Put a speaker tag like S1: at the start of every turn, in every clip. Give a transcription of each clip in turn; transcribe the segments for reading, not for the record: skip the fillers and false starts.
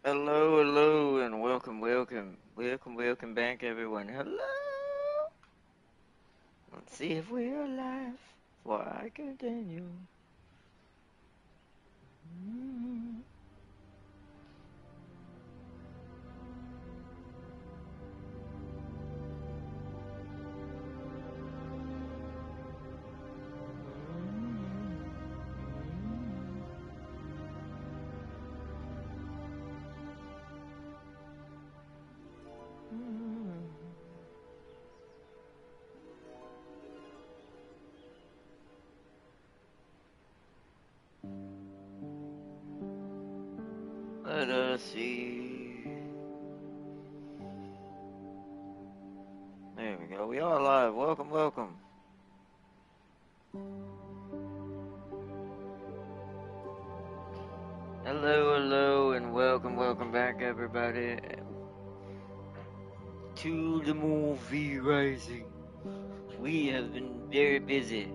S1: Hello, hello, and welcome back, everyone. Hello. Let's see if we're alive. Before I continue. Mm. Let us see. There we go. We are live. Welcome. Hello, and welcome back, everybody, to the movie Rising. We have been very busy.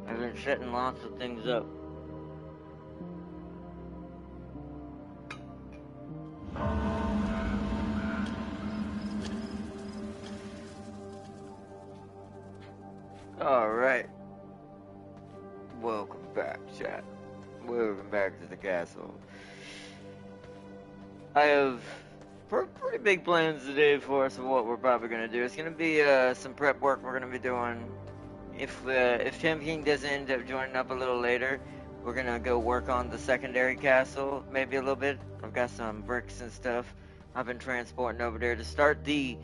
S1: I've been setting lots of things up. Alright. Welcome back, chat. Welcome back to the castle. I have pretty big plans today for us of what we're probably going to do. It's going to be some prep work we're going to be doing. If Tim King doesn't end up joining up a little later, we're going to go work on the secondary castle maybe a little bit. I've got some bricks and stuff I've been transporting over there to start the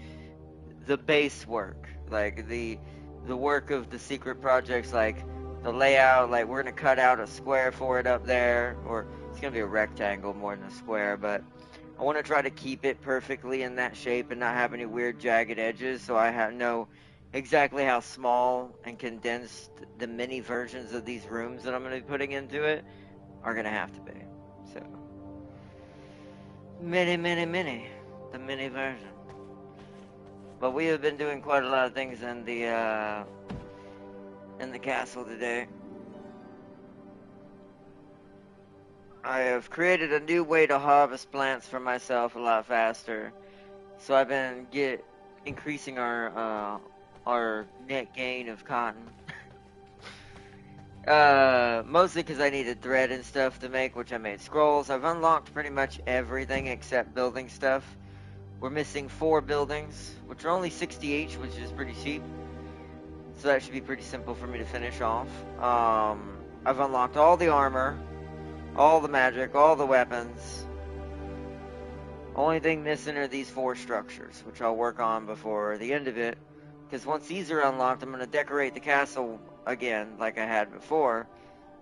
S1: base work, like the work of the secret projects, like the layout. Like we're gonna cut out a square for it up there, or it's gonna be a rectangle more than a square, but I want to try to keep it perfectly in that shape and not have any weird jagged edges, so I know exactly how small and condensed the mini versions of these rooms that I'm going to be putting into it are going to have to be. So, mini, the mini version. But we have been doing quite a lot of things in the castle today. I have created a new way to harvest plants for myself a lot faster. So I've been increasing our net gain of cotton. Mostly because I needed thread and stuff to make, which I made scrolls. I've unlocked pretty much everything except building stuff. We're missing 4 buildings, which are only 60 each, which is pretty cheap. So that should be pretty simple for me to finish off. I've unlocked all the armor, all the magic, all the weapons. Only thing missing are these 4 structures, which I'll work on before the end of it. Because once these are unlocked, I'm going to decorate the castle again, like I had before.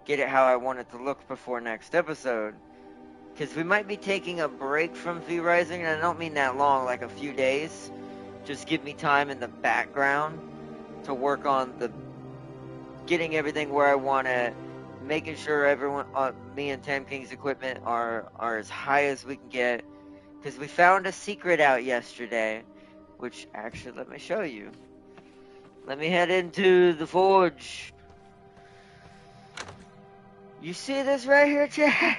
S1: Get it how I want it to look before next episode. Because we might be taking a break from V Rising, and I don't mean that long, like a few days. Just give me time in the background to work on getting everything where I want it, making sure everyone, me and Tam King's equipment are as high as we can get. Because we found a secret out yesterday, which actually, let me show you. Let me head into the forge. You see this right here, Chad?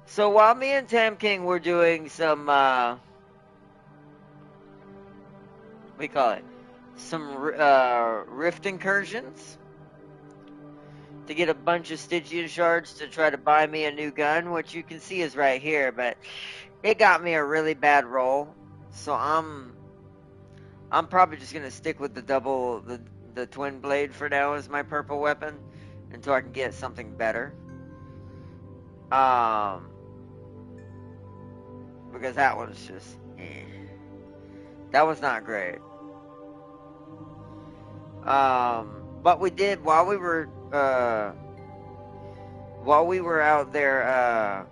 S1: So while me and Tam King were doing some, we call it, some rift incursions to get a bunch of Stygian shards to try to buy me a new gun, which you can see is right here, but it got me a really bad roll. So I'm probably just gonna stick with the twin blade for now as my purple weapon until I can get something better. Because that was just, that was not great. But we did while we were out there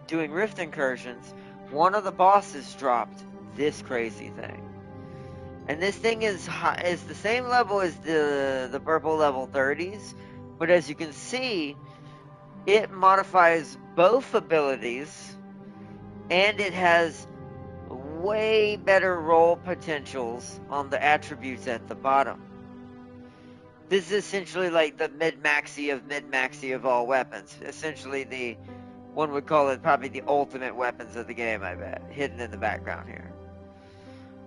S1: doing rift incursions. One of the bosses dropped this crazy thing, and this thing is the same level as the purple level 30s, but as you can see, it modifies both abilities, and it has way better roll potentials on the attributes at the bottom. This is essentially like the mid-maxi of all weapons. Essentially One would call it probably the ultimate weapons of the game, I bet, hidden in the background here.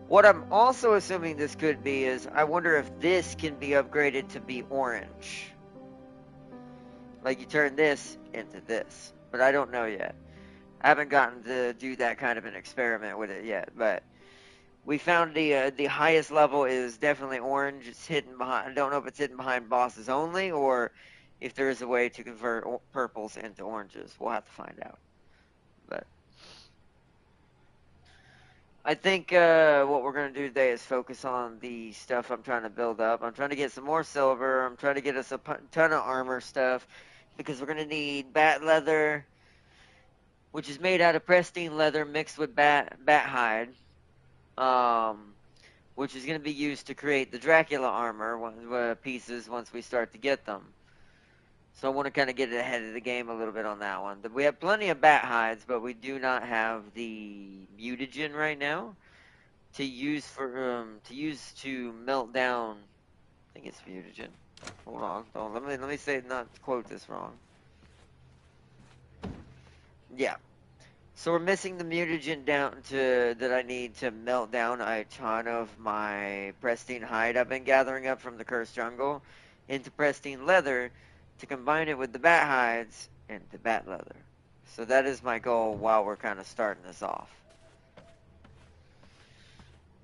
S1: What I'm also assuming this could be is, I wonder if this can be upgraded to be orange. Like you turn this into this, but I don't know yet. I haven't gotten to do that kind of an experiment with it yet, but we found the highest level is definitely orange. It's hidden behind, I don't know if it's hidden behind bosses only, or if there is a way to convert purples into oranges. We'll have to find out. But I think what we're going to do today is focus on the stuff I'm trying to build up. I'm trying to get some more silver. I'm trying to get us a ton of armor stuff, because we're going to need bat leather, which is made out of pristine leather mixed with bat hide, which is going to be used to create the Dracula armor pieces once we start to get them. So I want to kind of get ahead of the game a little bit on that one. We have plenty of bat hides, but we do not have the mutagen right now to use to melt down. I think it's mutagen. Hold on, let me say, not quote this wrong. Yeah. So we're missing the mutagen that I need to melt down a ton of my pristine hide I've been gathering up from the cursed jungle into pristine leather to combine it with the bat hides into bat leather. So that is my goal while we're kind of starting this off.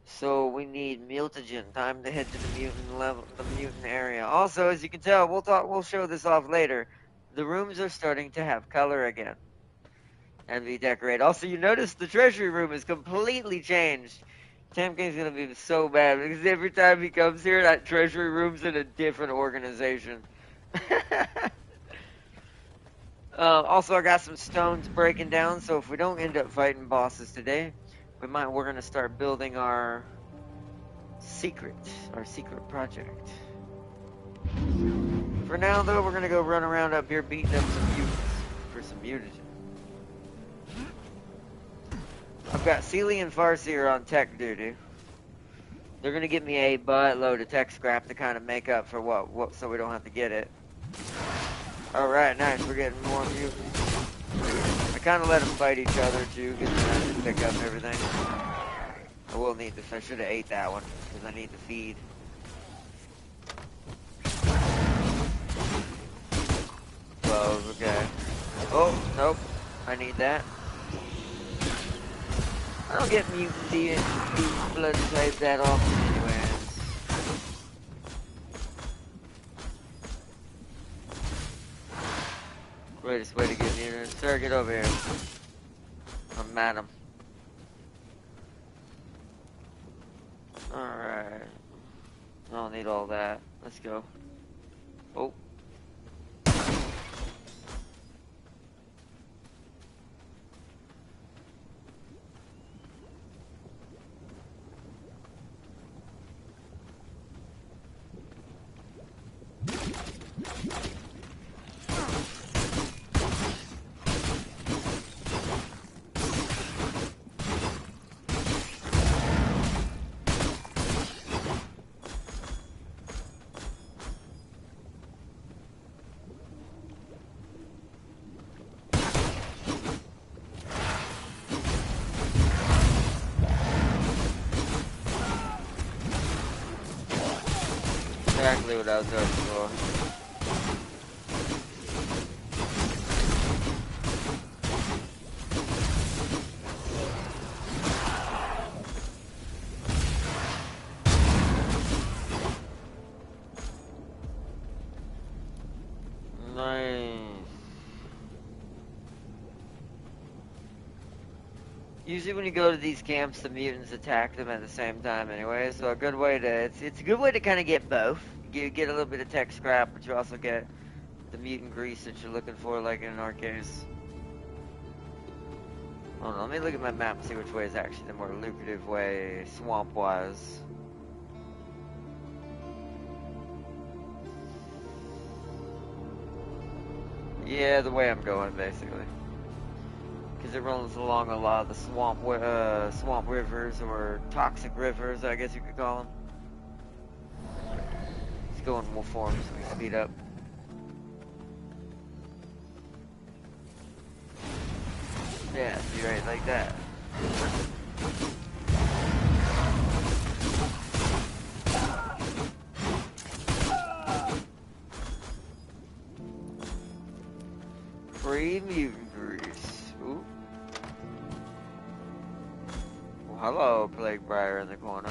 S1: So we need mutagen. Time to head to the mutant area. Also, as you can tell, we'll show this off later. The rooms are starting to have color again and be decorated. Also, you notice the treasury room is completely changed. Tamkin's gonna be so bad because every time he comes here, that treasury room's in a different organization. Also, I got some stones breaking down, so if we don't end up fighting bosses today, we're gonna start building our secret project. For now, though, we're gonna go run around up here beating up some mutants for some mutagen. I've got Sealy and Farseer on tech duty. They're gonna give me a buttload of tech scrap to kind of make up for what so we don't have to get it. Alright, nice, we're getting more mutants. I kind of let them fight each other too, because then I can pick up everything. I will need to, I should have ate that one, because I need to feed. Close, okay. Oh, nope, I need that. I don't get mutant blood type that often anyways. Greatest way to get mutants. Sir, get over here. I'm at him. Alright. I don't need all that. Let's go. Oh. Exactly what I was hoping for. Nice. Usually when you go to these camps, the mutants attack them at the same time anyway, so a good way to, it's a good way to kind of get both. You get a little bit of tech scrap, but you also get the mutant grease that you're looking for, like in our case. Hold on, let me look at my map and see which way is actually the more lucrative way, swamp-wise. Yeah, the way I'm going, basically. Because it runs along a lot of the swamp rivers, or toxic rivers, I guess you could call them. Let's go in wolf form so we speed up. right like that. Free mutant grease. Ooh. Well, hello, Plague Briar in the corner.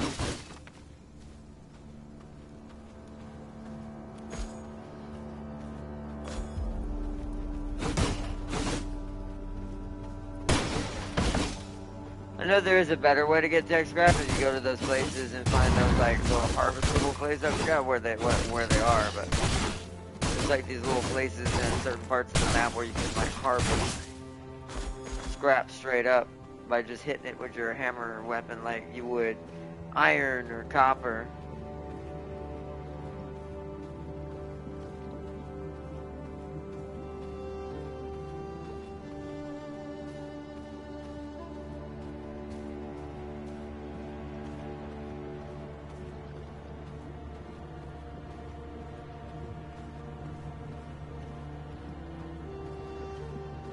S1: I know there is a better way to get tech scrap if you go to those places and find those like little harvestable places. I forgot where they are, but there's like these little places in certain parts of the map where you can like harvest scrap straight up by just hitting it with your hammer or weapon like you would iron or copper.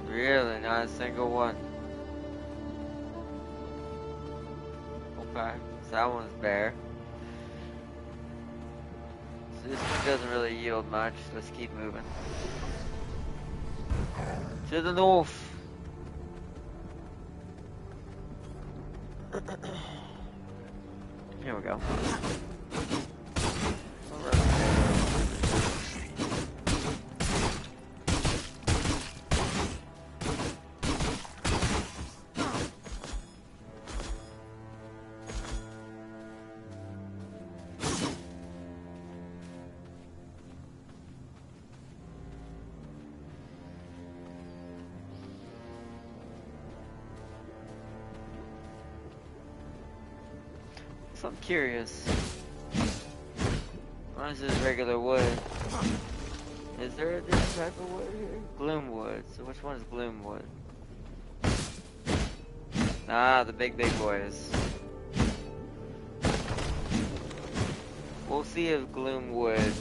S1: Really, not a single one. Okay, so that one's bare. So this one doesn't really yield much. Let's keep moving. To the north. Here we go. So I'm curious. What is this regular wood? Is there a different type of wood here? Gloomwood. So which one is Gloomwood? Ah, the big boys. We'll see if Gloomwood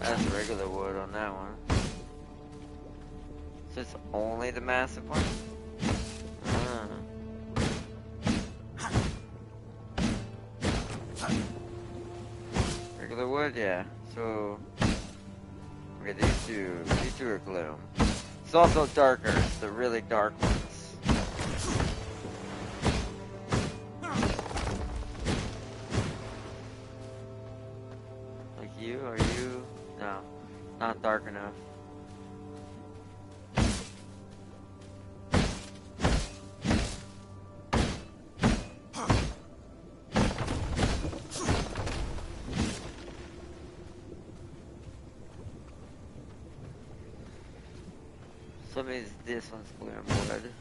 S1: has regular wood on that one. So it's only the massive one? Wood, yeah. So okay, these two are gloom. It's also darker. It's the really dark ones. Like you? Are you? No, not dark enough. So that means this one's Gloomwood.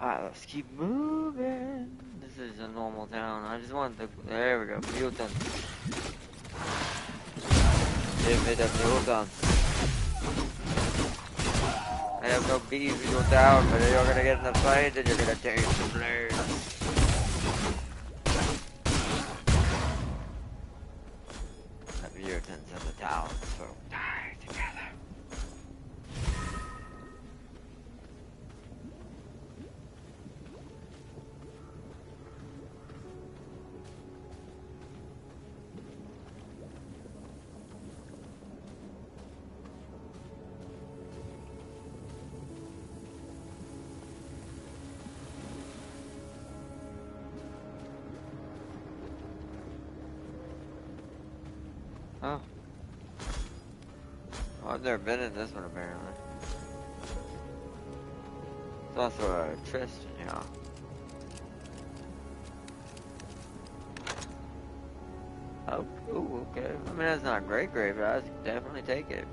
S1: Alright, let's keep moving. This is a normal town. I just want the... There we go. Mutant. Give me the mutant. I have no beef with your town, but you're gonna get in the fight and you're gonna taste the blade. The mutants of the town will die together. I've never been in this one apparently. It's also a chest in here. Oh, cool, okay. I mean, that's not great, but I definitely take it.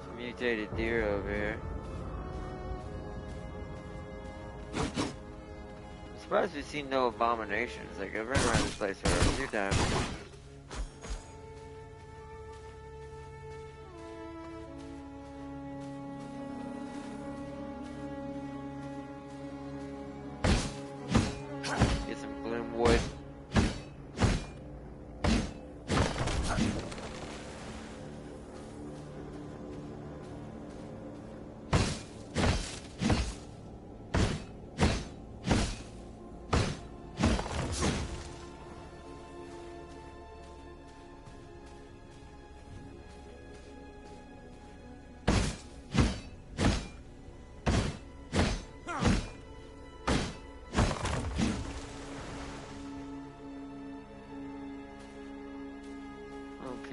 S1: Some mutated deer over here. I'm surprised we've seen no abominations. Like, I've run around this place for a few times. Get some gloom wood.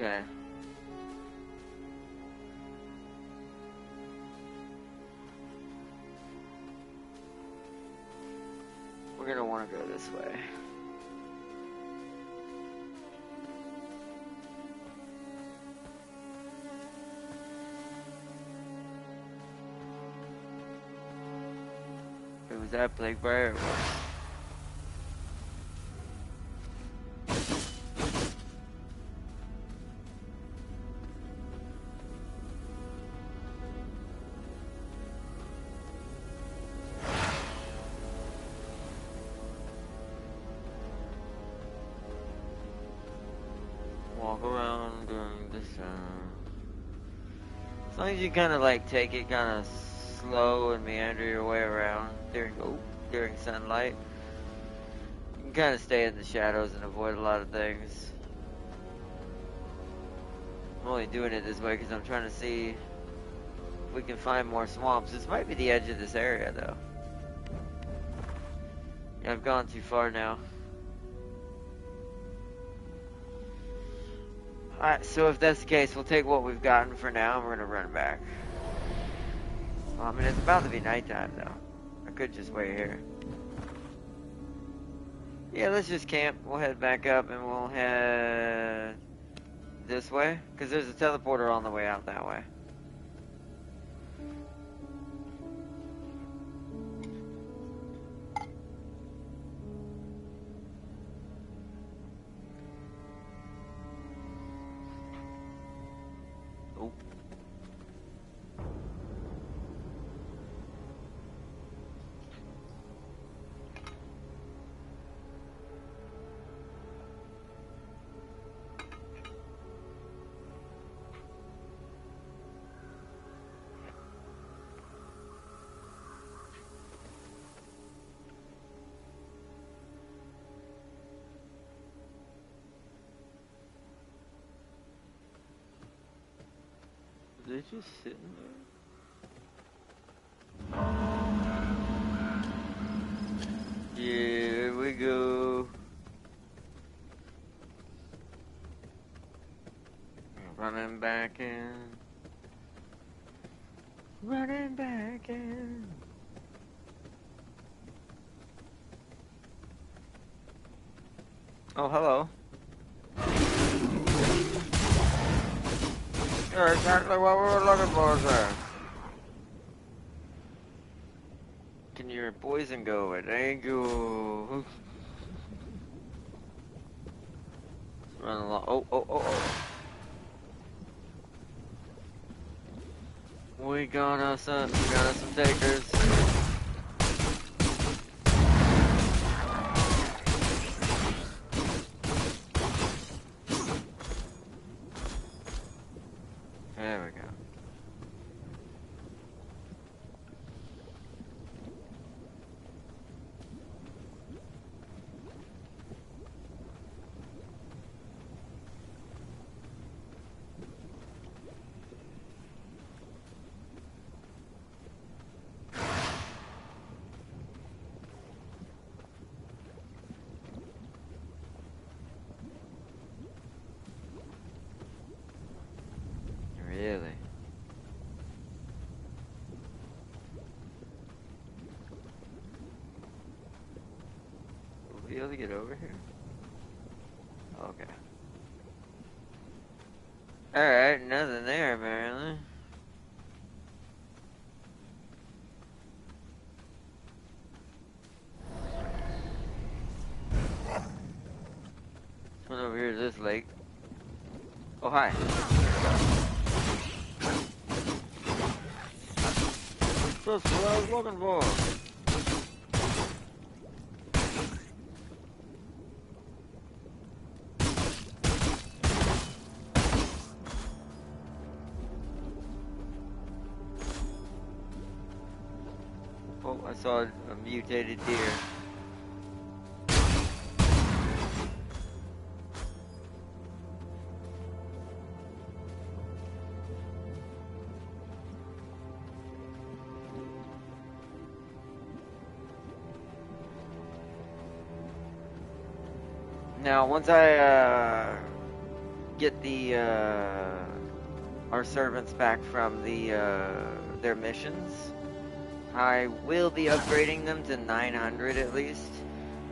S1: Okay. We're gonna want to go this way. Was that Blake Briar or what? Walk around during the sun. As long as you kind of like take it kind of slow and meander your way around during sunlight, you can kind of stay in the shadows and avoid a lot of things. I'm only doing it this way because I'm trying to see if we can find more swamps. This might be the edge of this area though. Yeah, I've gone too far now. Alright, so if that's the case, we'll take what we've gotten for now and we're gonna run back. Well, I mean, it's about to be nighttime though. I could just wait here. Yeah, let's just camp. We'll head back up and we'll head this way, because there's a teleporter on the way out that way. Oh. They're just sitting there. Here we go. Running back in. Running back in. Oh, hello. You're exactly what we were looking for, sir. Can your poison go away? Thank you. Let's run along. Oh. We got us some takers. There we go. really get over here? Okay. Alright, nothing there apparently. Went over here to this lake. Oh, hi. That's what I was looking for. Oh, I saw a mutated deer. Now, once I get the our servants back from the their missions, I will be upgrading them to 900 at least,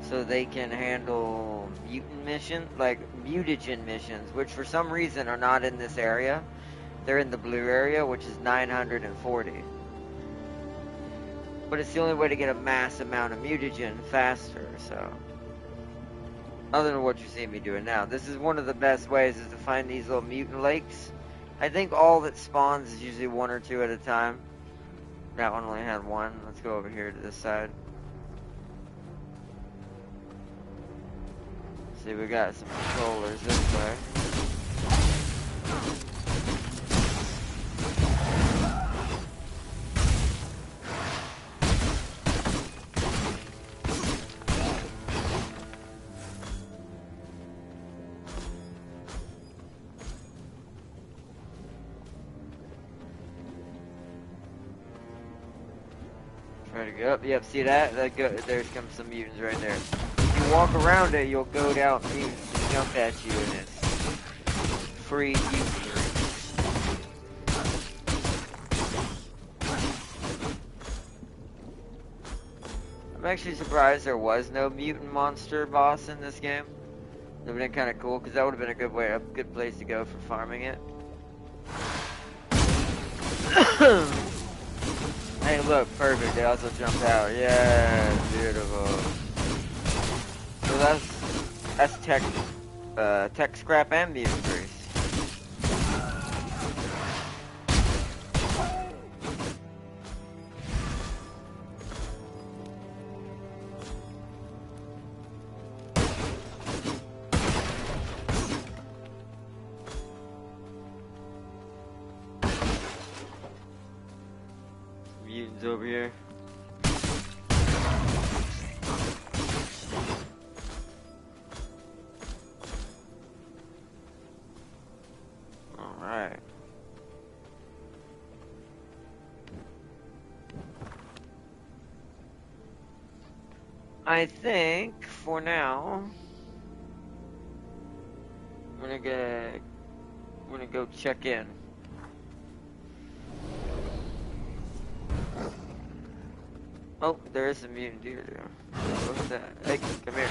S1: so they can handle mutant mission, like mutagen missions, which for some reason are not in this area. They're in the blue area, which is 940. But it's the only way to get a mass amount of mutagen faster, so. Other than what you see me doing now. This is one of the best ways is to find these little mutant lakes. I think all that spawns is usually 1 or 2 at a time. That one only had 1. Let's go over here to this side. See, we got some controllers this way. Try to go up. Yep, see that? There's comes some mutants right there. If you walk around it, you'll go down mutants to jump at you, and it's free mutant. I'm actually surprised there was no mutant monster boss in this game. That would have been kind of cool, because that would have been a good place to go for farming it. Hey, look, perfect. It also jumped out. Yeah, beautiful. So that's tech scrap and mutant grease. Mutants over here. Alright. I think for now I'm gonna go check in. Oh, there is a mutant deer there. What's that? Hey, come here.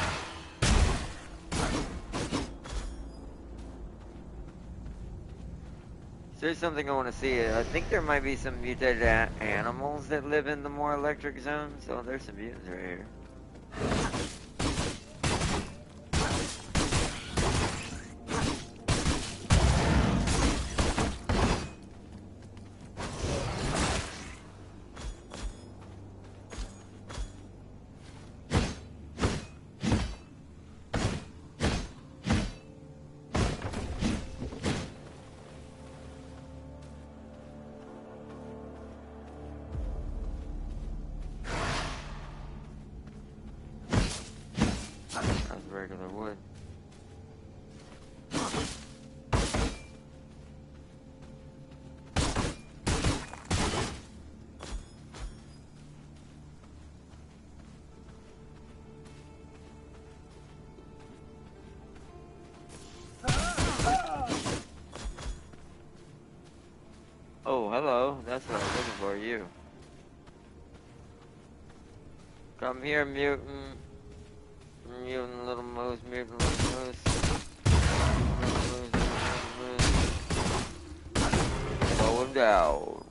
S1: So there's something I want to see. I think there might be some mutated animals that live in the more electric zones. Oh, there's some mutants right here. Regular wood. Oh, hello. That's what I was looking for, you. Come here, mutant. Mutant little moose, mutant little moose. Slow him down.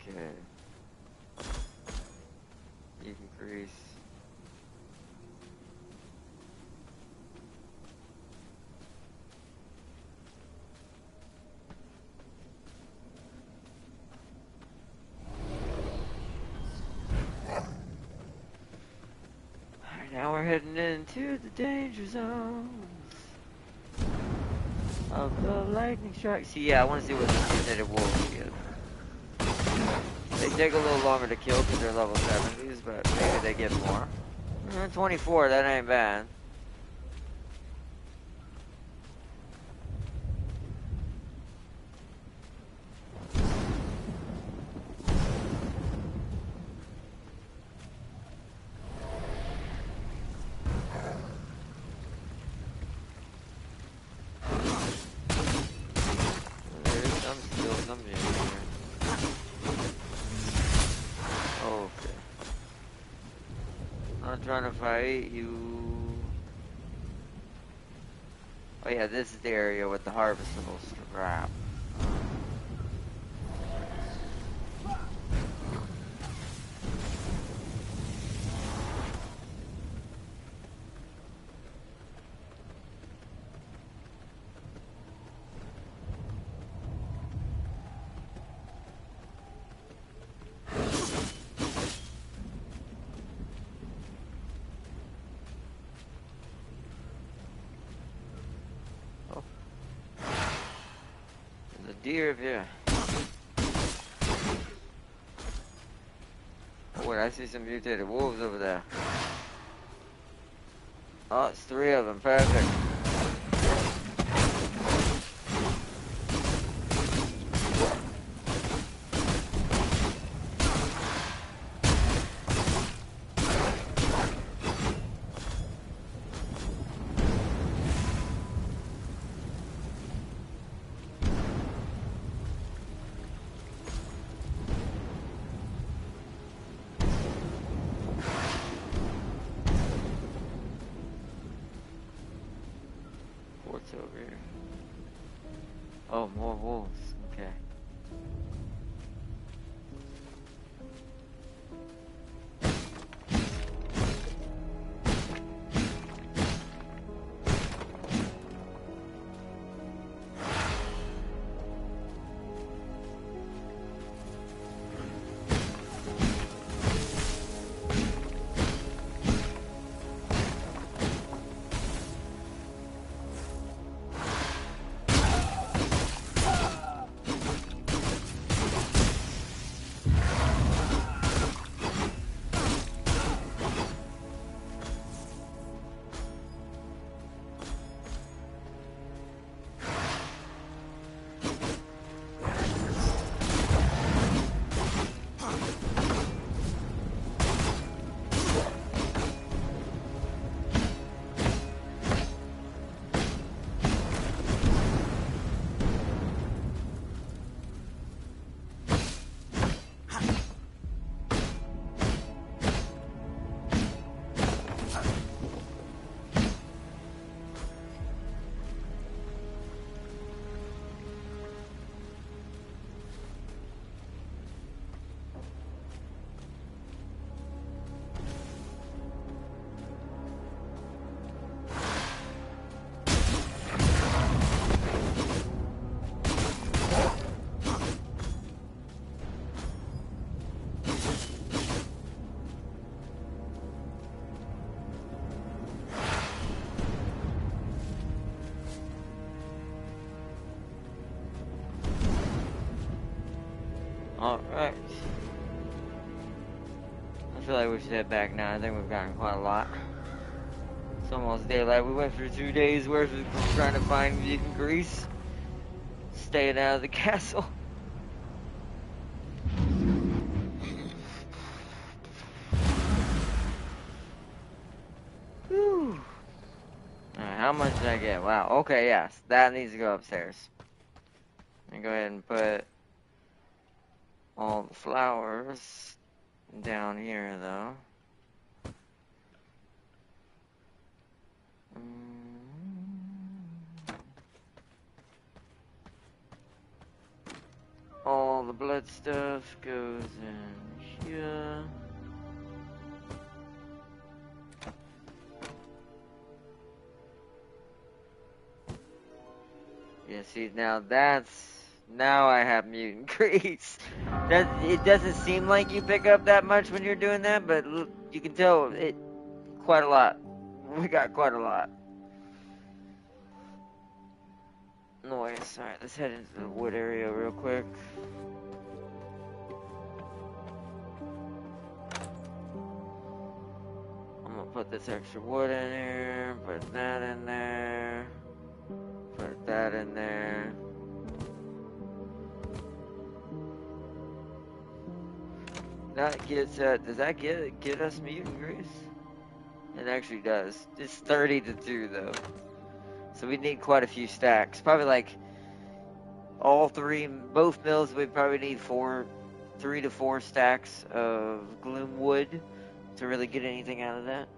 S1: Okay. You can grease. Alright, now we're heading into the danger zones of the lightning strike. See, yeah, I want to see what the mutated wolves give. They take a little longer to kill because they're level 70s, but maybe they get more. 24, that ain't bad. There's still some in here. Okay. Not trying to fight you. Oh yeah, this is the area with the harvestable scrap. Deer here. Oh wait, I see some mutated wolves over there. Oh, it's 3 of them. Perfect. What's over here? Oh, more wolves. Okay. Alright. I feel like we should head back now. I think we've gotten quite a lot. It's almost daylight. We went through 2 days worth of trying to find vegan grease. Staying out of the castle. Whew. Alright, how much did I get? Wow. Okay, yes. That needs to go upstairs. Let me go ahead and put all the flowers down here, though. All the blood stuff goes in here. Yeah, see, now I have mutant grease. It doesn't seem like you pick up that much when you're doing that, but you can tell it quite a lot. We got quite a lot. Noise. Alright, let's head into the wood area real quick. I'm gonna put this extra wood in here, put that in there, put that in there. That gets, does that get us mutant grease? It actually does. It's 30 to 2 though. So we need quite a few stacks. Probably like both mills, we probably need 3 to 4 stacks of gloom wood to really get anything out of that.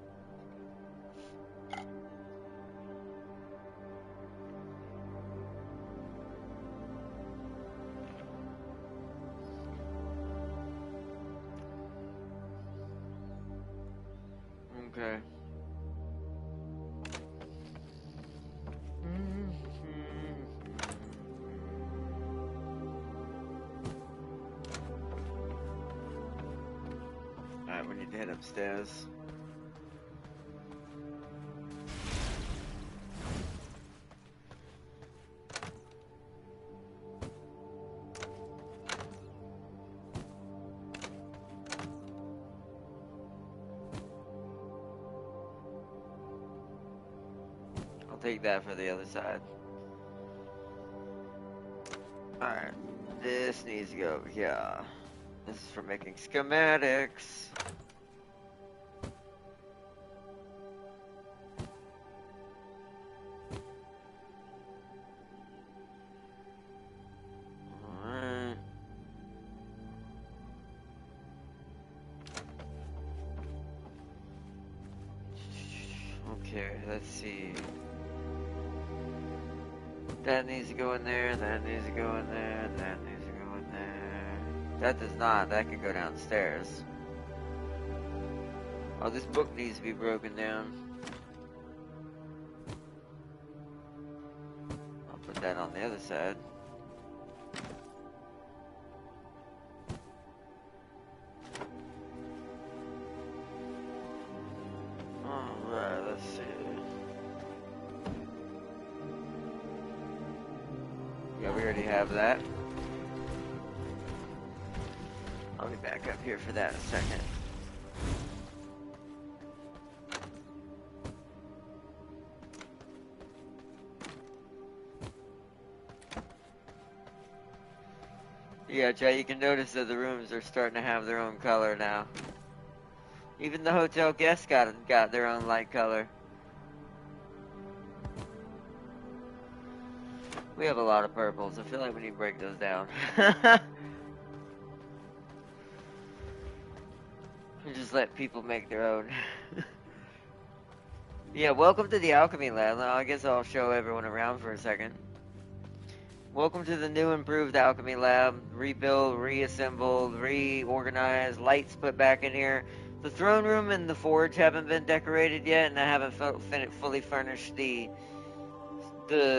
S1: Okay. Alright, we need to head upstairs. Take that for the other side. Alright, this needs to go over here. This is for making schematics. Alright. Okay, let's see. That needs to go in there, that needs to go in there, that needs to go in there. That does not, that can go downstairs. Oh, this book needs to be broken down. I'll put that on the other side. Alright, let's see. Yeah, we already have that. I'll be back up here for that in a second. Yeah, Jay, you can notice that the rooms are starting to have their own color now. Even the hotel guests got their own light color. We have a lot of purples. I feel like we need to break those down. And just let people make their own. Yeah, welcome to the alchemy lab. I guess I'll show everyone around for a second. Welcome to the new improved alchemy lab. Rebuilt, reassembled, reorganized, lights put back in here. The throne room and the forge haven't been decorated yet, and I haven't fully furnished the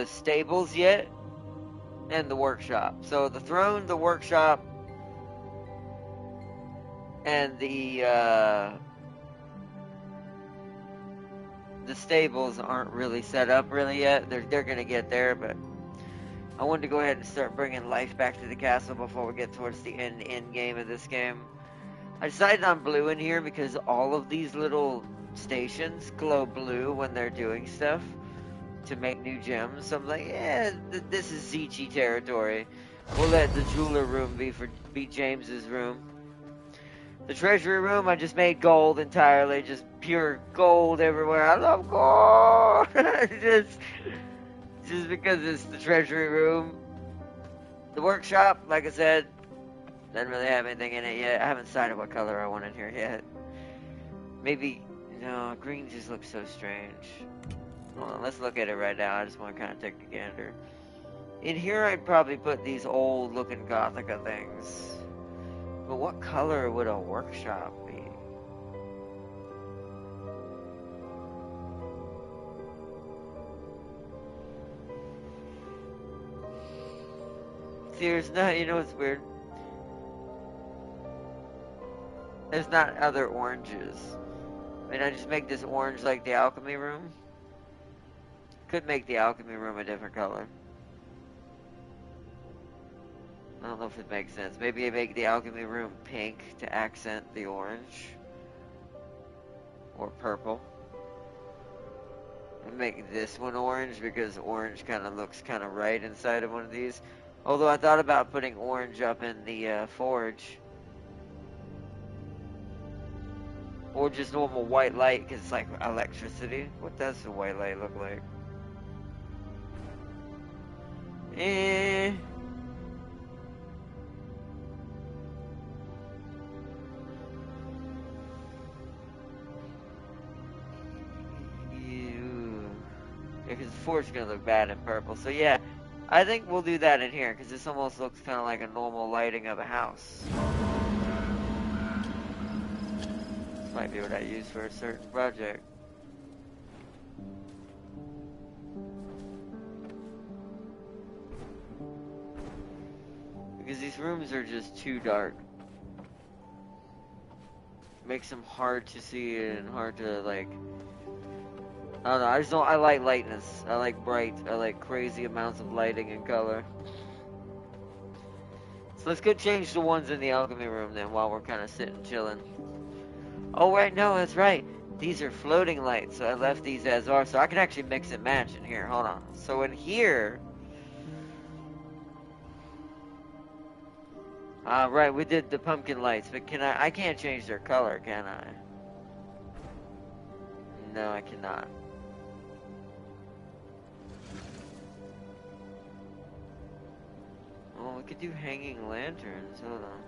S1: stables yet, and the workshop. So the throne, the workshop, and the stables aren't really set up really yet. They're gonna get there, but I wanted to go ahead and start bringing life back to the castle before we get towards the end game of this game. I decided on blue in here because all of these little stations glow blue when they're doing stuff to make new gems. So I'm like, yeah, this is Zichi territory. We'll let the jeweler room be James's room. The treasury room, I just made gold entirely, just pure gold everywhere. I love gold. just because it's the treasury room. The workshop, like I said, doesn't really have anything in it yet. I haven't decided what color I want in here yet. Maybe, no, green just looks so strange. Hold on, let's look at it right now. I just want to kind of take a gander. In here, I'd probably put these old-looking Gothica things. But what color would a workshop be? See, there's not, you know what's weird? There's not other oranges. I mean, I just make this orange like the alchemy room. Could make the alchemy room a different color. I don't know if it makes sense. Maybe I make the alchemy room pink to accent the orange. Or purple. And make this one orange because orange kind of looks kind of right inside of one of these. Although I thought about putting orange up in the forge. Or just normal white light because it's like electricity. What does the white light look like? Eh. Because the forge is going to look bad in purple. So yeah, I think we'll do that in here because this almost looks kind of like a normal lighting of a house. This might be what I use for a certain project. Because these rooms are just too dark. Makes them hard to see and hard to like... I don't know, I just don't, I like lightness. I like bright, I like crazy amounts of lighting and color. So let's go change the ones in the alchemy room then while we're kind of sitting chilling. Oh wait, no, that's right. These are floating lights, so I left these as are, so I can actually mix and match in here. Hold on. So in here... right, we did the pumpkin lights, but I can't change their color, can I? No, I cannot. Oh, we could do hanging lanterns. Hold on.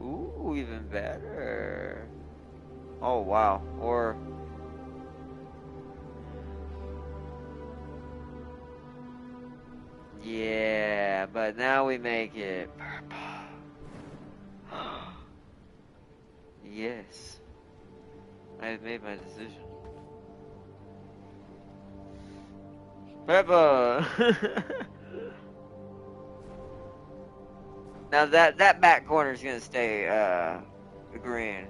S1: Ooh, even better. Oh, wow. Or... yeah, but now we make it purple. Yes. I have made my decision. Purple! Now that back corner is gonna stay green,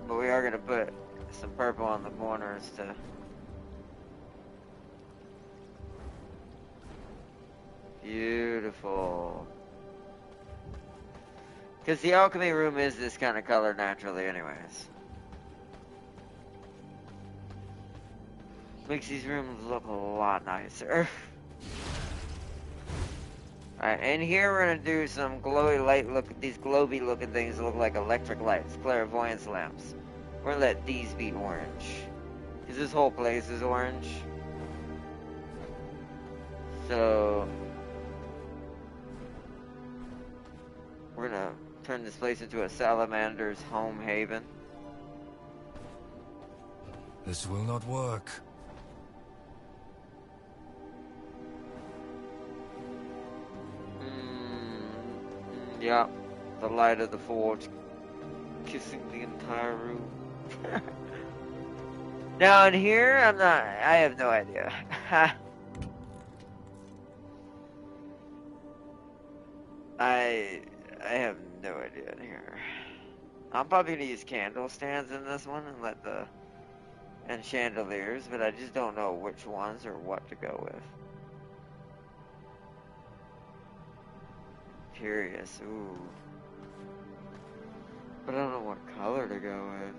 S1: but we are gonna put some purple on the corners to. Beautiful. Because the alchemy room is this kind of color naturally, anyways. Makes these rooms look a lot nicer. Alright, and here we're gonna do some glowy light look, these globy looking things that look like electric lights, clairvoyance lamps. We're gonna let these be orange. Because this whole place is orange. So, we're gonna turn this place into a salamander's home haven.
S2: This will not work.
S1: Yeah, the light of the forge kissing the entire room. Now in here, I have no idea. I have no idea in here. I'm probably gonna use candle stands in this one and chandeliers, but I just don't know which ones or what to go with. Curious, ooh. But I don't know what color to go with.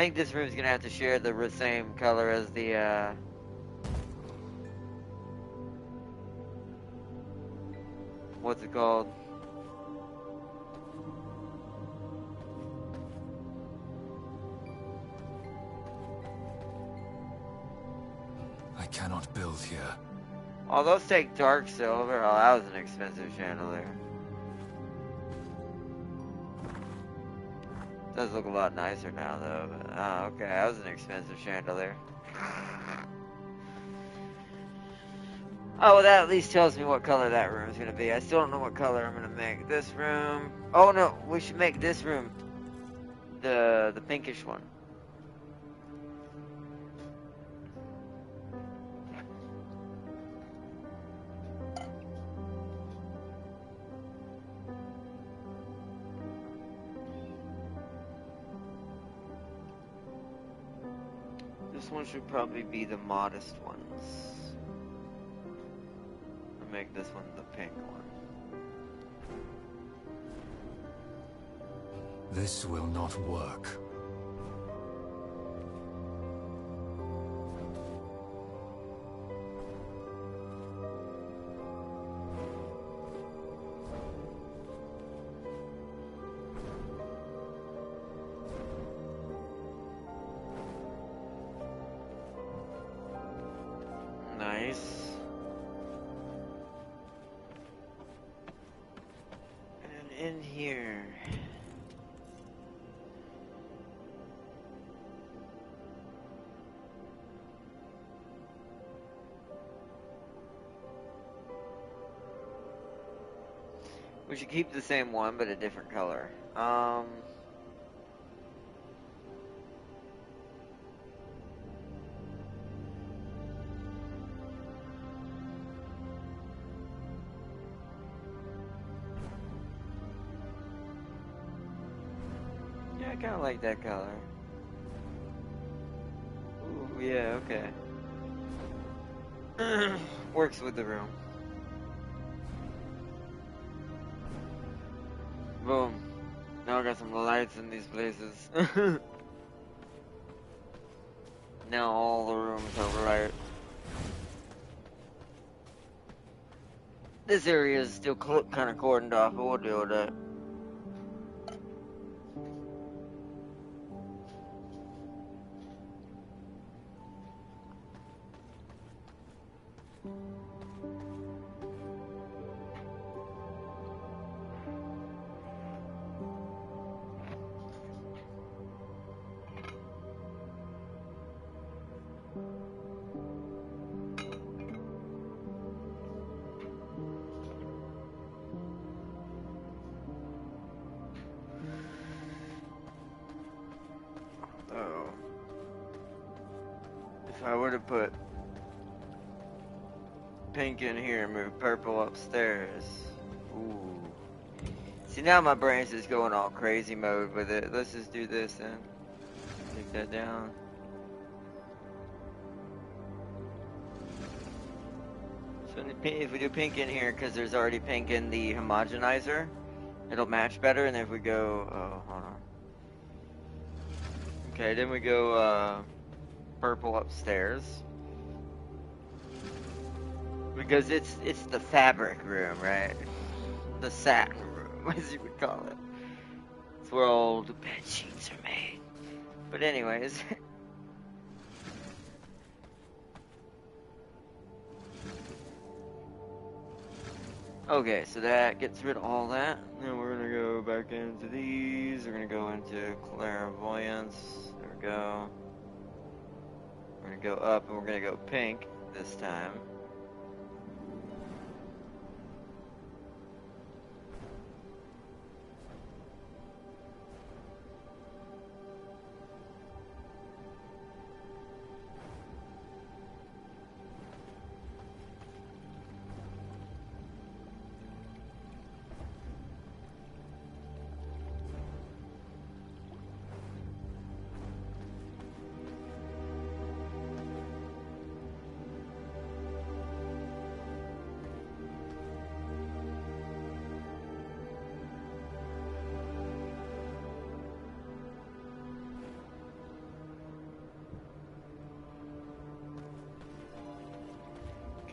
S1: think this room's gonna have to share the same color as the, what's it called?
S2: I cannot build here.
S1: Oh, those take dark silver. Oh, that was an expensive chandelier. Does look a lot nicer now, though. But, oh, okay, that was an expensive chandelier. Oh, well, that at least tells me what color that room is going to be. I still don't know what color I'm going to make. This room... Oh, no, we should make this room the pinkish one. This one should probably be the modest ones. Or make this one the pink one.
S2: This will not work.
S1: Nice. And in here... We should keep the same one, but a different color. Yeah, I kind of like that color. Ooh, yeah, okay. Works with the room. Boom. Now I got some lights in these places. Now all the rooms have light. This area is still kind of cordoned off, but we'll deal with that. Oh. If I were to put pink in here and move purple upstairs. Ooh. See, now my brain's just going all crazy mode with it. Let's just do this then. Take that down. So if we do pink in here, because there's already pink in the homogenizer, it'll match better. And if we go, oh, hold on. Okay, then we go purple upstairs. Because it's the fabric room, right? The satin room, as you would call it. It's where all the bed sheets are made. But anyways. Okay, so that gets rid of all that. Then we're gonna go back into these. We're gonna go into clairvoyance. There we go. We're gonna go up and we're gonna go pink this time.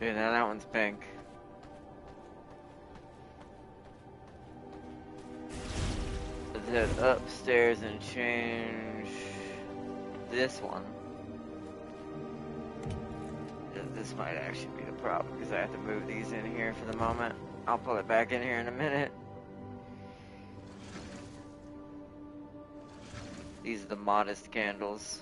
S1: Okay, now that one's pink. Let's head upstairs and change this one. This might actually be the problem because I have to move these in here for the moment. I'll pull it back in here in a minute. These are the modest candles.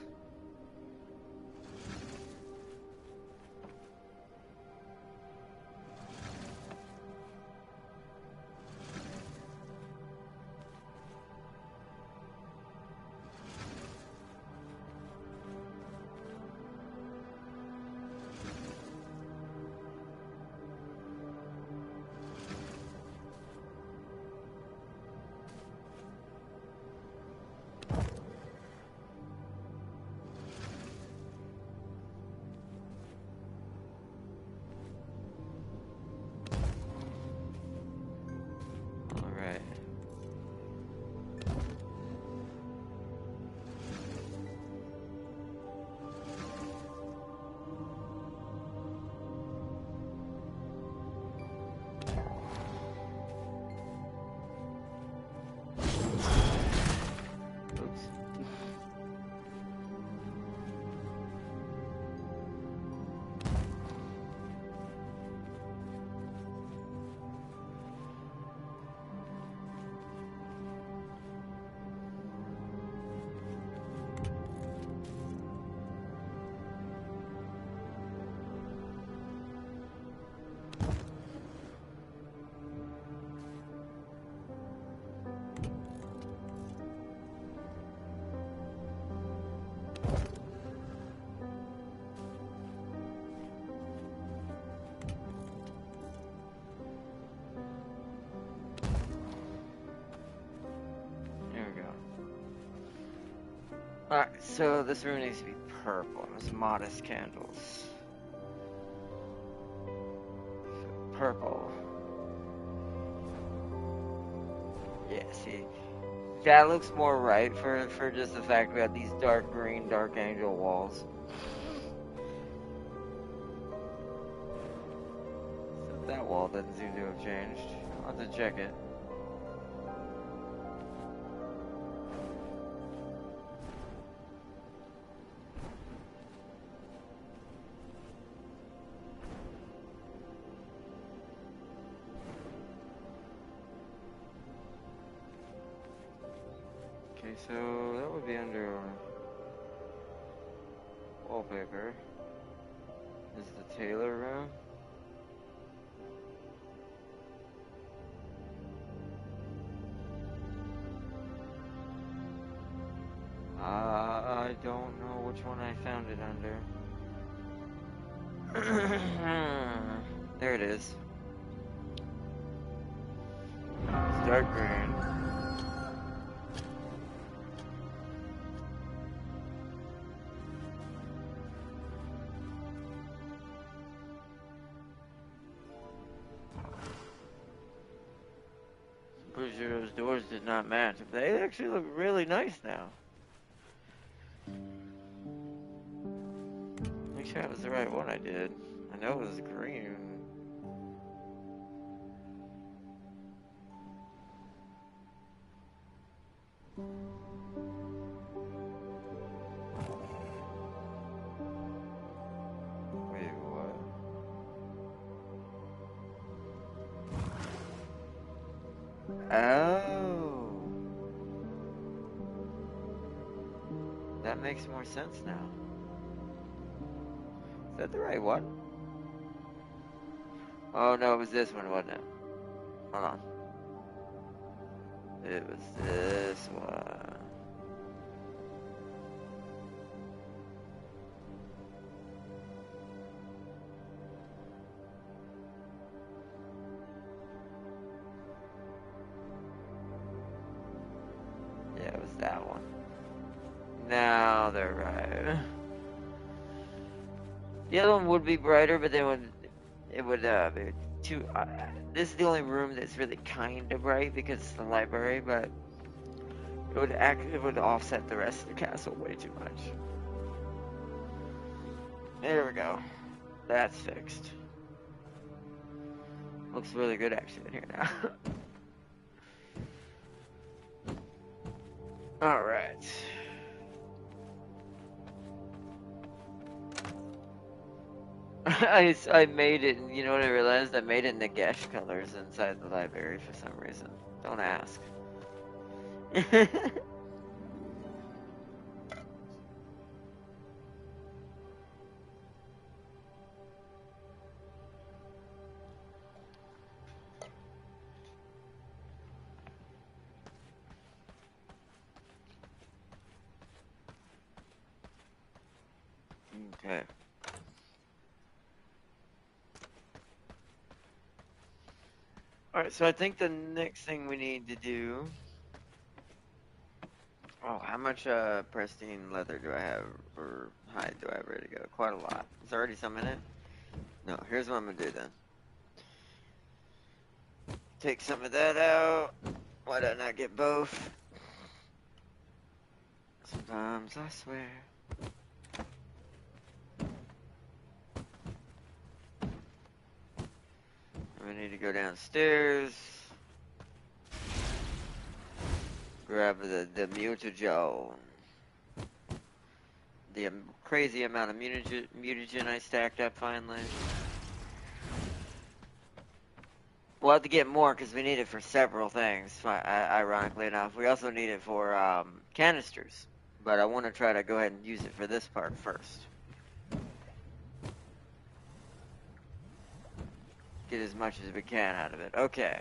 S1: Alright, so this room needs to be purple. There's modest candles. So purple. Yeah, see. That looks more right for just the fact we have these dark green, dark angel walls. So that wall doesn't seem to have changed. I'll have to check it. Okay, so that would be under wallpaper. This is the Taylor room. I don't know which one I found it under. There it is. It's dark green. Pretty sure those doors did not match. They actually look really nice now. Make sure that was the right one I did. I know it was green. Wait, what? Oh. That makes more sense now. Is that the right one? Oh no, it was this one, wasn't it? Hold on. It was this one. Yeah, it was that one. Now they're right. The other one would be brighter, but then it would be too. This is the only room that's really kind of bright because it's the library, but it would offset the rest of the castle way too much. There we go. That's fixed. Looks really good actually in here now. Alright. I made it, and you know what I realized? I made it Nagash colors inside the library for some reason. Don't ask. Okay. Alright, so I think the next thing we need to do... Oh, how much pristine leather do I have, or hide do I have ready to go? Quite a lot. Is there already some in it? No, here's what I'm gonna do then. Take some of that out. Why did I not get both? Sometimes I swear. We need to go downstairs. Grab the mutagen. The crazy amount of mutagen I stacked up finally. We'll have to get more because we need it for several things, ironically enough. We also need it for canisters. But I want to try to go ahead and use it for this part first. Get as much as we can out of it. Okay.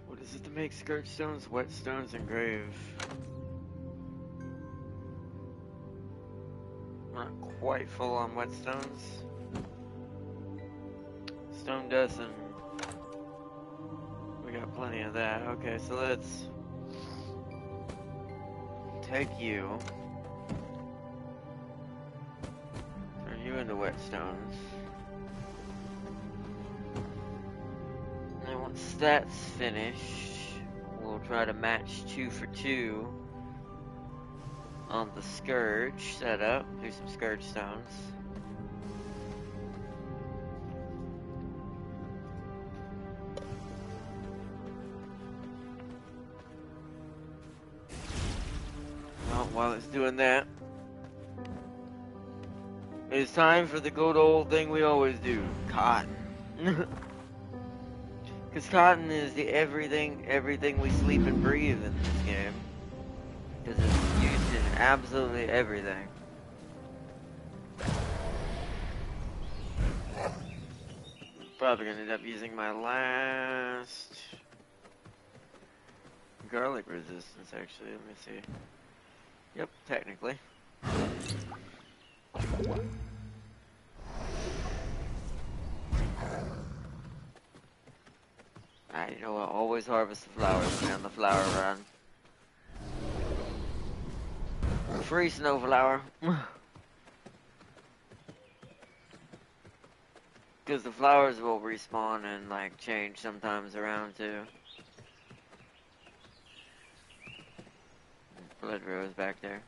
S1: What is it to make skirt stones, whetstones, and grave? Not quite full on whetstones. Stone dust and we got plenty of that. Okay, so let's take you. Turn you into whetstones. And once that's finished, we'll try to match 2 for 2 on the scourge setup. Do some scourge stones. While it's doing that, it's time for the good old thing we always do, cotton. Because cotton is the everything we sleep and breathe in this game. Because it's used in absolutely everything. Probably gonna end up using my last garlic resistance actually, let me see. Yep, technically. Alright, you know what? Always harvest the flowers when you're on the flower run. Free snowflower. Because the flowers will respawn and like change sometimes around too. Blood rose back there.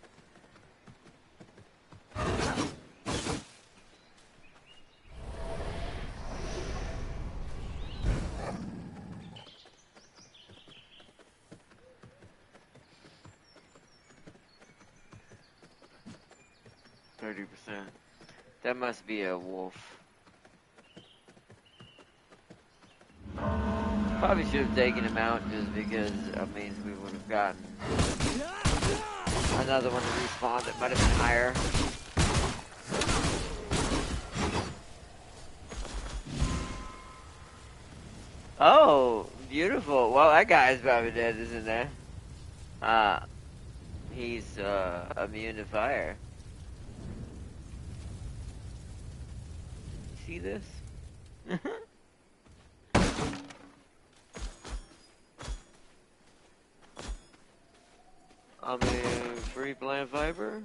S1: That must be a wolf. Probably should have taken him out just because it means we would have gotten another one to respawn that might have been higher. Oh, beautiful. Well, that guy's probably dead, isn't there? He's immune to fire. See this? I mean, free plant fiber?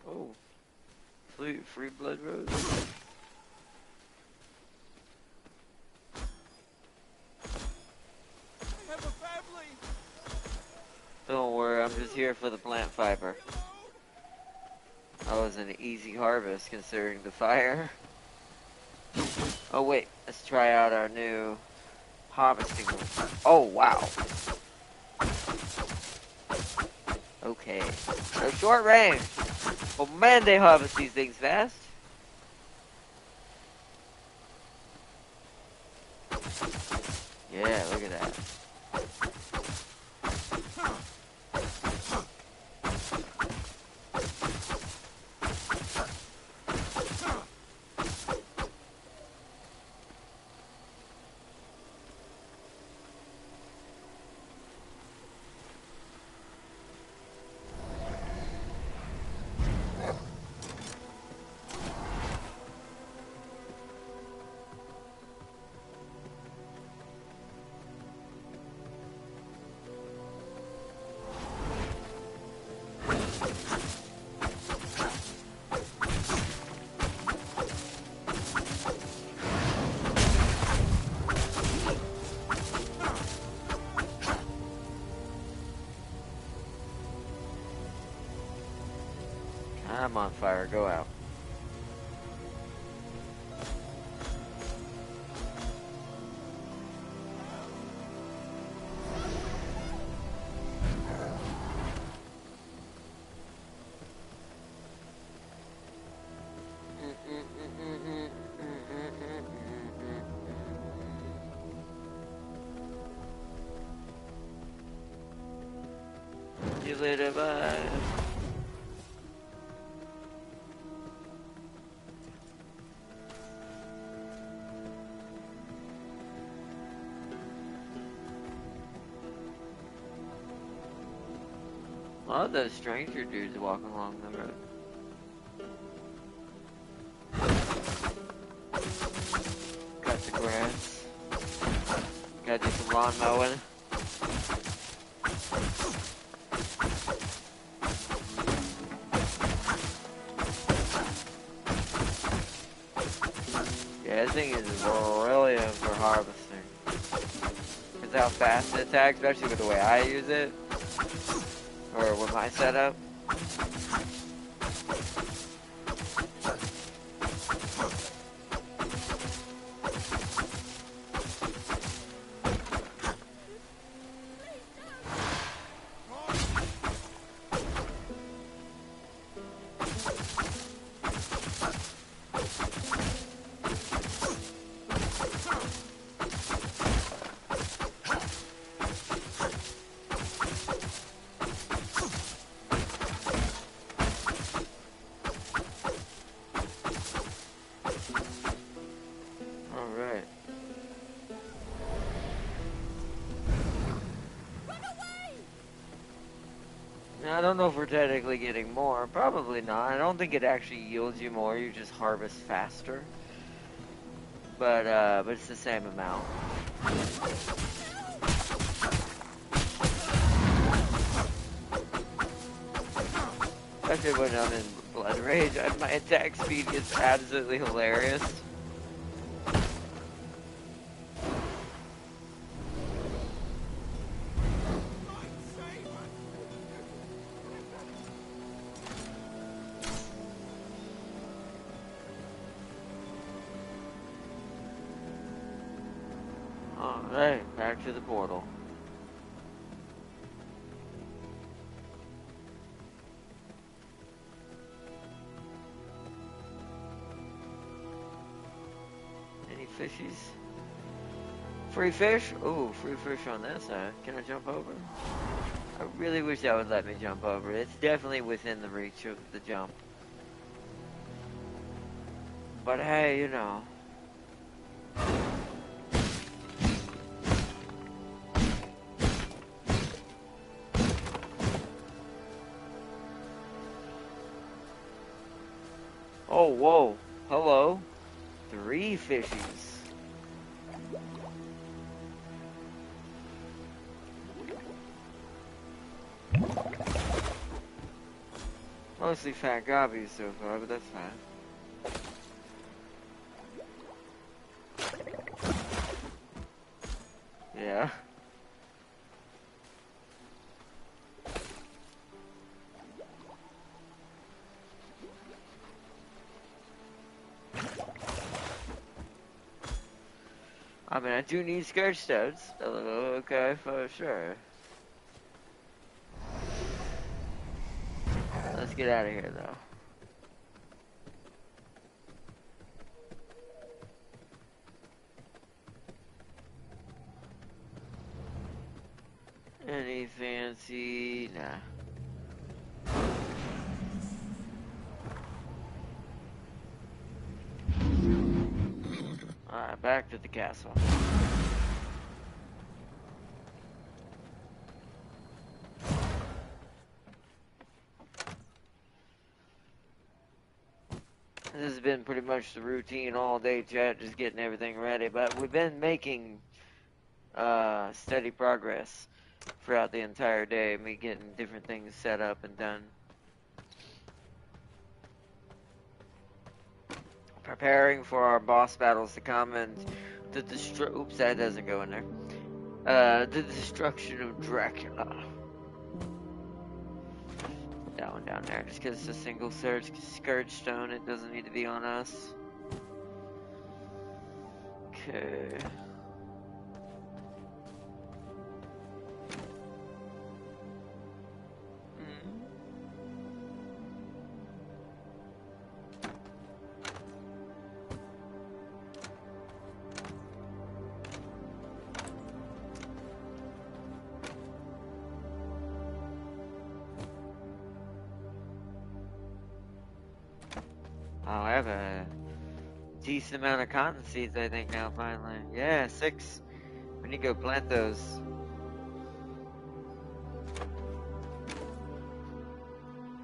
S1: Oh. Free blood rose? for the plant fiber. That was an easy harvest considering the fire. Oh wait, let's try out our new harvesting one. Oh wow. Okay. So short range. Oh man, they harvest these things fast. Yeah, look at that. I'm on fire, go out. You little bud. A lot of those stranger dudes walking along the road. Cut the grass. Gotta do some lawn mowing. Yeah, this thing is brilliant for harvesting. Because how fast it attacks, especially with the way I use it. Or with my setup. I don't know if we're technically getting more. Probably not. I don't think it actually yields you more. You just harvest faster. But it's the same amount. Especially when I'm in Blood Rage, my attack speed gets absolutely hilarious. Alright, back to the portal. Any fishies? Free fish? Ooh, free fish on this side. Can I jump over? I really wish that would let me jump over. It's definitely within the reach of the jump. But hey, you know. Oh, whoa. Hello. 3 fishies. Mostly fat gobbies so far, but that's fine. Yeah. I mean, I do need scourge stones. Okay, for sure. Let's get out of here, though. Any fancy? Nah. Alright, back to the castle. This has been pretty much the routine all day, chat, just getting everything ready. But we've been making steady progress throughout the entire day, me getting different things set up and done. Preparing for our boss battles to come and the oops, that doesn't go in there. The destruction of Dracula. That one down there, just because it's a single scourge stone, it doesn't need to be on us. Okay. Oh, I have a decent amount of cotton seeds, I think, now, finally. Yeah, 6. We need to go plant those.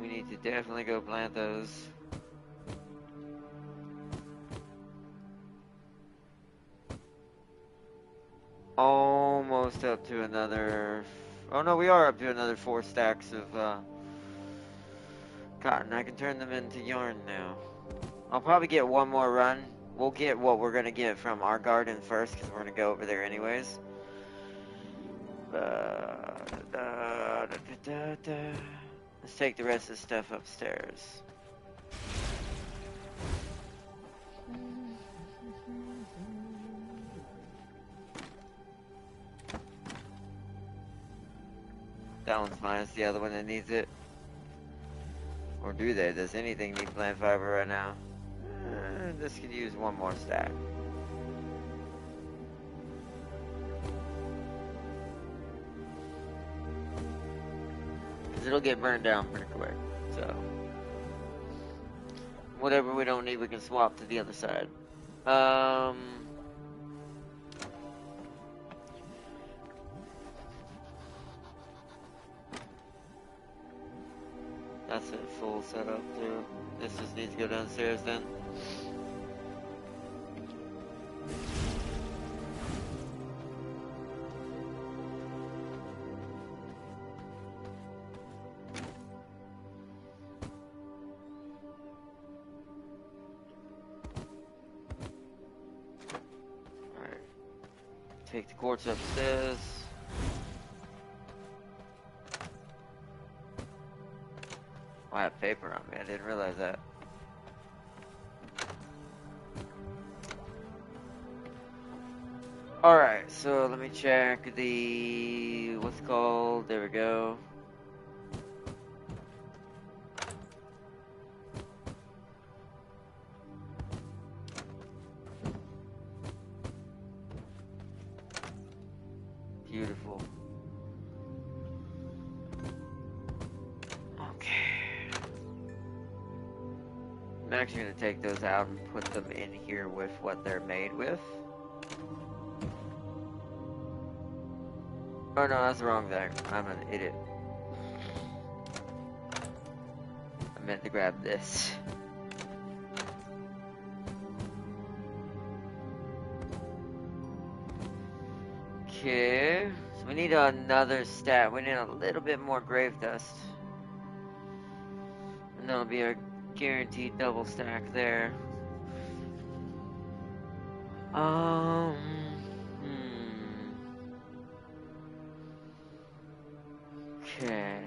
S1: We need to definitely go plant those. Almost up to another... Oh, no, we are up to another 4 stacks of cotton. I can turn them into yarn now. I'll probably get one more run. We'll get what we're going to get from our garden first, because we're going to go over there anyways. Let's take the rest of the stuff upstairs. That one's fine. It's the other one that needs it. Or do they? Does anything need plant fiber right now? This could use one more stack. Because it'll get burned down pretty quick. So, whatever we don't need, we can swap to the other side. That's it, full setup too. This just needs to go downstairs then. Alright. Take the quartz upstairs. Oh, I have paper on me. I didn't realize that. Alright, so let me check the... what's it called? There we go. Beautiful. I'm actually going to take those out and put them in here with what they're made with. Oh no, that's the wrong thing. I'm an idiot. I meant to grab this. Okay. So we need another stat. We need a little bit more grave dust. And that'll be our guaranteed double stack there. Okay.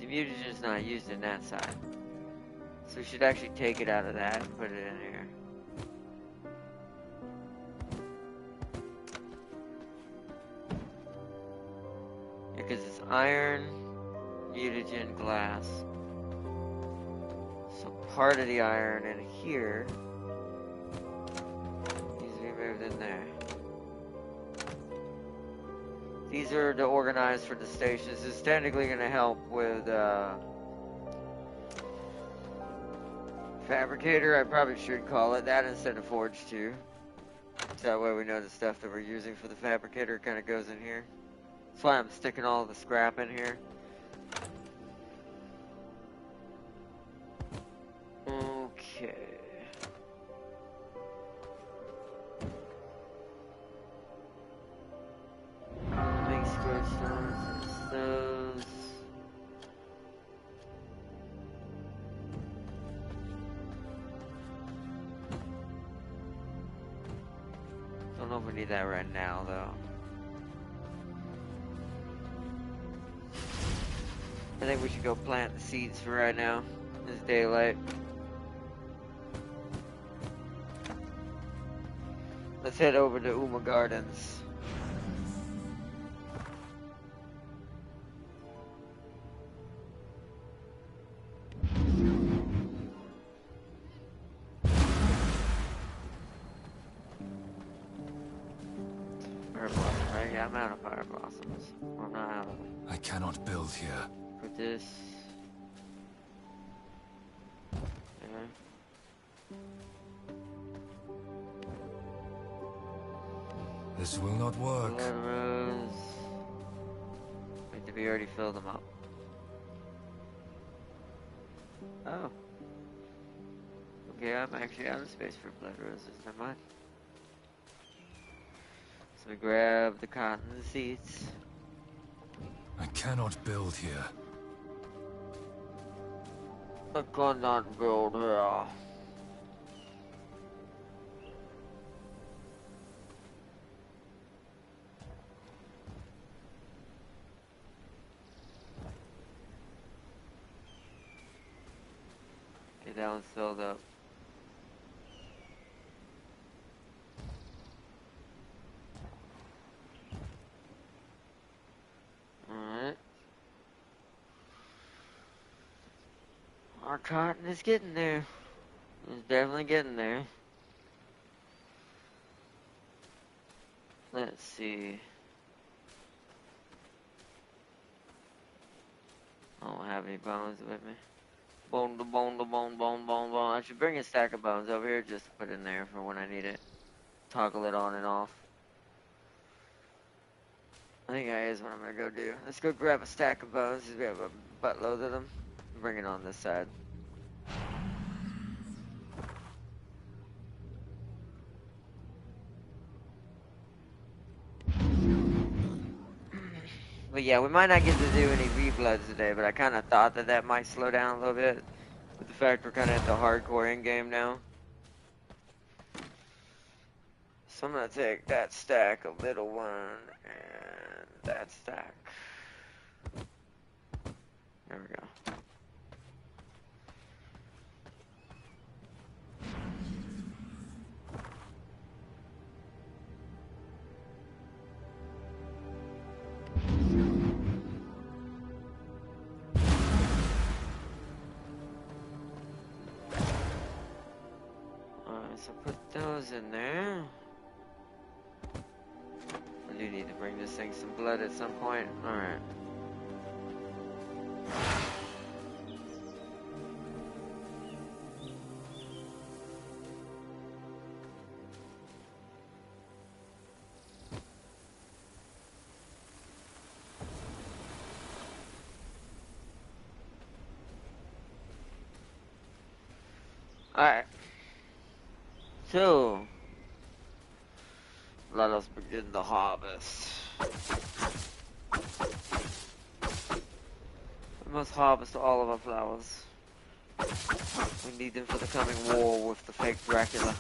S1: See, mutagen's not used in that side. So we should actually take it out of that and put it in here. Because it's iron, mutagen, glass. So part of the iron in here needs to be moved in there. These are to organize for the stations. This is technically going to help with fabricator. I probably should call it that instead of forge 2. So that way we know the stuff that we're using for the fabricator kind of goes in here. That's why I'm sticking all the scrap in here. Okay. Big square stones, those. Don't know if we need that right now, though. I think we should go plant the seeds for right now. It's daylight. Let's head over to Uma Gardens. Fire blossom, right? Yeah, I'm out of fire blossoms. Or I'm not out of them.
S2: I cannot build here.
S1: Put this. There.
S2: This will not work.
S1: Blood rose. Wait, did we already fill them up? Oh. Okay, I'm actually out of space for blood roses. Never mind. So we grab the cotton seeds.
S2: I cannot build here.
S1: I cannot build here. Okay, that one's filled up. Alright. Our cotton is getting there. It's definitely getting there. Let's see. I don't have any bones with me. Bone to bone to bone, bone, bone, bone. I should bring a stack of bones over here just to put in there for when I need it. Toggle it on and off. I think that is what I'm gonna go do. Let's go grab a stack of bones. We have a buttload of them. Bring it on this side. But yeah, we might not get to do any rebloods today, but I kind of thought that that might slow down a little bit. With the fact we're kind of at the hardcore end game now. So I'm gonna take that stack, a little one, and that stack. There we go. Alright, so put those in there. I do need to bring this thing some blood at some point. Alright. Alright. So, let us begin the harvest. We must harvest all of our flowers. We need them for the coming war with the fake Dracula.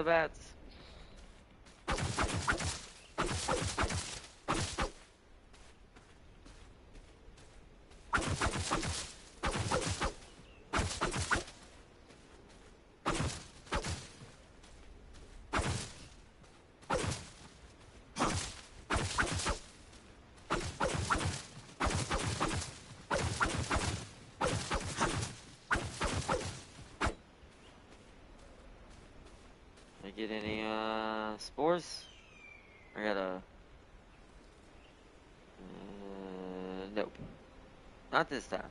S1: the bats. Get any spores? I got a nope, not this time.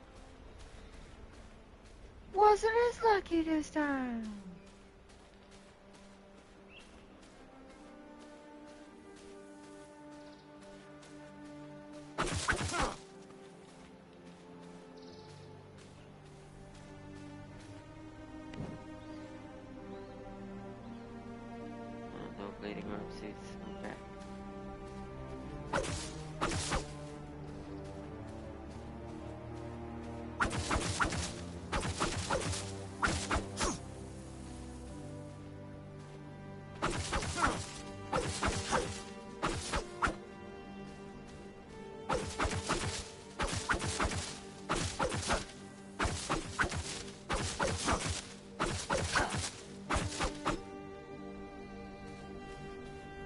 S1: Wasn't as lucky this time. No bleeding room seats. Okay.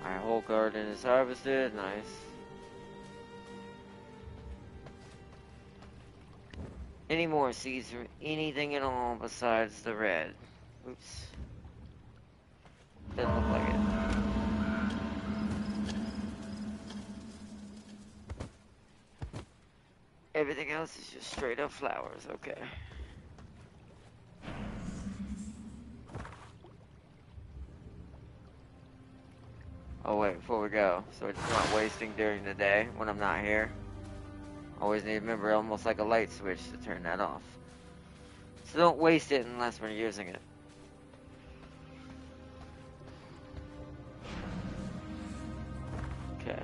S1: Our whole garden is harvested. Nice. Any more seeds from anything at all besides the red? Oops. Doesn't look like it. Everything else is just straight up flowers. Okay. Oh wait, before we go, so it's not wasting during the day when I'm not here. Always need to remember, almost like a light switch, to turn that off. So don't waste it unless we're using it. Okay.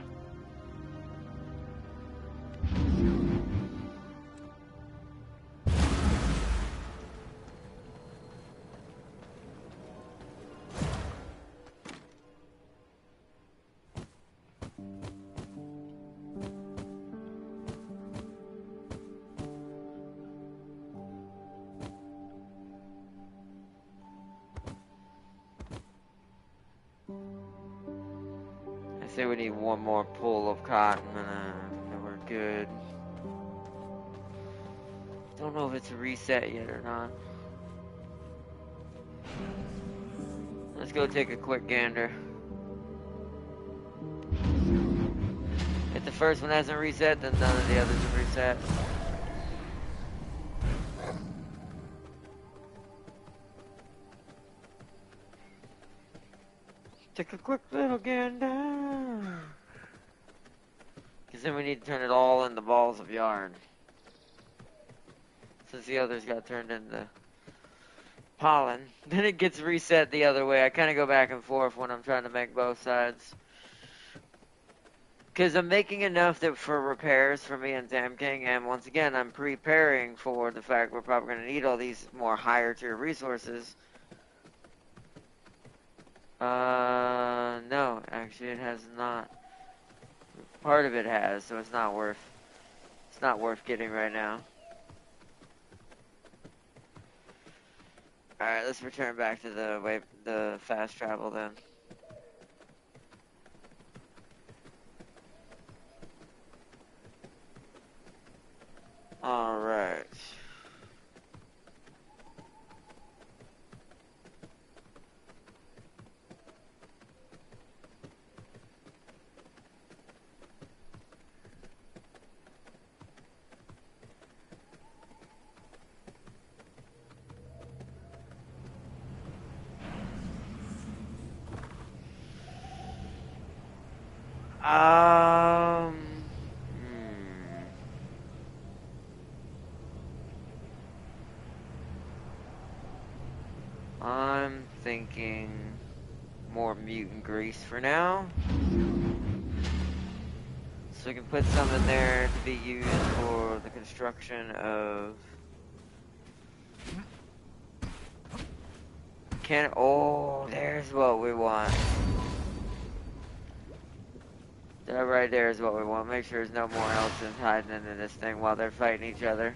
S1: I say we need one more pull of cotton and we're good. Don't know if it's a reset yet or not. Let's go take a quick gander. If the first one hasn't reset, then none of the others have reset. Take a quick little gander. Because then we need to turn it all into balls of yarn. Since the others got turned into pollen. Then it gets reset the other way. I kind of go back and forth when I'm trying to make both sides. Because I'm making enough that for repairs for me and Tam King, and once again, I'm preparing for the fact we're probably going to need all these more higher tier resources. No, actually it has not. Part of it has, so it's not worth getting right now. Alright, let's return back to the fast travel then. Alright. I'm thinking more mutant grease for now. So we can put some in there to be used for the construction of Can oh, there's what we want. That right there is what we want. Make sure there's no more Elsons hiding into this thing while they're fighting each other.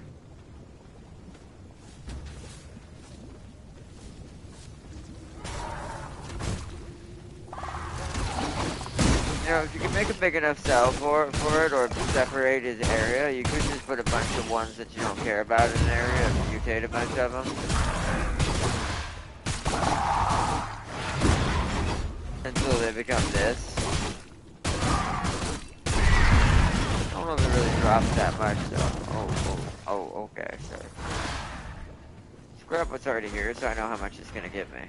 S1: You know, if you can make a big enough cell for it or separate his area, you could just put a bunch of ones that you don't care about in an area and mutate a bunch of them. Until they become this. I don't know if it really drops that much though. Oh, okay, sorry. Scrap what's already here so I know how much it's gonna give me.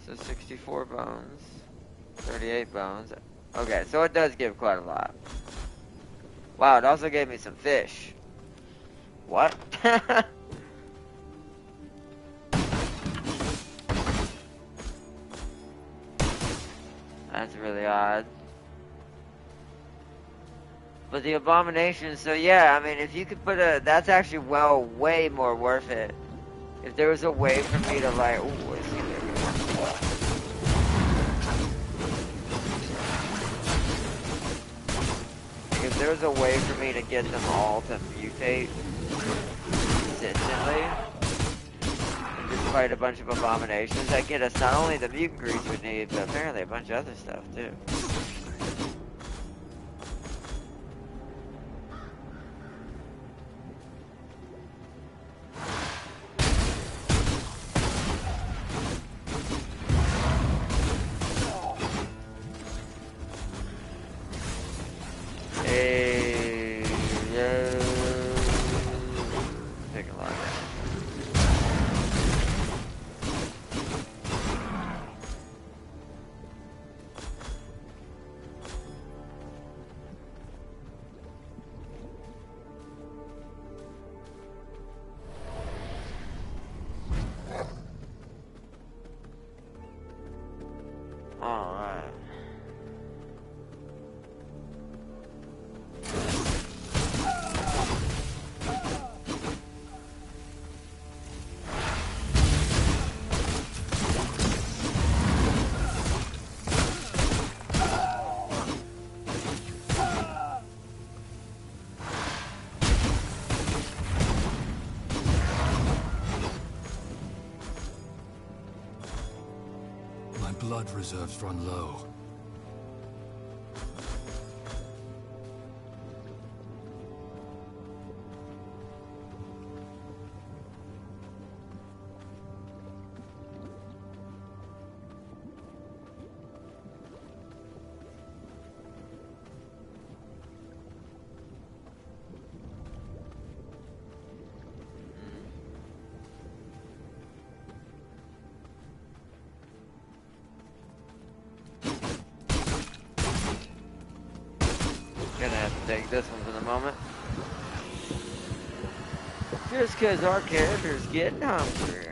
S1: So 64 bones, 38 bones. Okay, so it does give quite a lot. Wow, it also gave me some fish. What? That's really odd. But the abomination, so yeah, I mean, if you could put a, that's actually way more worth it. If there was a way for me to like, ooh, let's see there. If there was a way for me to get them all to mutate consistently, and just fight a bunch of abominations, that get us not only the mutant grease we need, but apparently a bunch of other stuff too. Taking a lot of damage. Alright.
S2: My blood reserves run low.
S1: Gonna have to take this one for the moment. Just cause our character's getting hungry.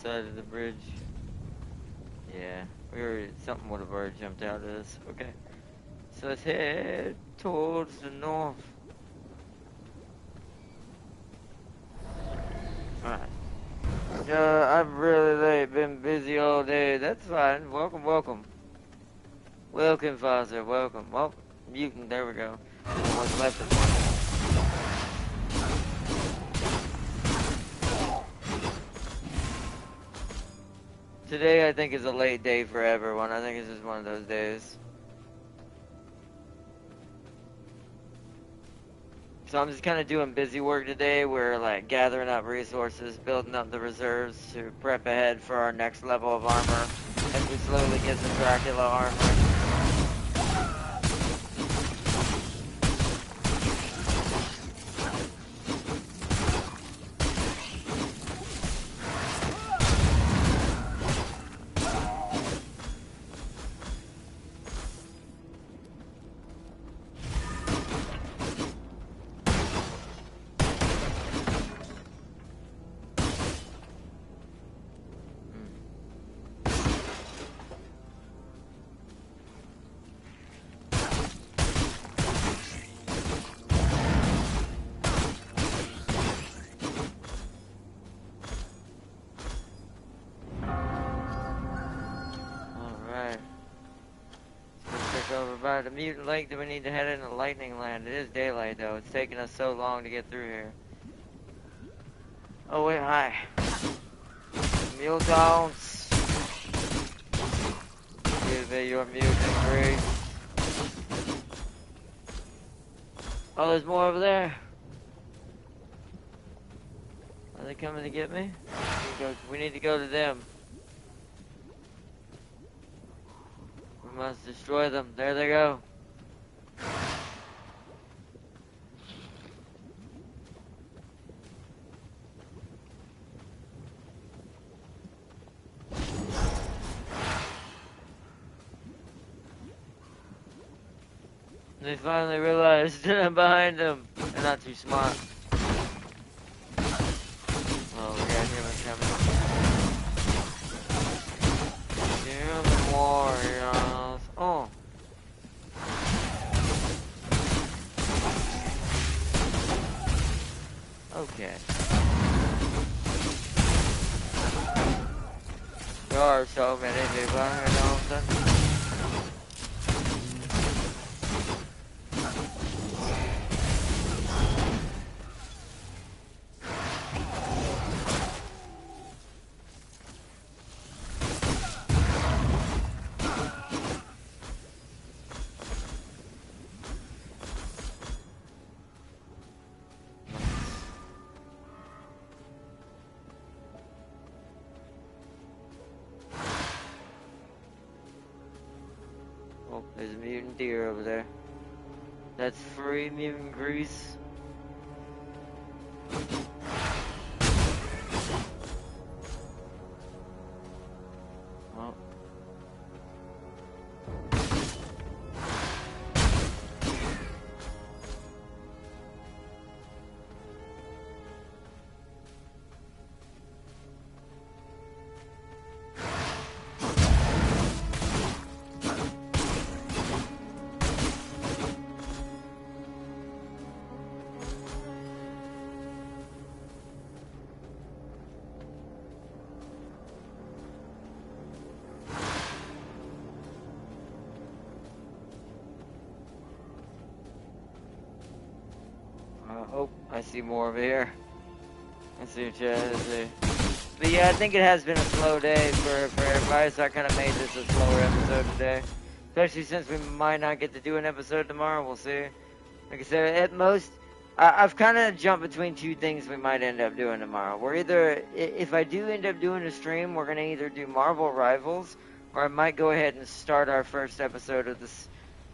S1: side of the bridge. Yeah, something would have already jumped out of this. Okay, so let's head towards the north. Alright. I'm really late, been busy all day. That's fine. Welcome, welcome. Welcome, Father, welcome. Oh, mutant, there we go. What's left of one. Today, I think, is a late day for everyone. I think it's just one of those days. So I'm just kind of doing busy work today. We're like gathering up resources, building up the reserves to prep ahead for our next level of armor as we slowly get some Dracula armor. By the mutant lake, do we need to head into lightning land? It is daylight though. It's taking us so long to get through here. Oh wait, hi. Mutants. Give me your mutant grace. Oh, there's more over there. Are they coming to get me? We need to go to them. We must destroy them. There they go. They finally realized that I'm behind them. They're not too smart. Oh, we got humans coming. Human warriors. Oh. Okay. There are so many people here, don't there? Oh, there's a mutant deer over there. That's free mutant grease. Oh. Oh, I see more over here. I see what you had to see. But yeah, I think it has been a slow day for everybody, so I kind of made this a slower episode today. Especially since we might not get to do an episode tomorrow, we'll see. Like I said, at most, I've kind of jumped between two things we might end up doing tomorrow. We're either, if I do end up doing a stream, we're going to either do Marvel Rivals, or I might go ahead and start our first episode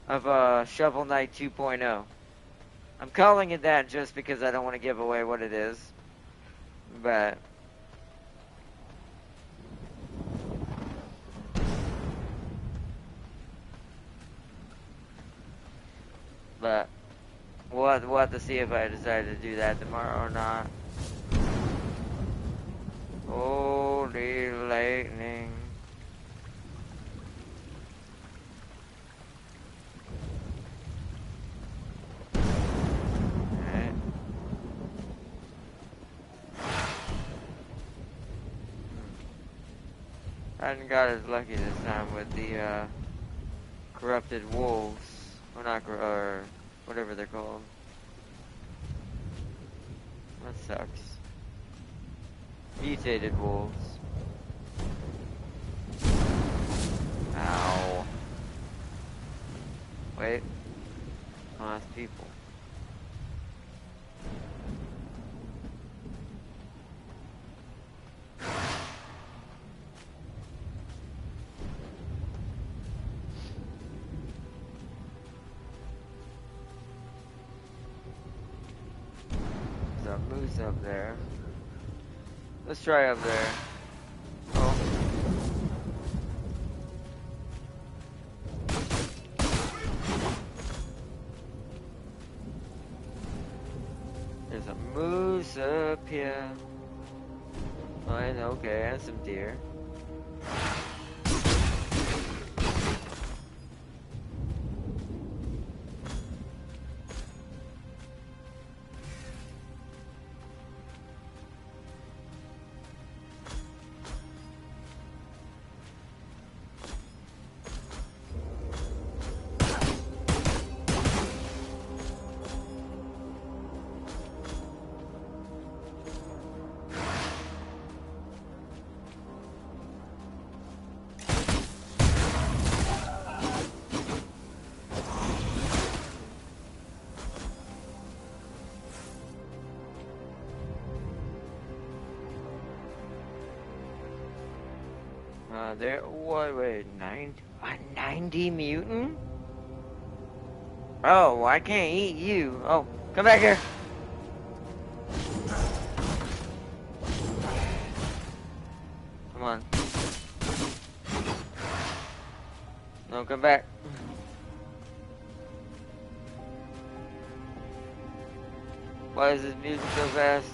S1: of Shovel Knight 2.0. I'm calling it that just because I don't want to give away what it is. But we'll have to see if I decide to do that tomorrow or not. Holy lightning. Alright. I hadn't got as lucky this time with the corrupted wolves. Or not, or whatever they're called. That sucks. Mutated wolves. Ow. Wait. Oh, that's people. There's a moose up there. Let's try up there. Oh. There's a moose up here. Fine, okay, and some deer. There, what, wait, 90 mutant? Oh, I can't eat you. Oh, come back here. Come on. No, come back. Why is this music so fast?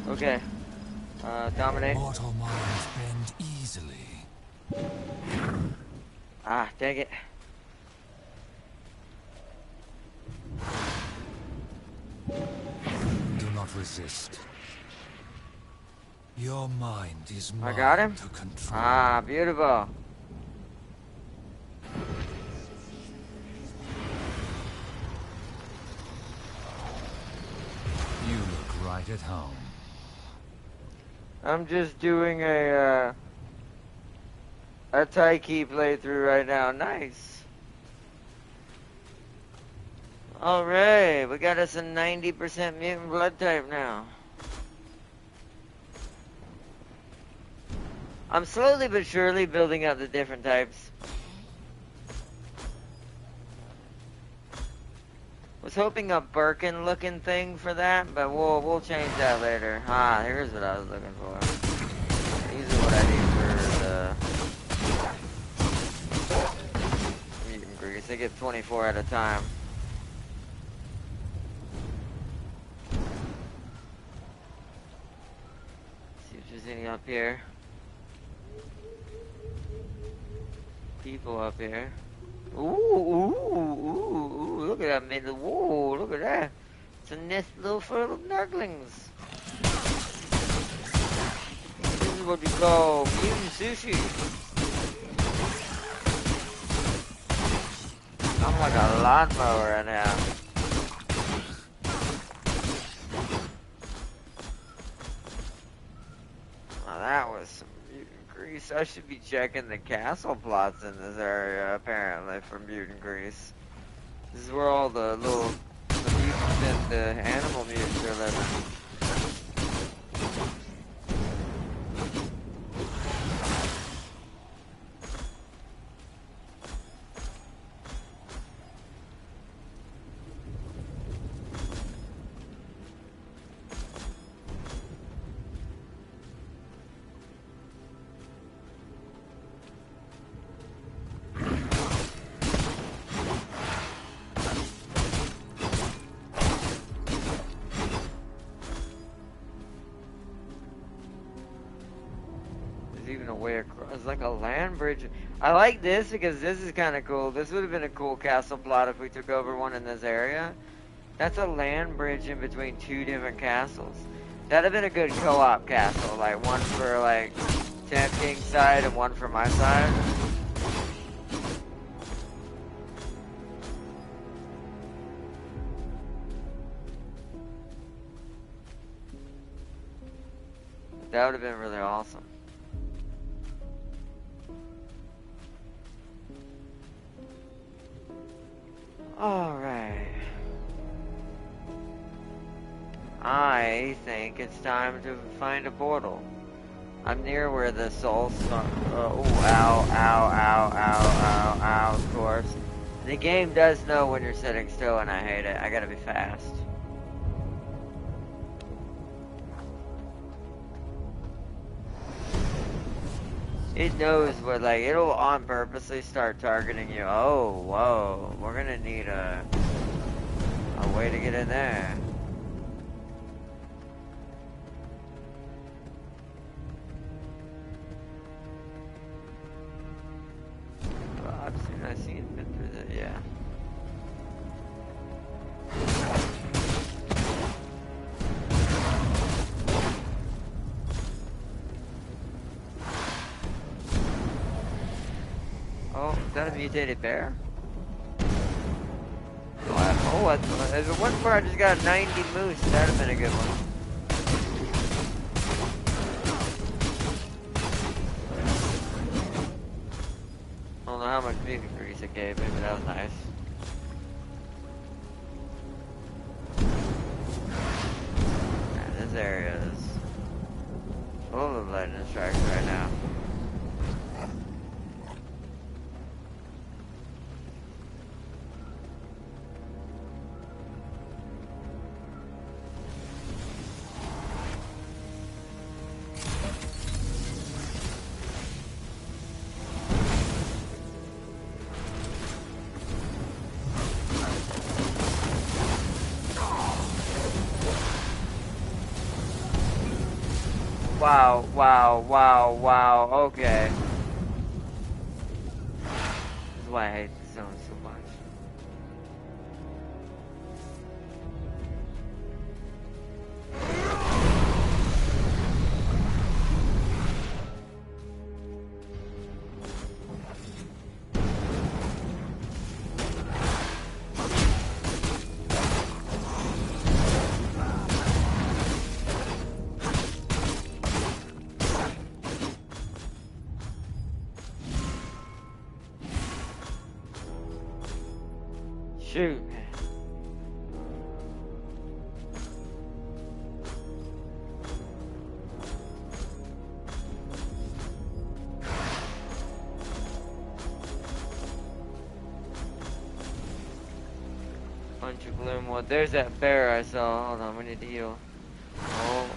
S1: Okay. Dominate.
S2: Mortal minds bend easily.
S1: Ah, dang it.
S2: Do not resist. Your mind is mine
S1: I got him?
S2: to control.
S1: Ah, beautiful.
S2: You look right at home.
S1: I'm just doing a Taiki playthrough right now. Nice. Alright, we got us a 90% mutant blood type now. I'm slowly but surely building up the different types. Was hoping a Birkin looking thing for that, but we'll change that later. Ah, here's what I was looking for. These are what I need for the mutant grease. They get 24 at a time. See if there's any up here. People up here. Ooh, look at that middle. Ooh, look at that. It's a nest little fur of nurglings. This is what we call mutant sushi. I'm like a lawnmower right now. Now that was some mutant grease. I should be checking the castle plots in this area, apparently, for mutant grease. This is where all the mutants and the animal mutants are living. leading away across. It's like a land bridge. I like this because this is kind of cool. This would have been a cool castle plot if we took over one in this area. That's a land bridge in between two different castles. That'd have been a good co-op castle. Like one for like Temp King's side and one for my side. That would have been really awesome. Alright. I think it's time to find a portal. I'm near where the soul start. Oh, ow, ow, ow, ow, ow, ow, of course. The game does know when you're sitting still and I hate it. I gotta be fast. It knows what, like, it'll on purposely start targeting you. Oh, whoa. We're gonna need a way to get in there. Well, I've seen been through that, yeah. Oh, is that a mutated bear? Oh, there's one where I just got 90 moose. That'd have been a good one. I don't know how much beef grease it gave me, but that was nice. Man, this area is full of lightning strikes right now. Wow, wow, wow, wow, okay. This is why I hate this zone so much. Shoot. Bunch of gloom wood. There's that bear I saw. Hold on, we need to heal. Oh,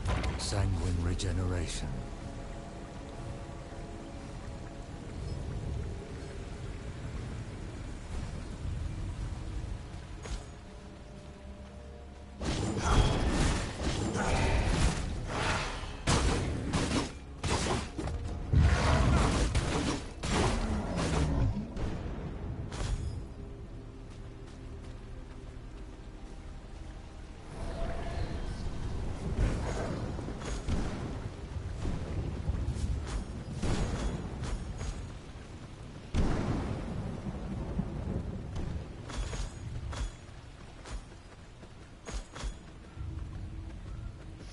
S1: shit.
S2: Sanguine regeneration.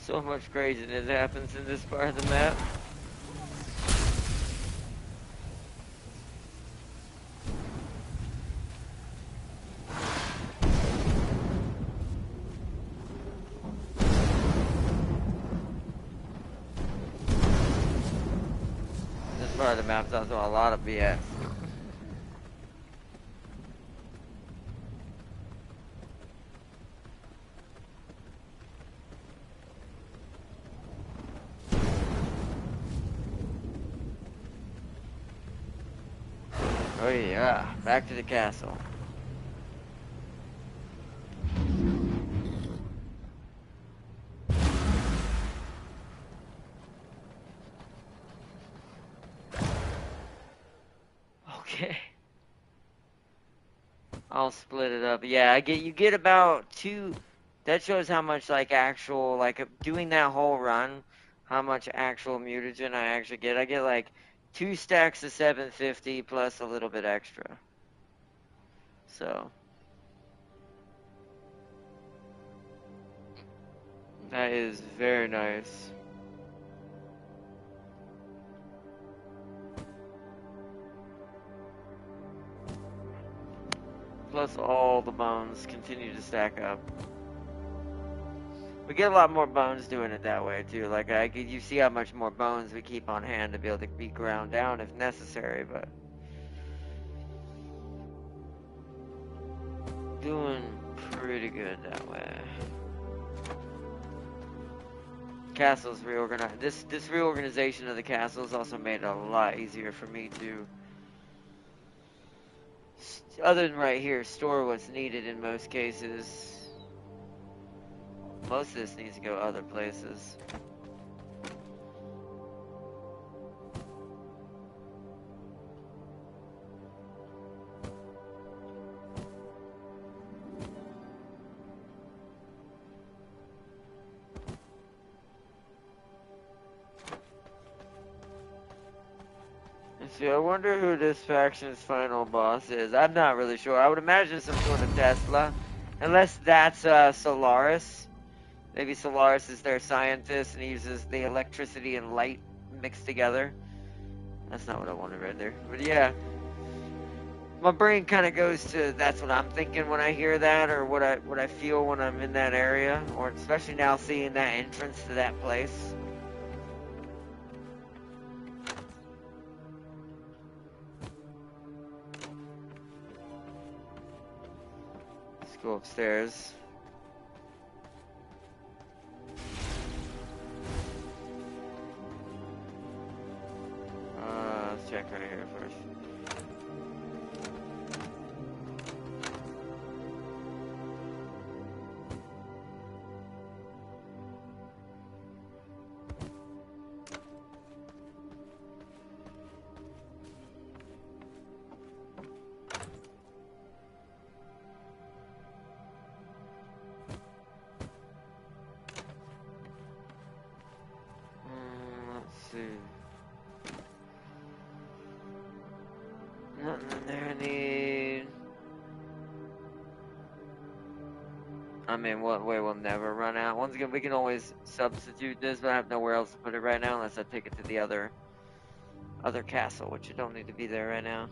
S1: So much craziness happens in this part of the map. This part of the map's also a lot of BS. Oh yeah, back to the castle. I'll split it up. Yeah, you get about two. That shows how much like actual like doing that whole run, how much actual mutagen I actually get. I get like 2 stacks of 750 plus a little bit extra. So that is very nice. Plus all the bones continue to stack up. We get a lot more bones doing it that way too. Like you see how much more bones we keep on hand to be able to be ground down if necessary, but doing pretty good that way. Castle's reorganized. This reorganization of the castles also made it a lot easier for me to, other than right here, store what's needed in most cases. Most of this needs to go other places. See, I wonder who this faction's final boss is. I'm not really sure. I would imagine some sort of Tesla. Unless that's Solaris. Maybe Solaris is their scientist and he uses the electricity and light mixed together. That's not what I wanted right there. But yeah. My brain kind of goes to that's what I'm thinking when I hear that, or what I feel when I'm in that area, or especially now seeing that entrance to that place. Let's go upstairs. Let's check right here first. Let's see. Nothing in there I need. I mean, what way we'll never run out. Once again, we can always substitute this, but I have nowhere else to put it right now unless I take it to the other castle, which you don't need to be there right now.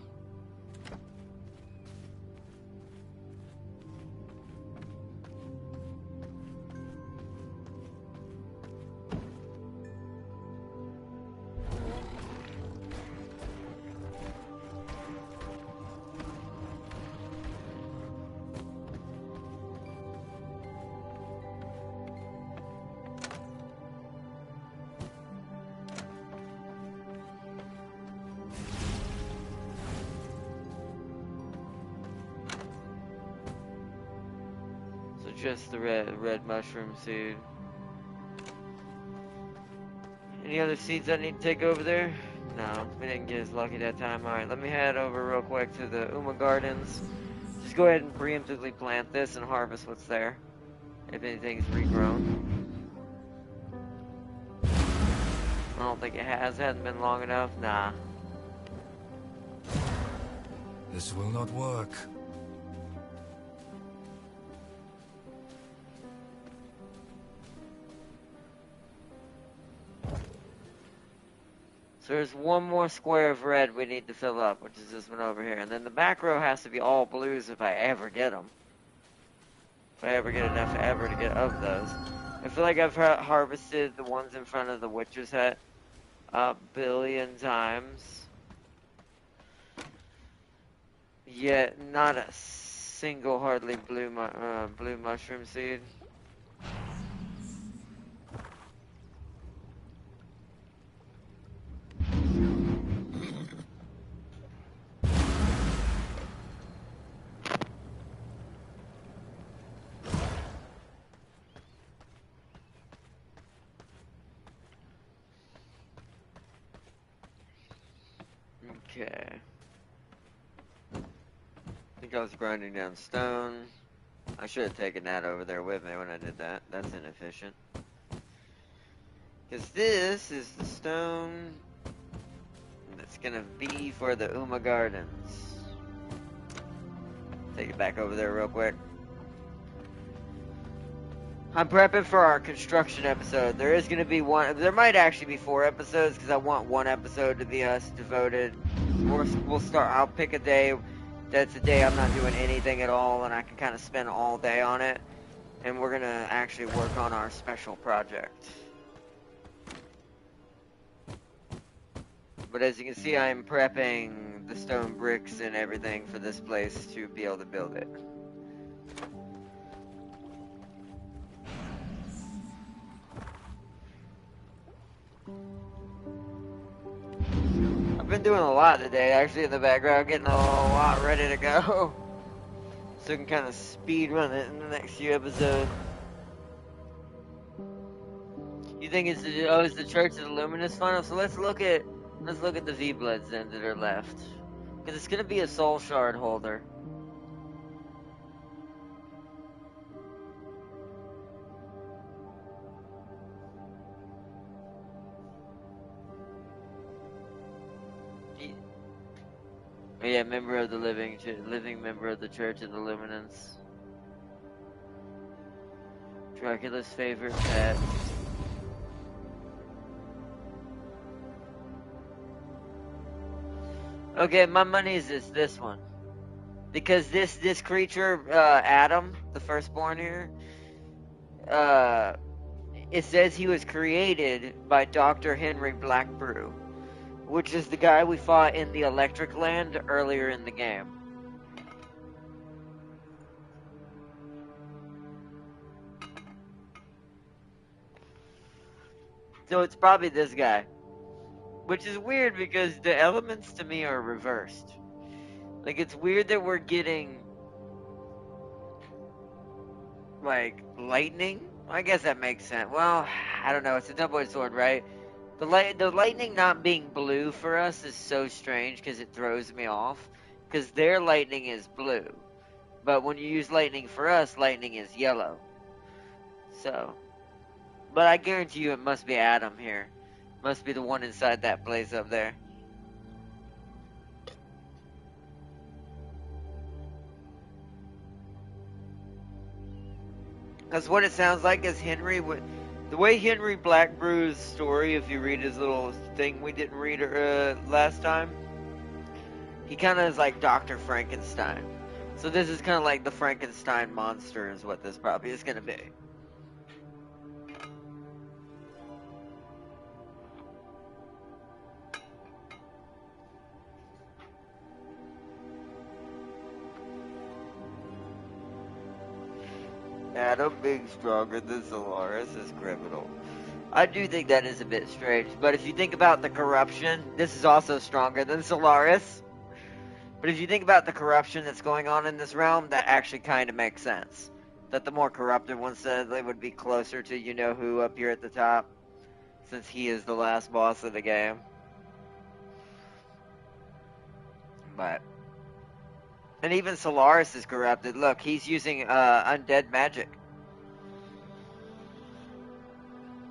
S1: Just the red mushroom seed. Any other seeds I need to take over there? No, we didn't get as lucky that time. Alright, let me head over real quick to the Uma Gardens. Just go ahead and preemptively plant this and harvest what's there. If anything's regrown. I don't think it has. It hasn't been long enough. Nah.
S2: This will not work.
S1: So there's one more square of red we need to fill up, which is this one over here. And then the back row has to be all blues if I ever get them. If I ever get enough ever to get of those. I feel like I've harvested the ones in front of the witch's hut a billion times. Yet not a single hardly blue mushroom seed. Okay. think I was grinding down stone. I should have taken that over there with me when I did that. That's inefficient. Because this is the stone that's gonna be for the Uma Gardens. Take it back over there real quick. I'm prepping for our construction episode. There is gonna be one. There might actually be 4 episodes because I want one episode to be us devoted. We'll start. I'll pick a day. That's a day I'm not doing anything at all, and I can kind of spend all day on it. And we're gonna actually work on our special project. But as you can see, I'm prepping the stone bricks and everything for this place to be able to build it. I've been doing a lot today, actually, in the background, getting a lot ready to go. So we can kind of speed run it in the next few episodes. You think it's the Church of the Luminous funnel? So let's look at the V-Bloods then that are left. Because it's going to be a soul shard holder. Yeah, member of the living member of the Church of the Luminance. Dracula's favorite pet. Okay, my money is this one. Because this creature, Adam, the firstborn here, it says he was created by Dr. Henry Blackbrew, which is the guy we fought in the Electric Land earlier in the game. So it's probably this guy. Which is weird because the elements to me are reversed. Like, it's weird that we're getting, like, lightning. I guess that makes sense. Well, I don't know. It's a double-edged sword, right? The lightning not being blue for us is so strange because it throws me off. Because their lightning is blue. But when you use lightning for us, lightning is yellow. So. But I guarantee you it must be Adam here. Must be the one inside that place up there. Because what it sounds like is Henry, the way Henry Blackbrew's story, if you read his little thing we didn't read last time, he kind of is like Dr. Frankenstein. So this is kind of like the Frankenstein monster is what this probably is going to be. Adam being stronger than Solaris is criminal. I do think that is a bit strange, but if you think about the corruption, this is also stronger than Solaris. But if you think about the corruption that's going on in this realm, that actually kind of makes sense. That the more corrupted one said they would be closer to you-know-who up here at the top, since he is the last boss of the game. But... and even Solaris is corrupted. Look, he's using undead magic.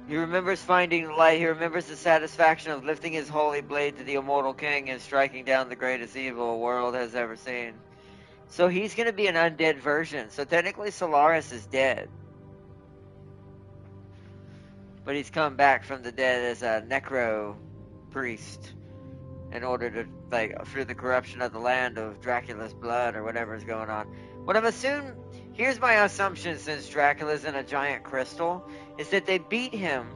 S1: He remembers finding light. He remembers the satisfaction of lifting his holy blade to the immortal king and striking down the greatest evil the world has ever seen. So he's going to be an undead version. So technically Solaris is dead. But he's come back from the dead as a necro priest. In order to, like, through the corruption of the land of Dracula's blood or whatever is going on. What I'm assuming, here's my assumption since Dracula's in a giant crystal, is that they beat him.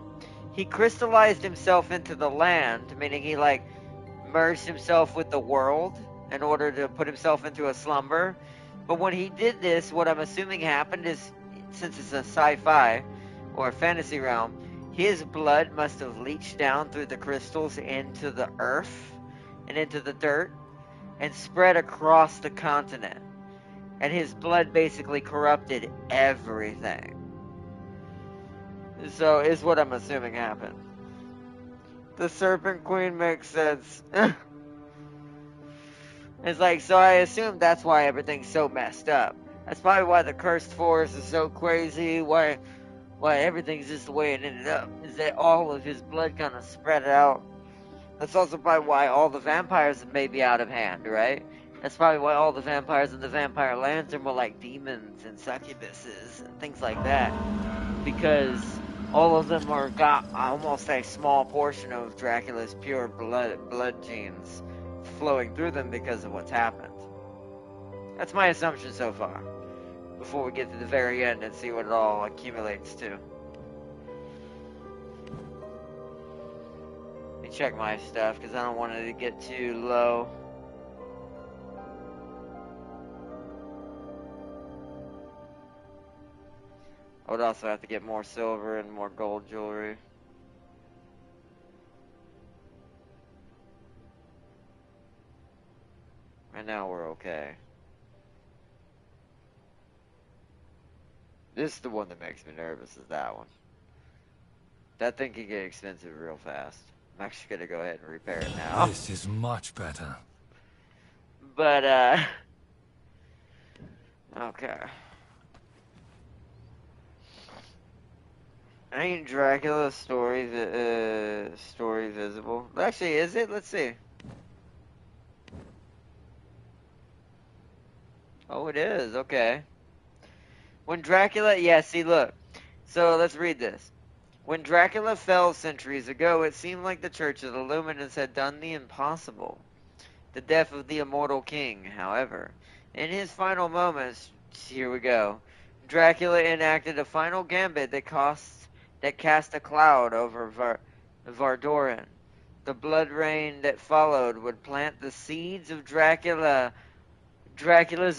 S1: He crystallized himself into the land, meaning he, like, merged himself with the world in order to put himself into a slumber. But when he did this, what I'm assuming happened is, since it's a sci-fi or a fantasy realm, his blood must have leached down through the crystals into the earth and into the dirt and spread across the continent, and his blood basically corrupted everything. So is what I'm assuming happened. The Serpent Queen makes sense. It's like, so I assume that's why everything's so messed up. That's probably why the cursed forest is so crazy, why everything's just the way it ended up, is that all of his blood kind of spread out. That's also probably why all the vampires may be out of hand, right? That's probably why all the vampires in the vampire lands are more like demons and succubuses and things like that. Because all of them are got almost a small portion of Dracula's pure blood genes flowing through them because of what's happened. That's my assumption so far. Before we get to the very end and see what it all accumulates to. Let me check my stuff because I don't want it to get too low. I would also have to get more silver and more gold jewelry. Right now we're okay. This is the one that makes me nervous, is that one. That thing can get expensive real fast. I'm actually gonna go ahead and repair it now.
S2: This is much better.
S1: But, okay. Ain't Dracula's story visible? Actually, is it? Let's see. Oh, it is. Okay. When Dracula... Yeah, see, look. So, let's read this. When Dracula fell centuries ago, it seemed like the Church of the Luminous had done the impossible. The death of the immortal king, however. In his final moments... Here we go. Dracula enacted a final gambit that cast a cloud over Vardoran. The blood rain that followed would plant the seeds of Dracula's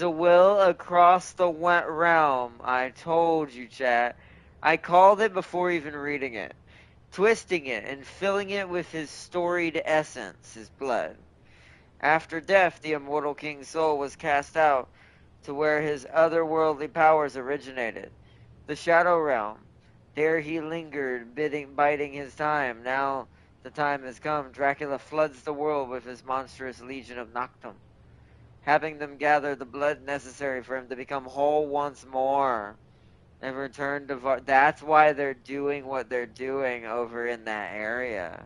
S1: will across the realm. I told you, chat. I called it before even reading it. Twisting it and filling it with his storied essence, his blood. After death, the immortal king's soul was cast out to where his otherworldly powers originated. The Shadow Realm. There he lingered, biding his time. Now the time has come. Dracula floods the world with his monstrous legion of Noctum, having them gather the blood necessary for him to become whole once more and return to That's why they're doing what they're doing over in that area.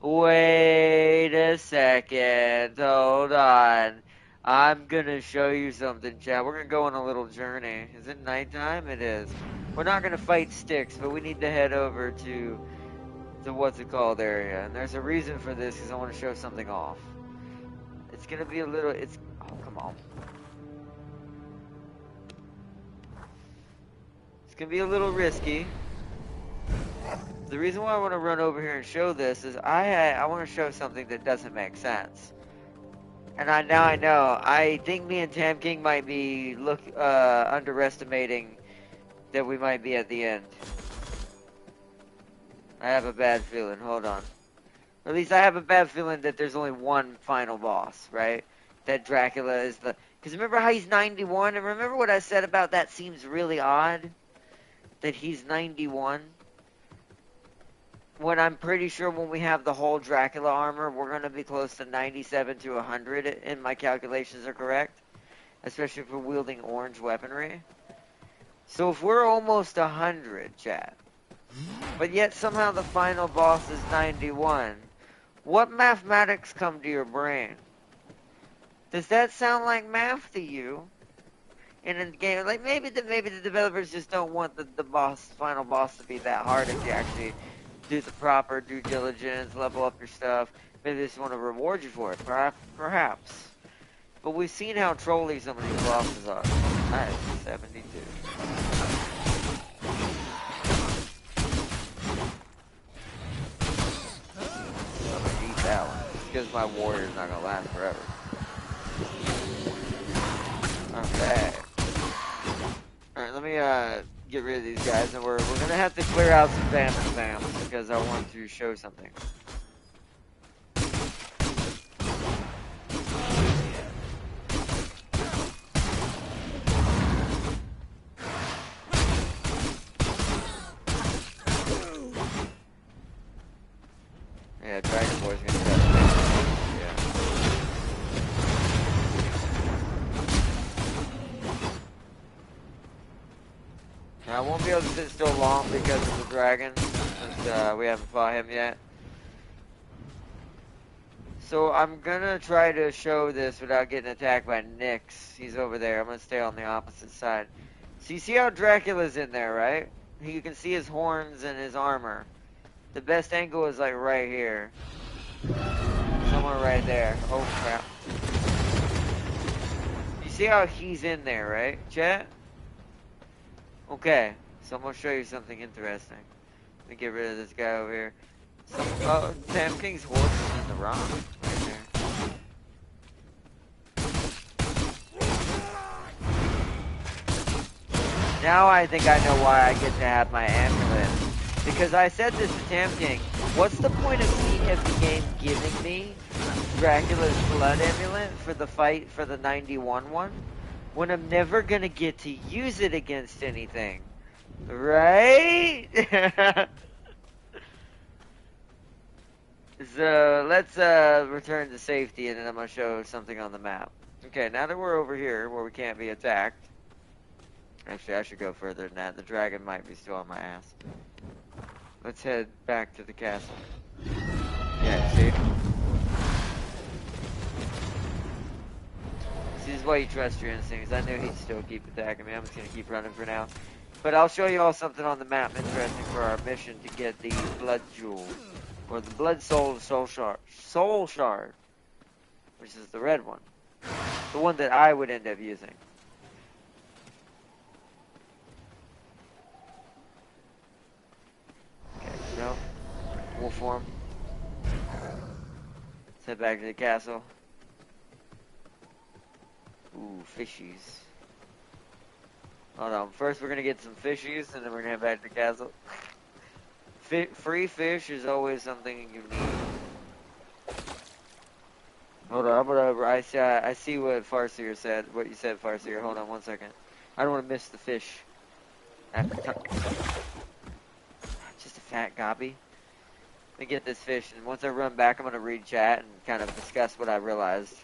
S1: Wait a second. Hold on. I'm gonna show you something, chat. We're gonna go on a little journey. Is it nighttime? It is. We're not gonna fight sticks, but we need to head over to the what's it called area. And there's a reason for this, because I want to show something off. It's gonna be a little, oh, come on. It's gonna be a little risky. The reason why I want to run over here and show this is I want to show something that doesn't make sense. And now I know. I think me and Tam King might be underestimating that we might be at the end. I have a bad feeling. Hold on. Or at least I have a bad feeling that there's only one final boss, right? That Dracula is the... Because remember how he's 91? And remember what I said about that seems really odd? That he's 91? When I'm pretty sure when we have the whole Dracula armor, we're going to be close to 97 to 100, and my calculations are correct. Especially if we're wielding orange weaponry. So if we're almost 100, chat, but yet somehow the final boss is 91, what mathematics come to your brain? Does that sound like math to you? In a game, like maybe the developers just don't want the final boss to be that hard if you actually do the proper due diligence, level up your stuff. Maybe they just want to reward you for it. Perhaps. But we've seen how trolly some of these bosses are. Nice, 72. I'm gonna eat that one. It's because my warrior's not gonna last forever. Okay. Alright, let me get rid of these guys, and we're gonna have to clear out some vamps because I want to show something. I won't be able to sit still long because of the dragon, since we haven't fought him yet. So I'm gonna try to show this without getting attacked by Nyx. He's over there. I'm gonna stay on the opposite side. So you see how Dracula's in there, right? You can see his horns and his armor. The best angle is like right here. Somewhere right there. Oh crap. You see how he's in there, right, chat? Okay, so I'm gonna show you something interesting. Let me get rid of this guy over here. Tam King's horse is in the rock. Right there. Now I think I know why I get to have my amulet. Because I said this to Tam King. What's the point of the game giving me Dracula's blood amulet for the fight for the 91 one? When I'm never gonna get to use it against anything. Right? So let's return to safety, and then I'm gonna show something on the map. Okay, now that we're over here where we can't be attacked. Actually, I should go further than that. The dragon might be still on my ass. Let's head back to the castle. Yeah, see? See, this is why you trust your instincts. I knew he'd still keep attacking me. I'm just gonna keep running for now. But I'll show you all something on the map interesting for our mission to get the blood jewel. Or the blood soul shard. Which is the red one. The one that I would end up using. Okay, so wolf form. Let's head back to the castle. Ooh, fishies. Hold on, first we're gonna get some fishies, and then we're gonna head back to the castle. Free fish is always something you need. Hold on, I see what Farseer said, what you said, Farseer. Hold on one second. I don't want to miss the fish. Just a fat gobby. Let me get this fish, and once I run back, I'm going to read chat and kind of discuss what I realized.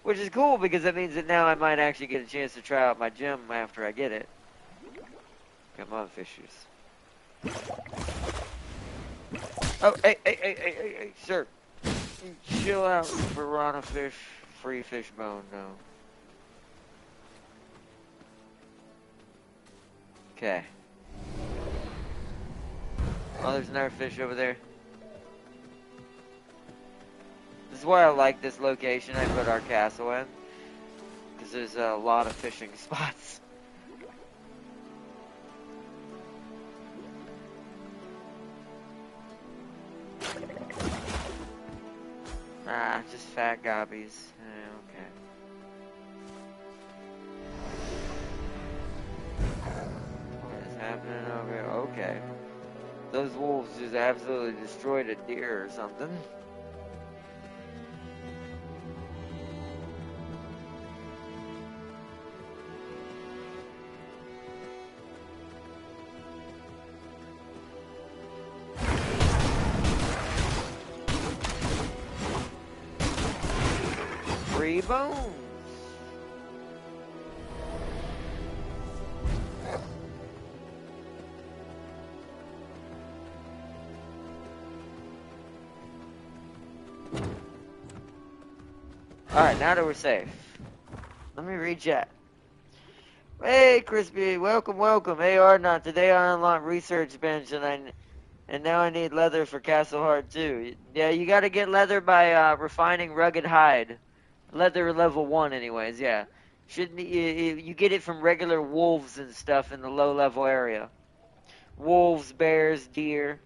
S1: Which is cool, because that means that now I might actually get a chance to try out my gem after I get it. Come on, fishes. Oh, hey, sir. Chill out, piranha fish. Free fish bone, no. Okay. Oh, there's another fish over there. This is why I like this location I put our castle in. Because there's a lot of fishing spots. Ah, just fat gobbies. Okay. What is happening over here? Okay. Those wolves just absolutely destroyed a deer or something. Free bones. Alright, now that we're safe. Let me read chat. Hey, Crispy, welcome. Hey, Ardnot, today I unlocked Research Bench, and now I need leather for Castle Heart too. Yeah, you gotta get leather by refining rugged hide. Leather level 1 anyways, yeah. Shouldn't you get it from regular wolves and stuff in the low level area. Wolves, bears, deer.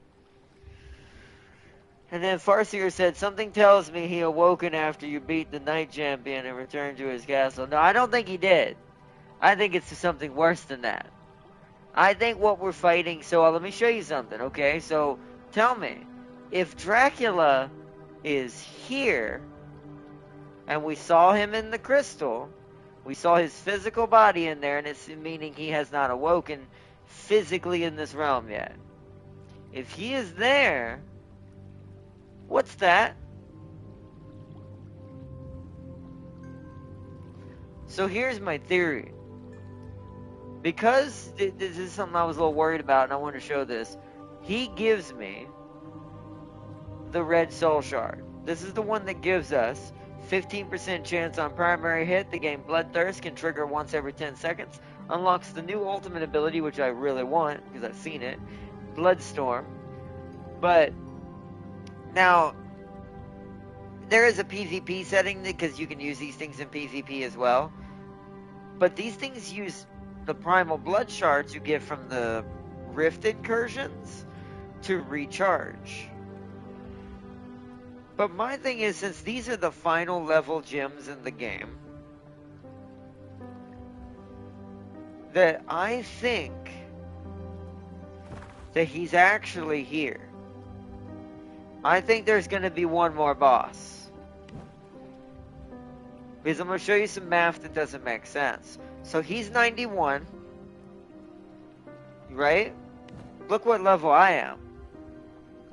S1: And then Farseer said, something tells me he awoken after you beat the Night Champion and returned to his castle. No, I don't think he did. I think it's something worse than that. I think what we're fighting, so let me show you something, okay? So, tell me, if Dracula is here, and we saw him in the crystal, we saw his physical body in there, and it's meaning he has not awoken physically in this realm yet. If he is there, what's that? So here's my theory. Because this is something I was a little worried about, and I want to show this. He gives me the red soul shard. This is the one that gives us 15% chance on primary hit. The game Bloodthirst can trigger once every 10 seconds. Unlocks the new ultimate ability, which I really want because I've seen it, Bloodstorm. But now there is a PvP setting because you can use these things in PvP as well. But these things use the primal blood shards you get from the rift incursions to recharge. But my thing is, since these are the final level gems in the game, that I think that he's actually here. I think there's going to be one more boss. Because I'm going to show you some math that doesn't make sense. So he's 91, right? Look what level I am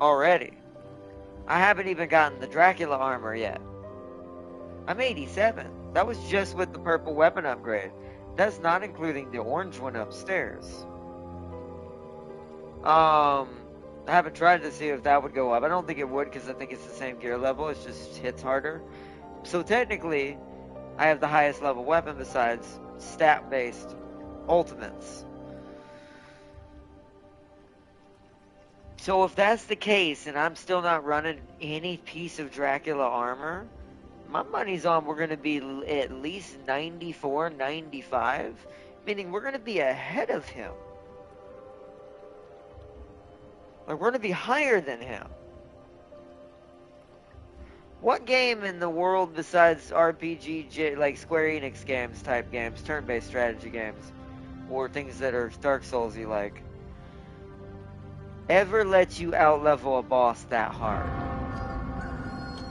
S1: already. I haven't even gotten the Dracula armor yet. I'm 87. That was just with the purple weapon upgrade. That's not including the orange one upstairs. I haven't tried to see if that would go up. I don't think it would because I think it's the same gear level. It just hits harder. So technically, I have the highest level weapon besides stat-based ultimates. So if that's the case, and I'm still not running any piece of Dracula armor, my money's on we're going to be at least 94, 95, meaning we're going to be ahead of him. Like, we're going to be higher than him. What game in the world besides RPG, like Square Enix games, type games, turn-based strategy games, or things that are Dark Souls-y like, ever lets you out-level a boss that hard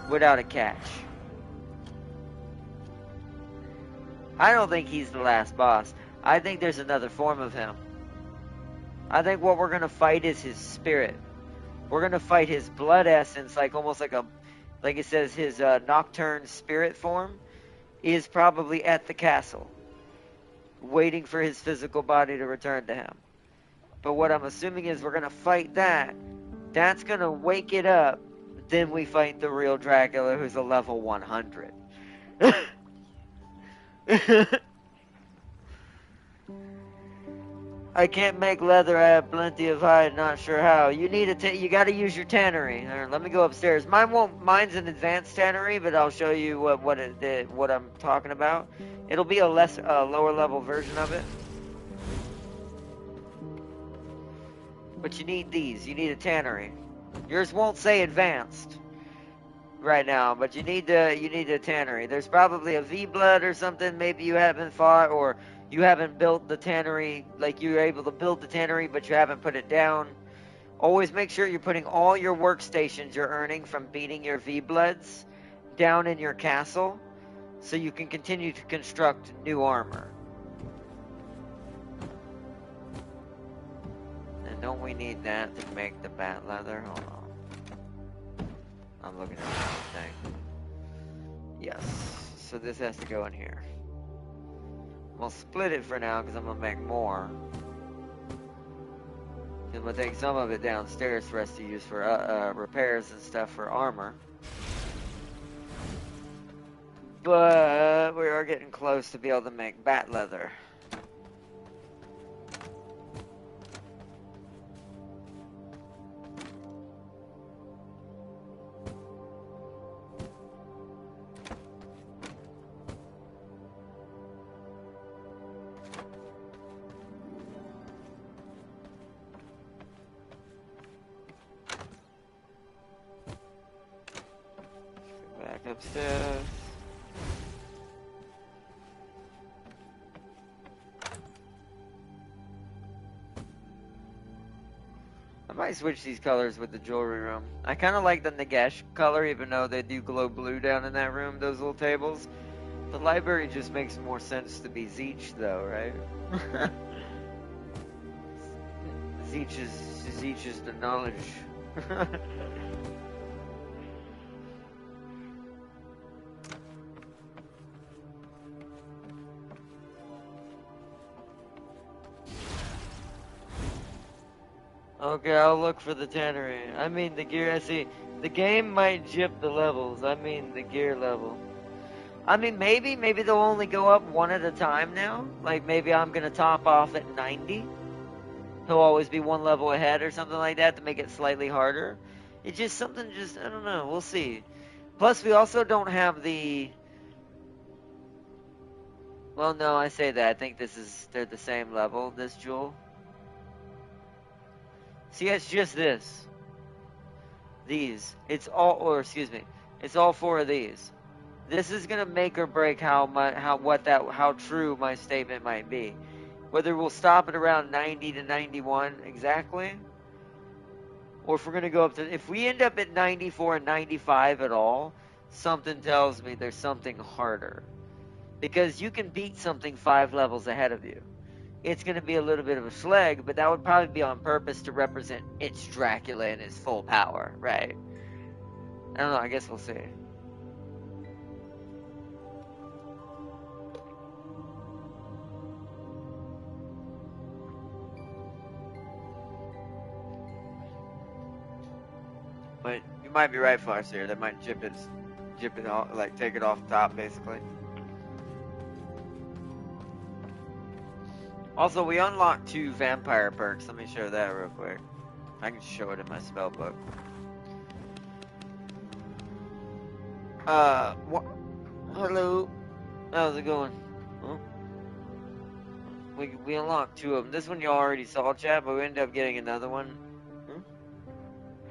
S1: without a catch? I don't think he's the last boss. I think there's another form of him. I think what we're going to fight is his spirit. We're going to fight his blood essence, like almost like it says, his nocturne spirit form is probably at the castle, waiting for his physical body to return to him. But what I'm assuming is we're going to fight that. That's going to wake it up. Then we fight the real Dracula, who's a level 100. I can't make leather. I have plenty of hide. Not sure how. You need you got to use your tannery. Let me go upstairs. Mine's an advanced tannery, but I'll show you what I'm talking about. It'll be a lower level version of it. But you need these. You need a tannery. Yours won't say advanced right now, but you need a tannery. There's probably a V-blood or something. Maybe you haven't fought, or you haven't built the tannery, like you were able to build the tannery, but you haven't put it down. Always make sure you're putting all your workstations you're earning from beating your V-bloods down in your castle, so you can continue to construct new armor. And don't we need that to make the bat leather? Hold on. I'm looking at the wrong thing. Yes. So this has to go in here. I'll split it for now because I'm going to make more. And we'll take some of it downstairs for us to use for repairs and stuff for armor. But we are getting close to be able to make bat leather. Back upstairs. I might switch these colors with the jewelry room. I kind of like the Nagash color, even though they do glow blue down in that room, those little tables. The library just makes more sense to be Zeech, though, right? Zeech is the knowledge. Okay, I'll look for the tannery. I mean the gear. I see. The game might jip the levels. I mean the gear level. I mean maybe they'll only go up one at a time now. Like maybe I'm gonna top off at 90. He'll always be one level ahead or something like that to make it slightly harder. It's just something. Just I don't know. We'll see. Plus we also don't have the. Well, no, I say that. I think they're the same level. This jewel. See, it's just this. These. It's all, or excuse me, it's all four of these. This is gonna make or break how true my statement might be. Whether we'll stop at around 90 to 91 exactly, or if we're gonna go up to, if we end up at 94 and 95 at all, something tells me there's something harder. Because you can beat something 5 levels ahead of you. It's going to be a little bit of a slag, but that would probably be on purpose to represent its Dracula in his full power, right? I don't know, I guess we'll see. But you might be right, Farseer. That might jip it off, like take it off top, basically. Also, we unlocked 2 vampire perks. Let me show that real quick. I can show it in my spell book. Hello. How's it going? Huh? We unlocked 2 of them. This one you already saw, chat, but we ended up getting another one.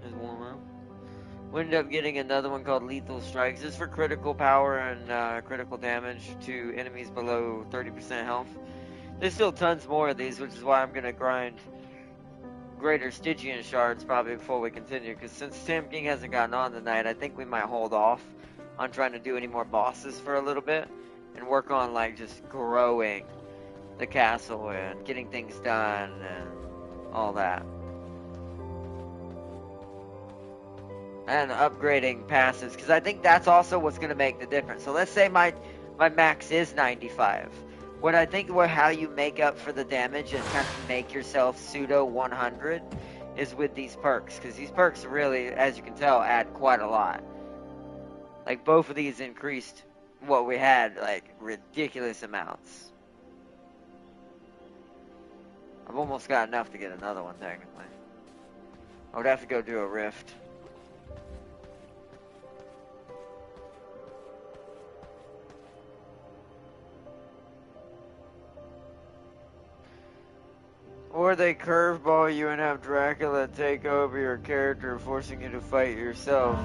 S1: Just warm up. We ended up getting another one called Lethal Strikes. This is for critical power and critical damage to enemies below 30% health. There's still tons more of these, which is why I'm going to grind greater Stygian shards probably before we continue. Because since Sam King hasn't gotten on tonight, I think we might hold off on trying to do any more bosses for a little bit. And work on like just growing the castle and getting things done and all that. And upgrading passes, because I think that's also what's going to make the difference. So let's say my max is 95. What I think how you make up for the damage and kind of make yourself pseudo 100 is with these perks, because these perks really, as you can tell, add quite a lot. Like both of these increased what we had, like ridiculous amounts. I've almost got enough to get another one technically. I would have to go do a rift. Or they curveball you and have Dracula take over your character, forcing you to fight yourself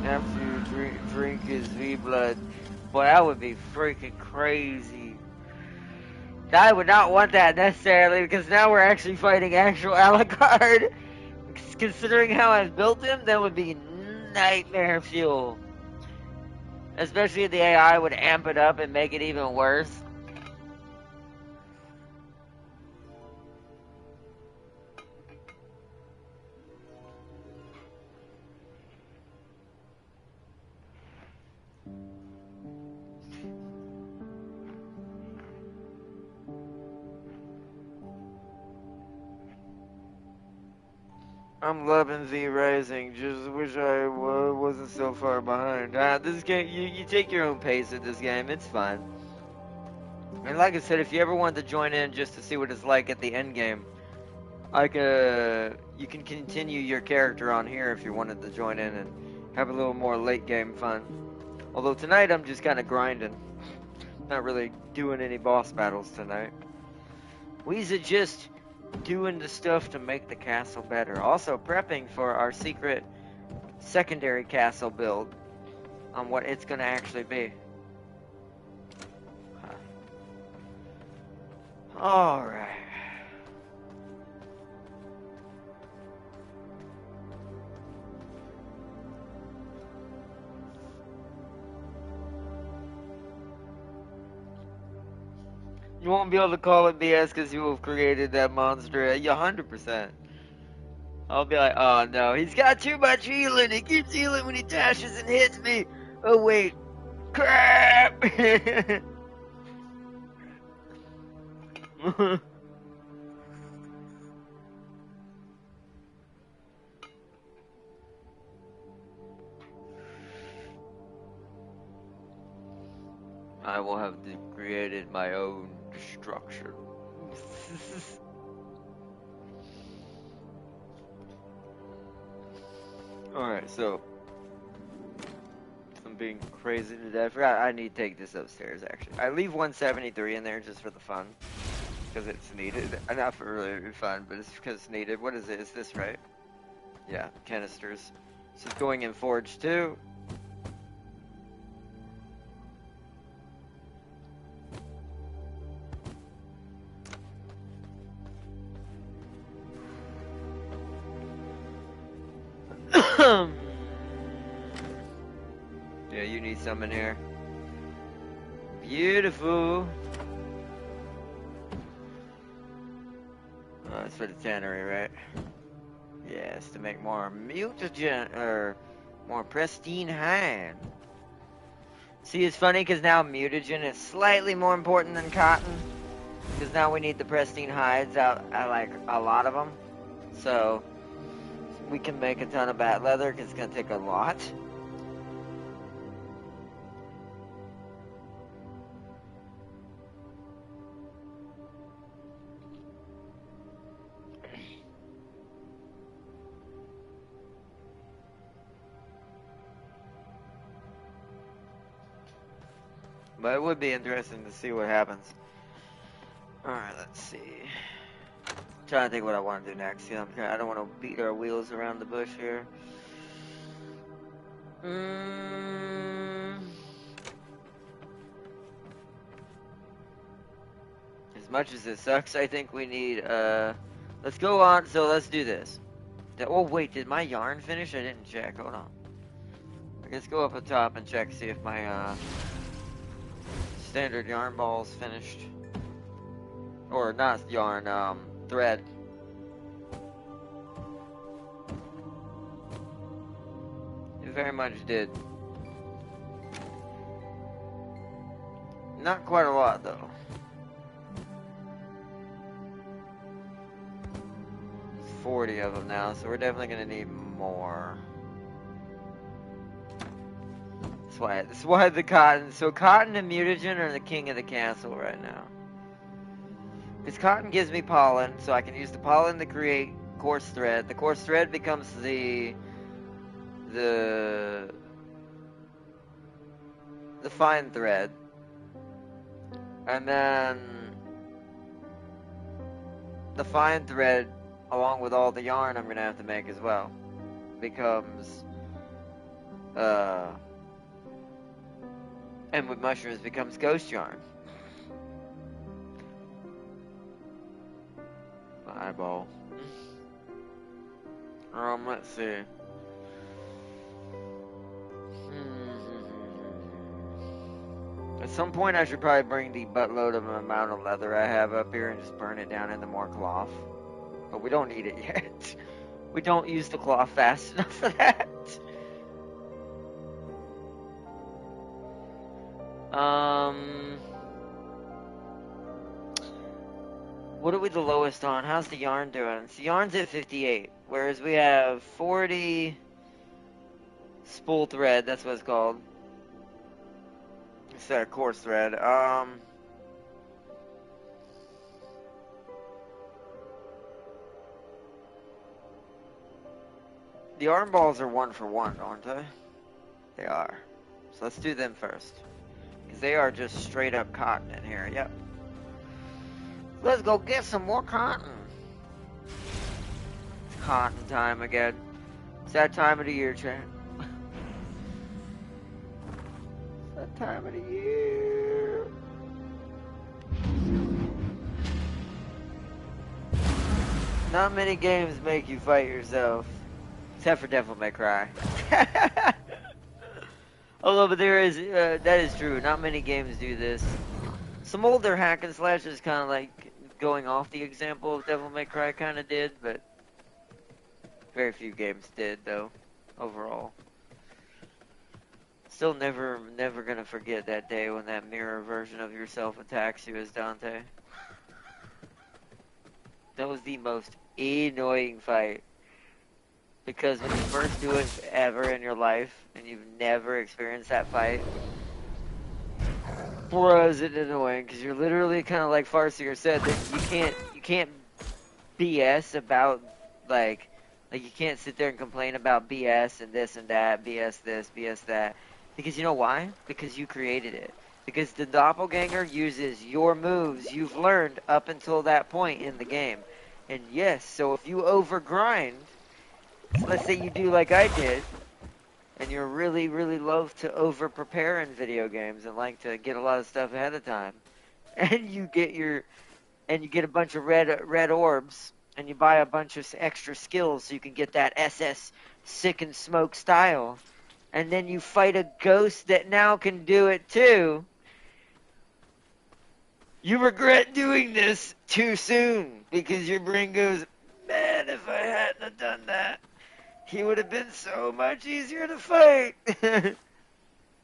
S1: after you drink his V-blood. Boy, that would be freaking crazy. I would not want that necessarily, because now we're actually fighting actual Alucard. Considering how I've built him, that would be nightmare fuel. Especially if the AI would amp it up and make it even worse. I'm loving Z Rising. Just wish I wasn't so far behind. This game, you take your own pace at this game. It's fun. And like I said, if you ever want to join in just to see what it's like at the end game, you can continue your character on here if you wanted to join in and have a little more late game fun. Although tonight I'm just kind of grinding. Not really doing any boss battles tonight. We's just doing the stuff to make the castle better. Also prepping for our secret secondary castle build on what it's going to actually be. Alright. You won't be able to call it BS because you have created that monster. Yeah, 100%. I'll be like, oh no, he's got too much healing. He keeps healing when he dashes and hits me. Oh wait, crap! I will have created my own destruction. Alright, so I'm being crazy to death. I forgot I need to take this upstairs actually. I leave 173 in there just for the fun. Because it's needed. Not for really fun, but it's because it's needed. What is it? Is this right? Yeah, canisters. This is going in Forge 2. Yeah, you need some in here. Beautiful. Oh, it's for the tannery, right? Yes, to make more mutagen, or more pristine hide. See, it's funny because now mutagen is slightly more important than cotton. Because now we need the pristine hides out, like a lot of them. So, we can make a ton of bat leather because it's going to take a lot. But it would be interesting to see what happens. Alright, let's see. I'm trying to think what I want to do next. I don't want to beat our wheels around the bush here. As much as it sucks, I think we need, let's go on, so let's do this. Oh wait, did my yarn finish? I didn't check, hold on. Let's go up at the top and check, see if my, standard yarn ball's finished. Or not yarn, thread. It very much did. Not quite a lot though. There's 40 of them now, so we're definitely gonna need more. That's why the cotton. So cotton and mutagen are the king of the castle right now. Because cotton gives me pollen, so I can use the pollen to create coarse thread. The coarse thread becomes the fine thread. And then the fine thread, along with all the yarn I'm gonna have to make as well, becomes and with mushrooms becomes ghost yarn. My eyeball. Let's see. At some point I should probably bring the buttload of amount of leather I have up here and just burn it down into more cloth. But we don't need it yet. We don't use the cloth fast enough for that. What are we the lowest on? How's the yarn doing? So yarn's at 58, whereas we have 40 spool thread, that's what it's called. Instead of coarse thread. The yarn balls are 1 for 1, aren't they? They are. So let's do them first. Because they are just straight up cotton in here, yep. Let's go get some more cotton. It's cotton time again. It's that time of the year, chat. It's that time of the year. Not many games make you fight yourself. Except for Devil May Cry. Although, but there is, that is true. Not many games do this. Some older hack and slash is kind of like going off the example of Devil May Cry kind of did, but very few games did, though, overall. Still never gonna forget that day when that mirror version of yourself attacks you as Dante. That was the most annoying fight. Because when you first do it ever in your life, and you've never experienced that fight, Was it annoying? Because you're literally kind of like Farsinger said that you can't BS about like you can't sit there and complain about BS and this and that, BS this, BS that, because you know why? Because you created it. Because the doppelganger uses your moves you've learned up until that point in the game. And yes, so if you overgrind, let's say you do like I did, and you're really, really loath to over prepare in video games and like to get a lot of stuff ahead of time, and you get a bunch of red orbs, and you buy a bunch of extra skills so you can get that SS sick and smoke style, and then you fight a ghost that now can do it too. You regret doing this too soon because your brain goes, man, if I hadn't have done that, he would have been so much easier to fight.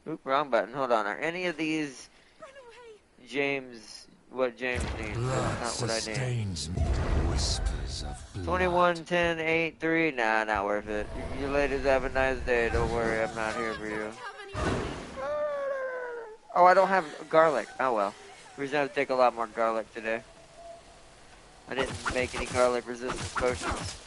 S1: Oop, wrong button. Hold on. Are any of these James, what James needs?
S2: Blood
S1: That's not what I need.
S2: sustains me. Whispers of blood.
S1: 21, 10, 8, 3. Nah, not worth it. You ladies have a nice day. Don't worry, I'm not here for you. Oh, I don't have garlic. Oh well. We're just gonna take a lot more garlic today. I didn't make any garlic resistance potions.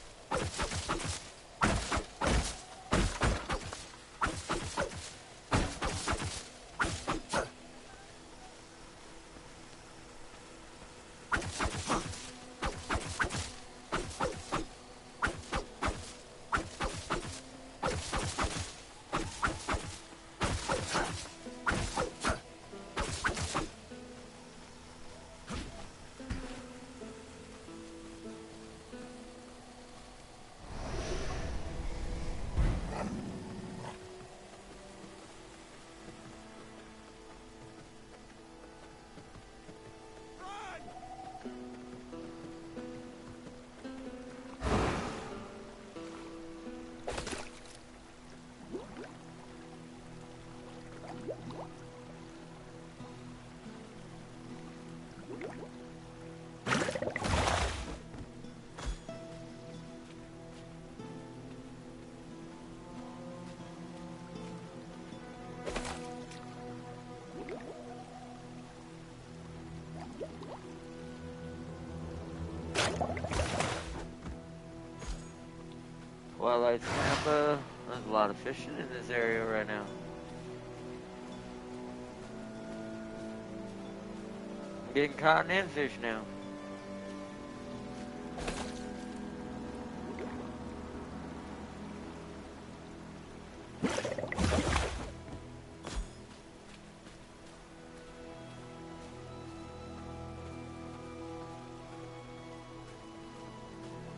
S1: Twilight Snapper. There's a lot of fishing in this area right now. I'm getting cotton and fish now.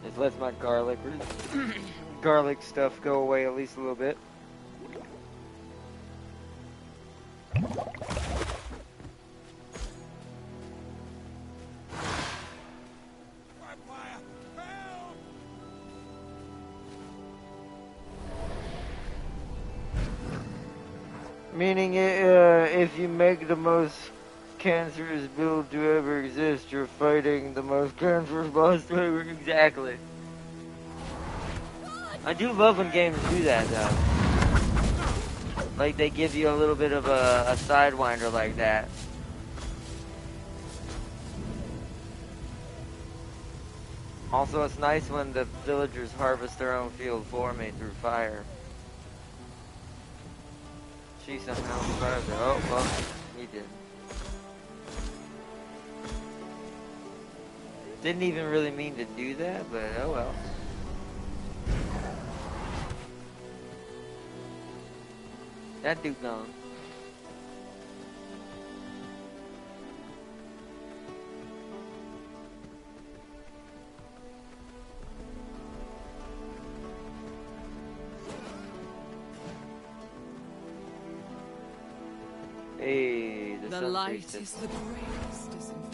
S1: This lets my garlic stuff go away at least a little bit. Meaning, if you make the most cancerous build to ever exist, you're fighting the most cancerous boss to ever. Exactly. I do love when games do that, though. Like, they give you a little bit of a sidewinder like that. Also, it's nice when the villagers harvest their own field for me through fire. She somehow survived it. Oh, well, he did. Didn't even really mean to do that, but oh well. That dude gone. Hey,
S3: the light is the greatest disinfectant.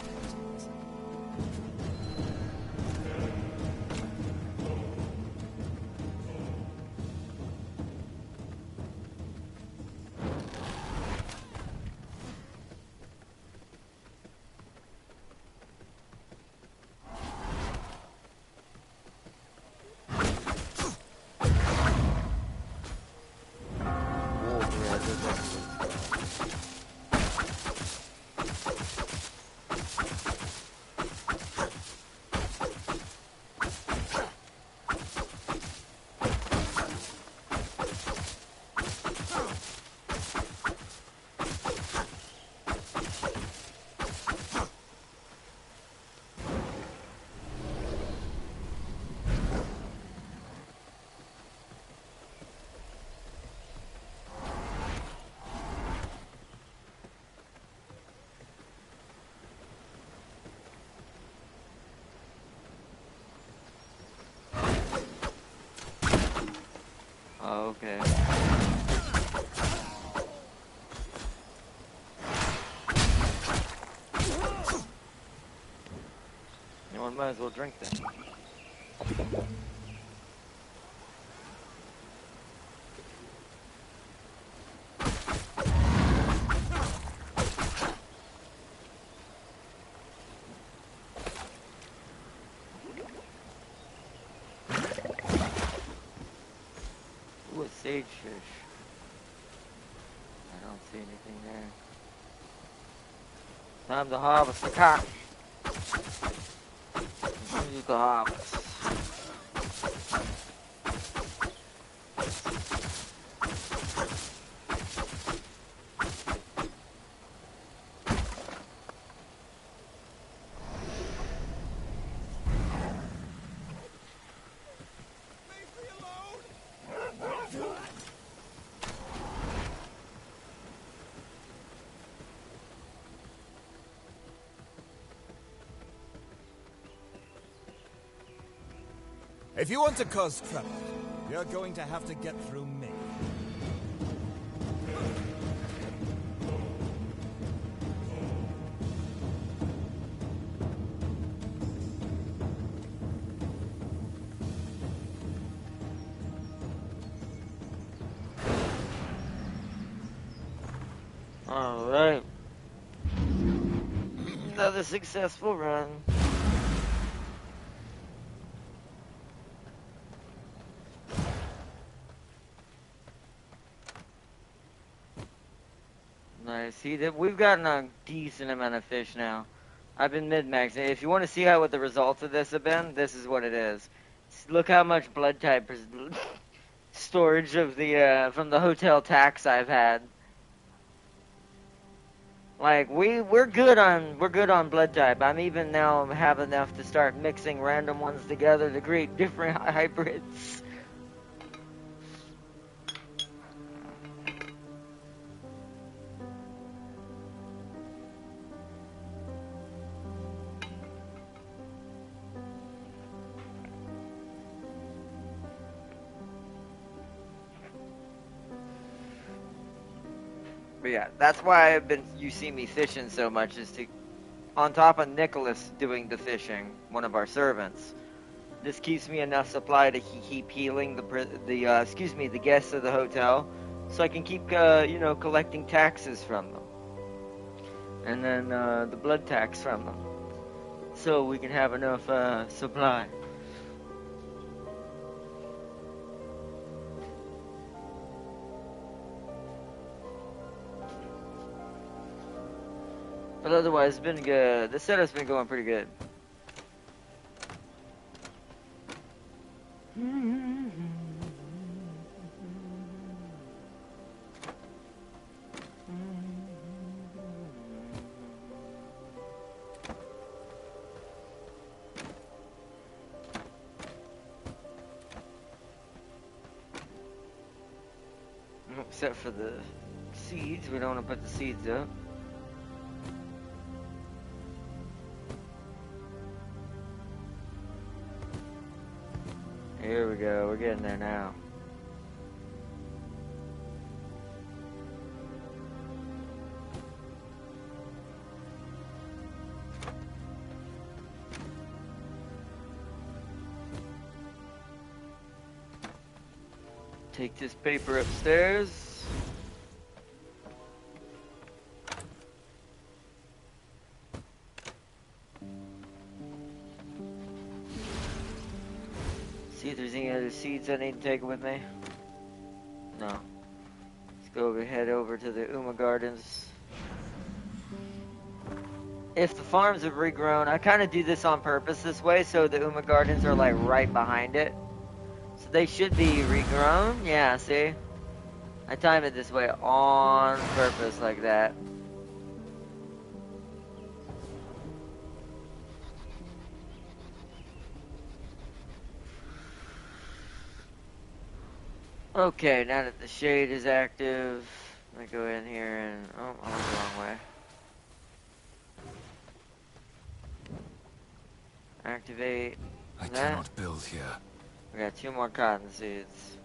S1: Oh, okay. You know, one might as well drink then. Ooh, a sage fish. I don't see anything there. Time to harvest the cotton. Use the harvest.
S4: If you want to cause trouble, you're going to have to get through me.
S1: Alright. Another successful run. Nice. See that we've gotten a decent amount of fish now. I've been mid-maxing. If you want to see what the results of this have been, this is what it is. Look how much blood type storage of the from the hotel tax I've had. Like we're good on blood type. I'm even now have enough to start mixing random ones together to create different hybrids. But yeah, that's why you see me fishing so much, is to, on top of Nicholas doing the fishing, one of our servants, this keeps me enough supply to keep healing the guests of the hotel, so I can keep, collecting taxes from them. And then, the blood tax from them. So we can have enough, supply. But otherwise, it's been good. The setup's been going pretty good. Except for the seeds. We don't want to put the seeds up. Here we go, we're getting there now. Take this paper upstairs. See if there's any other seeds I need to take with me. No. Let's go head over to the Uma Gardens. If the farms have regrown, I kind of do this on purpose this way, so the Uma Gardens are like right behind it. So they should be regrown. Yeah, see? I time it this way on purpose like that. Okay, now that the shade is active, let me go in here and... Oh, I went the wrong way. Activate
S2: I
S1: that.
S2: cannot build here.
S1: We got 2 more cotton seeds.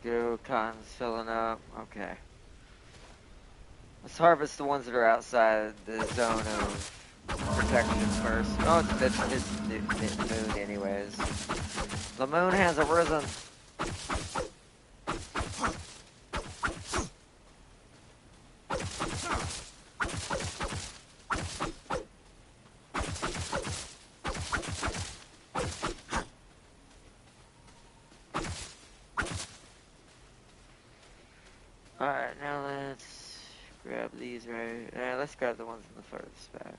S1: go. Cotton's filling up. Okay. Let's harvest the ones that are outside the zone of protection first. Oh, it's the moon anyways. The moon has arisen. Alright, now let's grab these right. Let's grab the ones in the furthest back.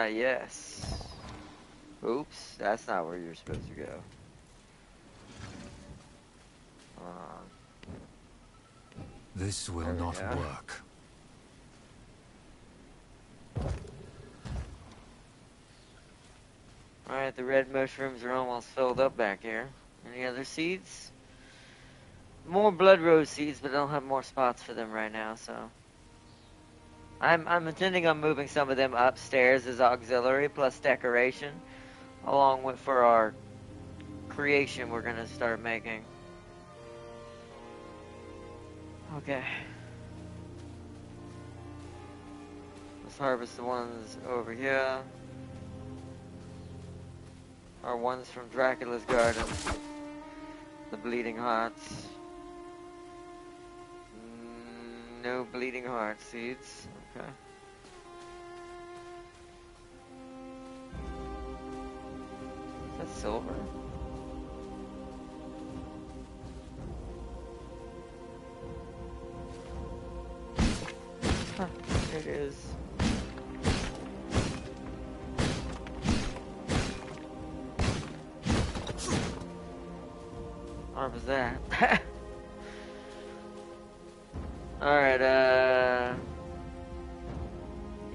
S1: Yes. Oops, that's not where you're supposed to go.
S2: This will not work.
S1: Alright, the red mushrooms are almost filled up back here. Any other seeds? More blood rose seeds, but I don't have more spots for them right now, so... I'm intending on moving some of them upstairs as auxiliary plus decoration, along with for our creation we're gonna start making. Okay. Let's harvest the ones over here. Our ones from Dracula's garden. The bleeding hearts. No bleeding heart seeds. Okay. Is that silver? Huh, it is. What was that? Alright,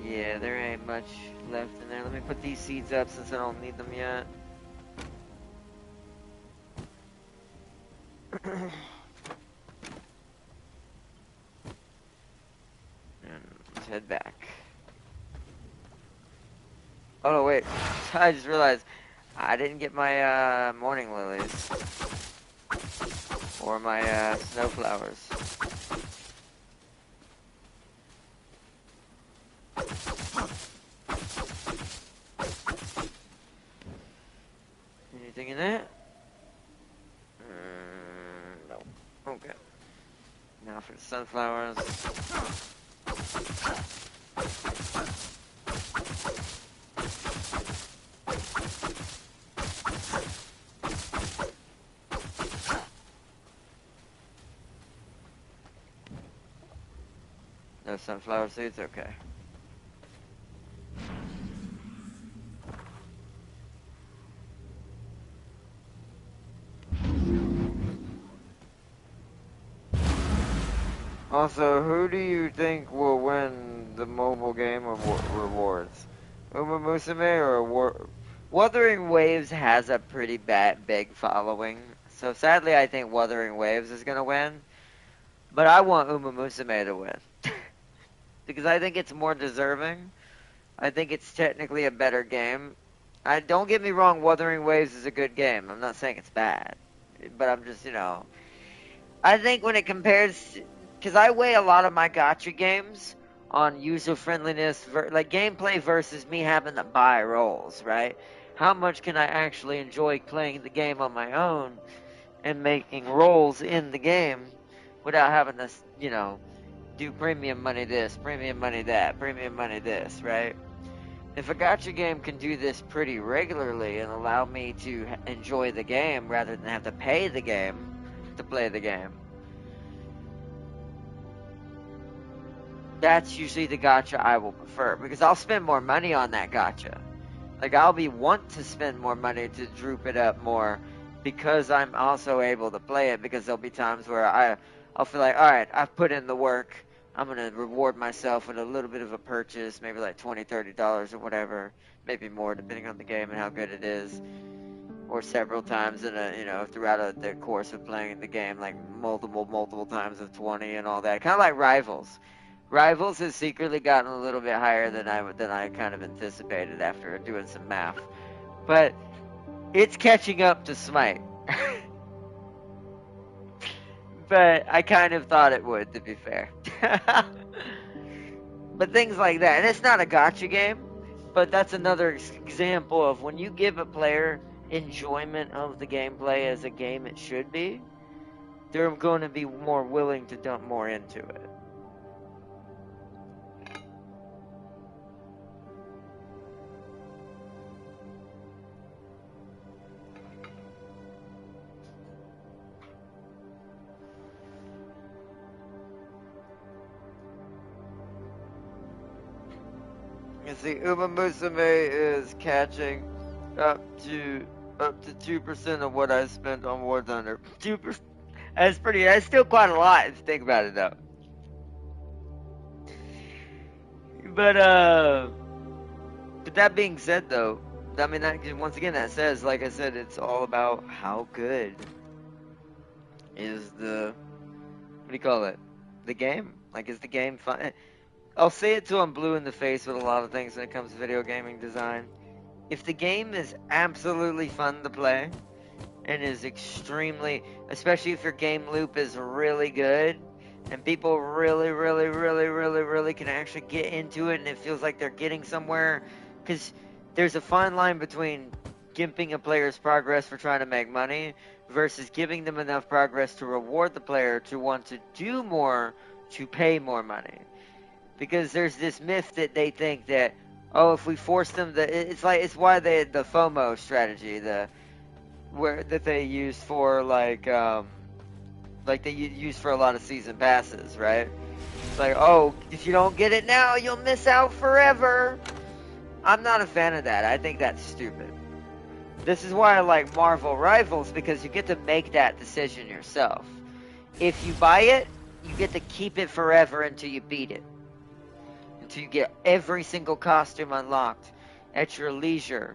S1: yeah, there ain't much left in there. Let me put these seeds up since I don't need them yet. And let's head back. Oh no, wait. I just realized I didn't get my morning lilies. Or my snowflowers. Anything in that? No. Okay. Now for the sunflowers. No sunflower seeds? Okay. Also, who do you think will win the mobile game of rewards? Uma Musume or Wuthering Waves has a pretty big following. So sadly, I think Wuthering Waves is going to win. But I want Uma Musume to win. Because I think it's more deserving. I think it's technically a better game. Don't get me wrong, Wuthering Waves is a good game. I'm not saying it's bad. But I'm just, I think when it compares... Because I weigh a lot of my gacha games on user-friendliness, like gameplay versus me having to buy rolls, right? How much can I actually enjoy playing the game on my own and making rolls in the game without having to, do premium money this, premium money that, premium money this, right? If a gacha game can do this pretty regularly and allow me to enjoy the game rather than have to pay the game to play the game, that's usually the gacha I will prefer, because I'll spend more money on that gacha. Like, I'll want to spend more money to droop it up more, because I'm also able to play it, because there'll be times where I'll feel like, all right, I've put in the work. I'm going to reward myself with a little bit of a purchase, maybe like $20, $30 or whatever, maybe more depending on the game and how good it is, or several times in throughout the course of playing the game, like multiple times of 20 and all that. Kind of like Rivals. Rivals has secretly gotten a little bit higher than I kind of anticipated after doing some math, but it's catching up to Smite. But I kind of thought it would, to be fair. But things like that. And it's not a gotcha game, but that's another example of when you give a player enjoyment of the gameplay as a game it should be, they're going to be more willing to dump more into it. You see, Uma Musume is catching up to 2% of what I spent on War Thunder. 2%. That's still quite a lot if you think about it though. But that being said though, I mean, once again, that says, like I said, it's all about how good is what do you call it? The game? Like, is the game fun? I'll say it till I'm blue in the face with a lot of things when it comes to video gaming design. If the game is absolutely fun to play, and is extremely, especially if your game loop is really good, and people really can actually get into it, and it feels like they're getting somewhere, because there's a fine line between gimping a player's progress for trying to make money, versus giving them enough progress to reward the player to want to do more, to pay more money. Because there's this myth that they think that, oh, if we force them it's why the FOMO strategy, that they use for like they use for a lot of season passes, right? It's like, oh, if you don't get it now, you'll miss out forever. I'm not a fan of that. I think that's stupid. This is why I like Marvel Rivals, because you get to make that decision yourself. If you buy it, you get to keep it forever until you beat it. Until you get every single costume unlocked at your leisure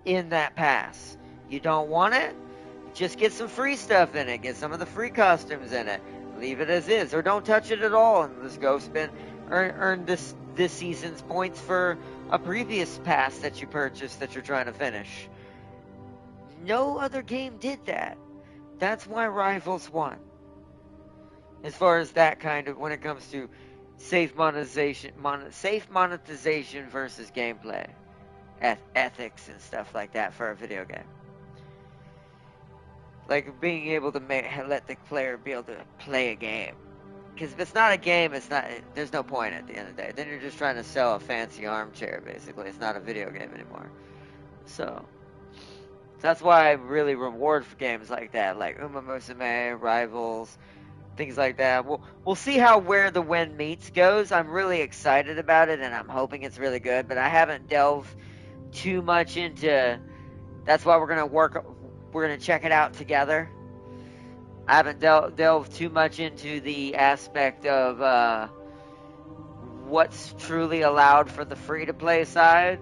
S1: in that pass. You don't want it? Just get some free stuff in it. Get some of the free costumes in it. Leave it as is. Or don't touch it at all and just go earn this season's points for a previous pass that you purchased that you're trying to finish. No other game did that. That's why Rivals won. As far as that kind of, when it comes to safe monetization versus gameplay, ethics and stuff like that for a video game. Like being able to let the player be able to play a game. Because if it's not a game, there's no point at the end of the day. Then you're just trying to sell a fancy armchair, basically. It's not a video game anymore. So that's why I really reward for games like that, like Uma Musume, Rivals, things like that. We'll see how Where the Wind Meets goes. I'm really excited about it, and I'm hoping it's really good, but I haven't delved too much into. That's why we're gonna check it out together. I haven't delved too much into the aspect of what's truly allowed for the free-to-play side,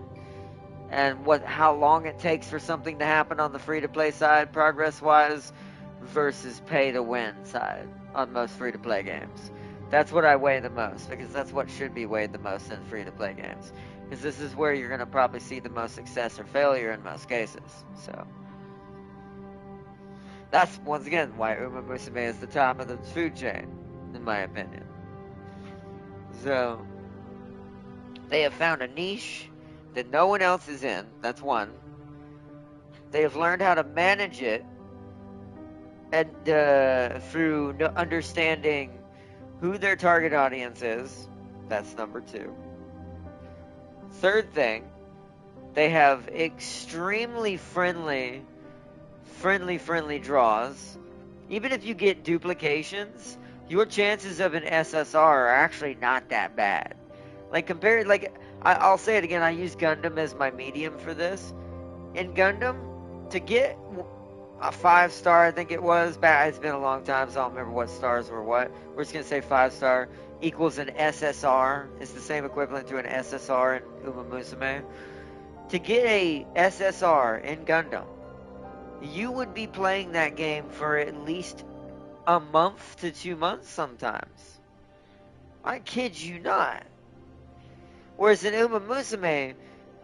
S1: and how long it takes for something to happen on the free-to-play side, progress-wise, versus pay-to-win side on most free-to-play games. That's what I weigh the most, because that's what should be weighed the most in free-to-play games. Because this is where you're going to probably see the most success or failure in most cases. So that's, once again, why Uma Musume is the top of the food chain, in my opinion. So they have found a niche that no one else is in. That's one. They have learned how to manage it, and through understanding who their target audience is. That's number 2. Third thing, they have extremely friendly draws. Even if you get duplications, your chances of an SSR are actually not that bad. I'll say it again, I use Gundam as my medium for this. In Gundam, to get a 5-star, I think it was. It's been a long time, so I don't remember what stars were what. We're just gonna say 5-star equals an SSR. It's the same equivalent to an SSR in Uma Musume. To get a SSR in Gundam, you would be playing that game for at least a month to 2 months sometimes. I kid you not. Whereas in Uma Musume,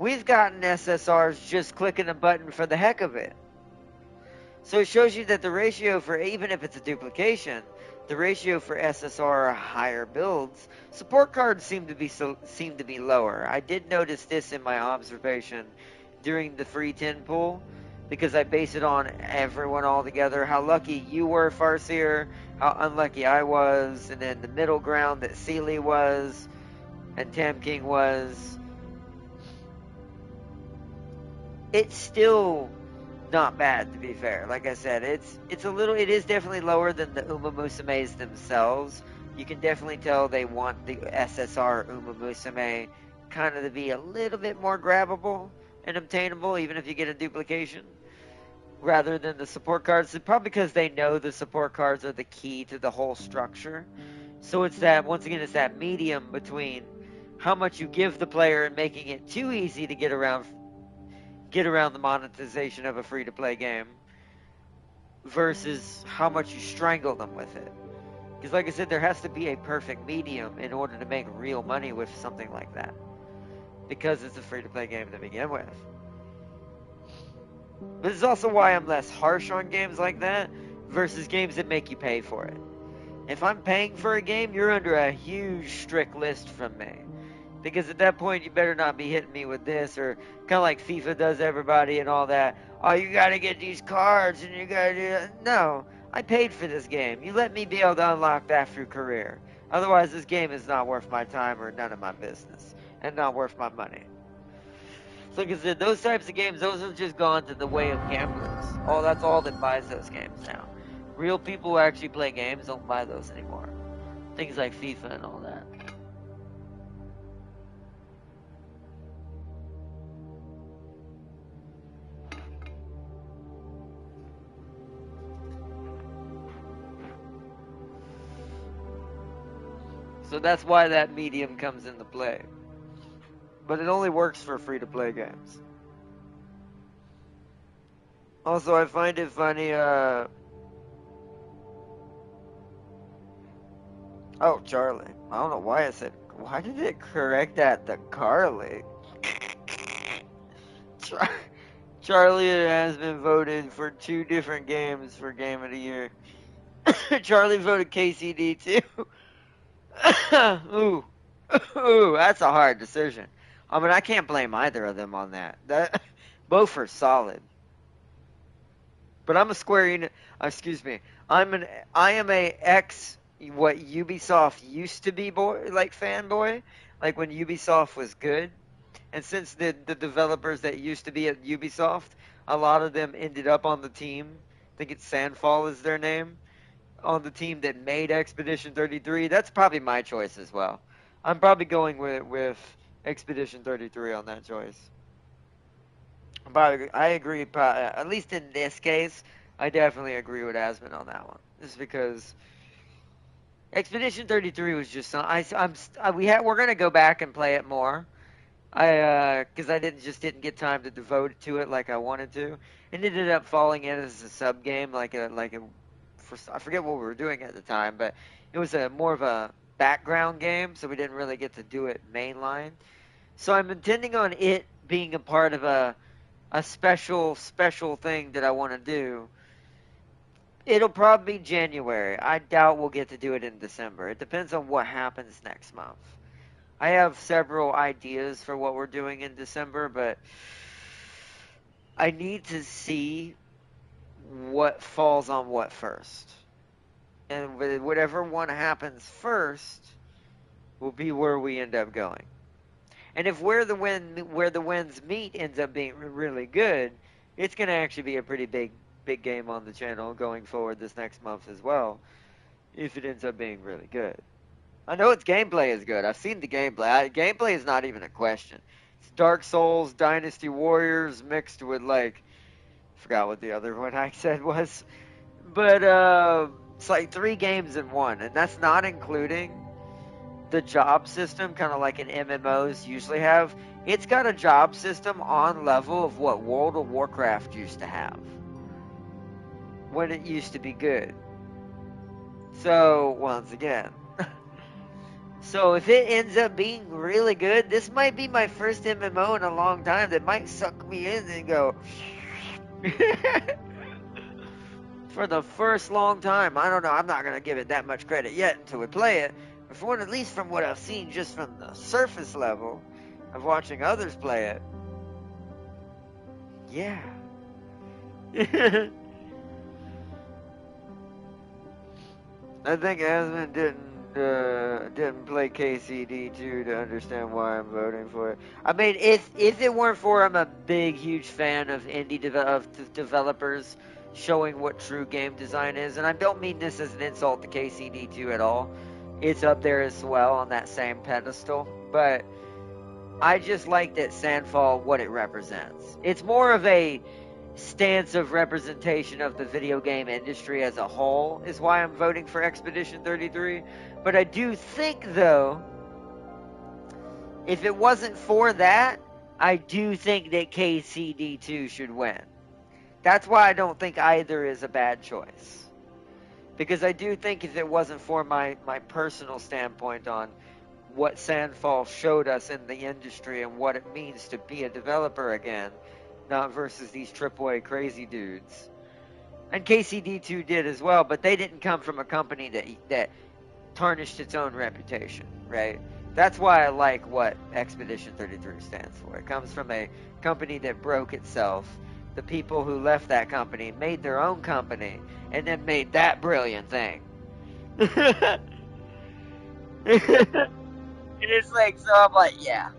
S1: we've gotten SSRs just clicking a button for the heck of it. So it shows you that the ratio for, even if it's a duplication, the ratio for SSR higher builds, support cards seem to be lower. I did notice this in my observation during the free 10 pool, because I base it on everyone all together. How lucky you were, Farseer, how unlucky I was, and then the middle ground that Sealy was, and Tam King was. It's still not bad, to be fair. Like I said, it is definitely lower than the Uma Musumes themselves. You can definitely tell they want the SSR Uma Musume kind of to be a little bit more grabbable and obtainable, even if you get a duplication, rather than the support cards. It's probably because they know the support cards are the key to the whole structure. So it's that, once again, it's that medium between how much you give the player and making it too easy to get around the monetization of a free-to-play game versus how much you strangle them with it. Because like I said, there has to be a perfect medium in order to make real money with something like that. Because it's a free-to-play game to begin with. But it's also why I'm less harsh on games like that versus games that make you pay for it. If I'm paying for a game, you're under a huge strict list from me. Because at that point, you better not be hitting me with this, or kind of like FIFA does everybody and all that. Oh, you gotta get these cards, and you gotta do that. No, I paid for this game. You let me be able to unlock that through career. Otherwise, this game is not worth my time or none of my business, and not worth my money. So, like I said, those types of games, those have just gone to the way of gamblers. Oh, that's all that buys those games now. Real people who actually play games don't buy those anymore. Things like FIFA and all that. So that's why that medium comes into play. But it only works for free-to-play games. Also, I find it funny, oh, Charlie. I don't know why I said, why did it correct that to Carly? Charlie has been voted for 2 different games for Game of the Year. Charlie voted KCD too. Ooh. Ooh, that's a hard decision. I mean, I can't blame either of them on that. Both are solid. But I'm a Square Enix, excuse me. I am a what Ubisoft used to be fanboy, like when Ubisoft was good. And since the developers that used to be at Ubisoft, a lot of them ended up on the team. I think it's Sandfall is their name. On the team that made Expedition 33. That's probably my choice as well. I'm probably going with Expedition 33 on that choice. But I agree, at least in this case, I definitely agree with Asmund on that one. Just because Expedition 33 was just we're gonna go back and play it more. Because I didn't get time to devote to it like I wanted to. It ended up falling in as a sub game, I forget what we were doing at the time, but it was more of a background game, so we didn't really get to do it mainline. So I'm intending on it being a part of a special thing that I want to do. It'll probably be January. I doubt we'll get to do it in December. It depends on what happens next month. I have several ideas for what we're doing in December, but I need to see what falls on what first. And whatever one happens first will be where we end up going. And if where the winds meet ends up being really good, it's going to actually be a pretty big game on the channel going forward this next month as well, if it ends up being really good. I know its gameplay is good. I've seen the gameplay. Gameplay is not even a question. It's Dark Souls, Dynasty Warriors mixed with Forgot what the other one I said was. But it's like 3 games in one, and that's not including the job system, kind of like an MMOs usually have. It's got a job system on level of what World of Warcraft used to have when it used to be good. So, once again, so if it ends up being really good, this might be my first MMO in a long time that might suck me in and go for the first long time. I don't know. I'm not gonna give it that much credit yet until we play it. But for at least from what I've seen, just from the surface level of watching others play it, yeah. I think Asmund didn't play KCD2 to understand why I'm voting for it. I mean, if it weren't for I'm a big, huge fan of developers showing what true game design is, and I don't mean this as an insult to KCD2 at all. It's up there as well on that same pedestal, but I just like that Sandfall, what it represents. It's more of a stance of representation of the video game industry as a whole is why I'm voting for Expedition 33. But I do think, though, if it wasn't for that, I do think that KCD2 should win. That's why I don't think either is a bad choice. Because I do think if it wasn't for my personal standpoint on what Sandfall showed us in the industry and what it means to be a developer again, not versus these AAA crazy dudes. And KCD2 did as well, but they didn't come from a company that tarnished its own reputation, right? That's why I like what Expedition 33 stands for. It comes from a company that broke itself. The people who left that company made their own company and then made that brilliant thing. It's like, so I'm like, yeah,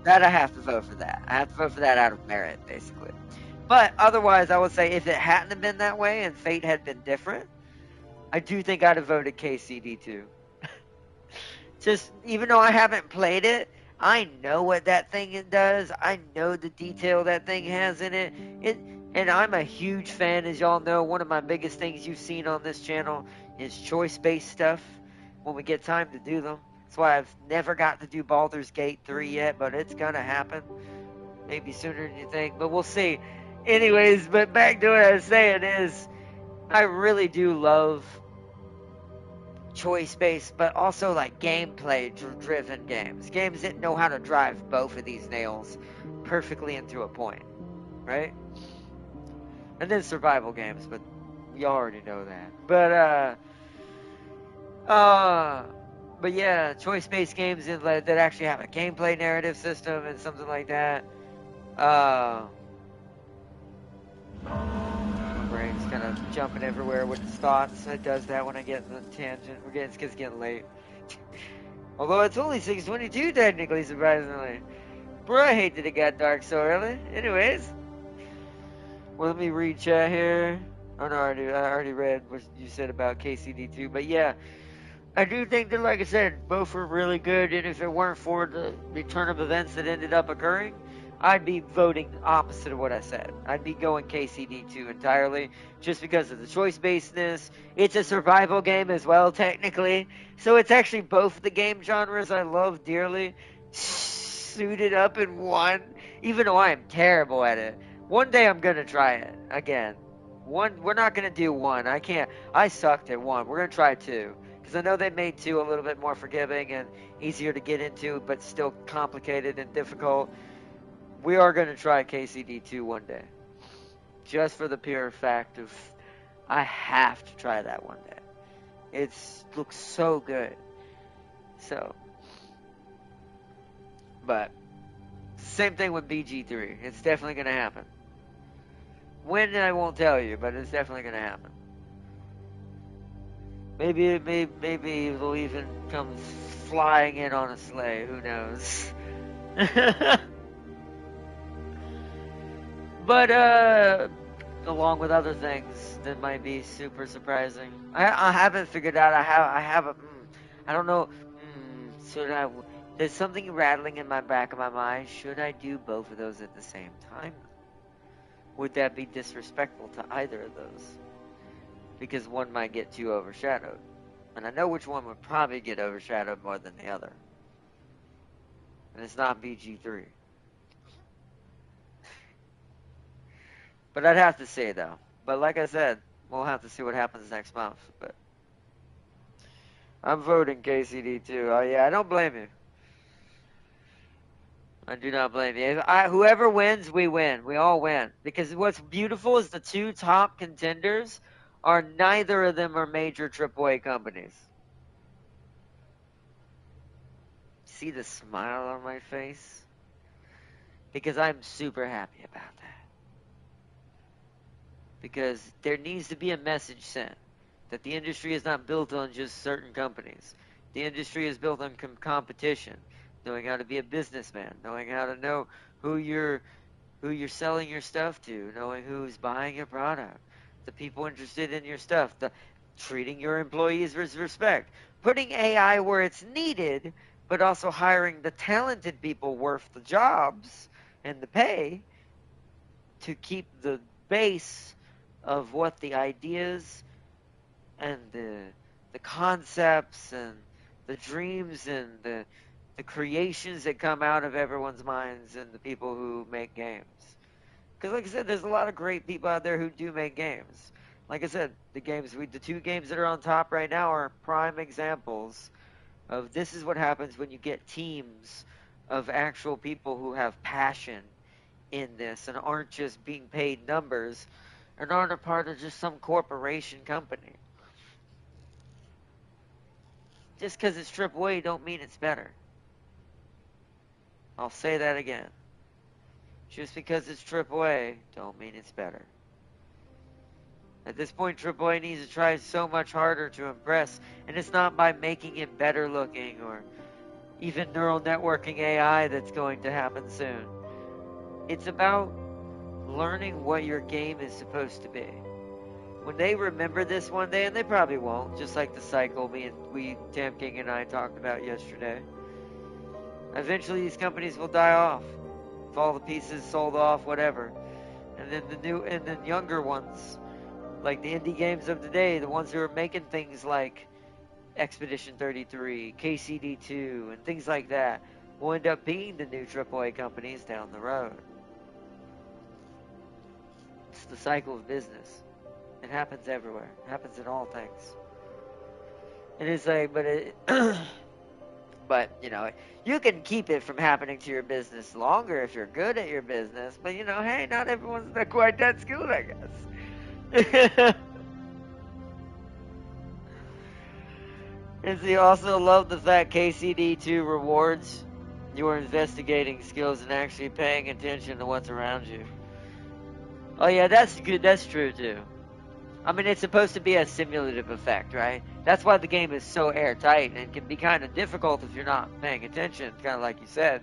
S1: that I have to vote for that. I have to vote for that out of merit, basically. But otherwise, I would say if it hadn't have been that way and fate had been different, I do think I'd have voted KCD2. Just, even though I haven't played it, I know what that thing does. I know the detail that thing has in it. And I'm a huge fan, as y'all know. One of my biggest things you've seen on this channel is choice-based stuff when we get time to do them. That's why I've never got to do Baldur's Gate 3 yet, but it's gonna happen. Maybe sooner than you think, but we'll see. Anyways, but back to what I was saying is, I really do love choice-based, but also like gameplay-driven games. Games that know how to drive both of these nails perfectly and to a point, right? And then survival games, but you already know that. But yeah, choice-based games that actually have a gameplay narrative system and something like that. My brain's kind of jumping everywhere with its thoughts. It does that when I get in the tangent. It's getting late. Although it's only 6:22 technically, surprisingly. Bro, I hate that it got dark so early. Anyways. Well, let me read chat here. Oh no, I already read what you said about KCD2. But yeah, I do think that, like I said, both were really good. And if it weren't for the turn of events that ended up occurring, I'd be voting opposite of what I said. I'd be going KCD2 entirely, just because of the choice-basedness. It's a survival game as well, technically. So it's actually both the game genres I love dearly, suited up in one, even though I am terrible at it. One day I'm gonna try it again. We're not gonna do one. I can't. I sucked at one. We're gonna try two, because I know they made two a little bit more forgiving and easier to get into, but still complicated and difficult. We are gonna try KCD2 one day, just for the pure fact of I have to try that one day. It looks so good. So, but same thing with BG3. It's definitely gonna happen. When, I won't tell you, but it's definitely gonna happen. Maybe it'll even come flying in on a sleigh. Who knows? But along with other things that might be super surprising, I haven't figured out. I don't know. Should I? There's something rattling in my back of my mind. Should I do both of those at the same time? would that be disrespectful to either of those? Because one might get too overshadowed. And I know which one would probably get overshadowed more than the other. And it's not BG3. But I'd have to say, though. But like I said, we'll have to see what happens next month. But I'm voting KCD2. Oh, yeah, I don't blame you. I do not blame you. Whoever wins, we win. We all win. Because what's beautiful is the two top contenders are neither of them are major AAA companies. See the smile on my face? Because I'm super happy about that. Because there needs to be a message sent that the industry is not built on just certain companies. The industry is built on competition, knowing how to be a businessman, knowing how to know who you're selling your stuff to, knowing who's buying your product, the people interested in your stuff, treating your employees with respect, putting AI where it's needed, but also hiring the talented people worth the jobs and the pay to keep the base of what the ideas and the concepts and the dreams and the creations that come out of everyone's minds and the people who make games. Because like I said, there's a lot of great people out there who do make games. Like I said, the two games that are on top right now are prime examples of this is what happens when you get teams of actual people who have passion in this and aren't just being paid numbers and aren't a part of just some corporation company. Just because it's AAA don't mean it's better. I'll say that again. Just because it's AAA don't mean it's better. At this point, AAA needs to try so much harder to impress, and it's not by making it better looking or even neural networking AI that's going to happen soon. It's about learning what your game is supposed to be. When they remember this one day, and they probably won't, just like the cycle Tam King and I talked about yesterday, eventually these companies will die off. If all the pieces sold off, whatever. And then the younger ones, like the indie games of today, the ones who are making things like Expedition 33, KCD2, and things like that, will end up being the new AAA companies down the road. It's the cycle of business. It happens everywhere. It happens in all things. And it's like, but, you know, you can keep it from happening to your business longer if you're good at your business. But, you know, hey, not everyone's quite that skilled, I guess. And so you also love the fact KCD2 rewards your investigating skills and actually paying attention to what's around you. Oh, yeah, that's good. That's true, too. I mean, it's supposed to be a simulative effect, right? That's why the game is so airtight, and it can be kind of difficult if you're not paying attention, kind of like you said.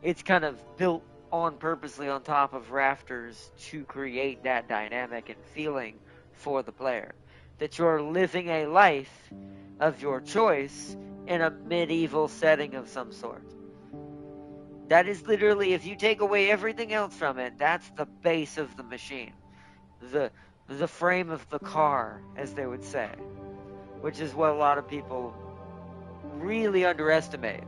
S1: It's kind of built on purposely on top of rafters to create that dynamic and feeling for the player. That you're living a life of your choice in a medieval setting of some sort. That is literally, if you take away everything else from it, that's the base of the machine. The frame of the car, as they would say, which is what a lot of people really underestimate.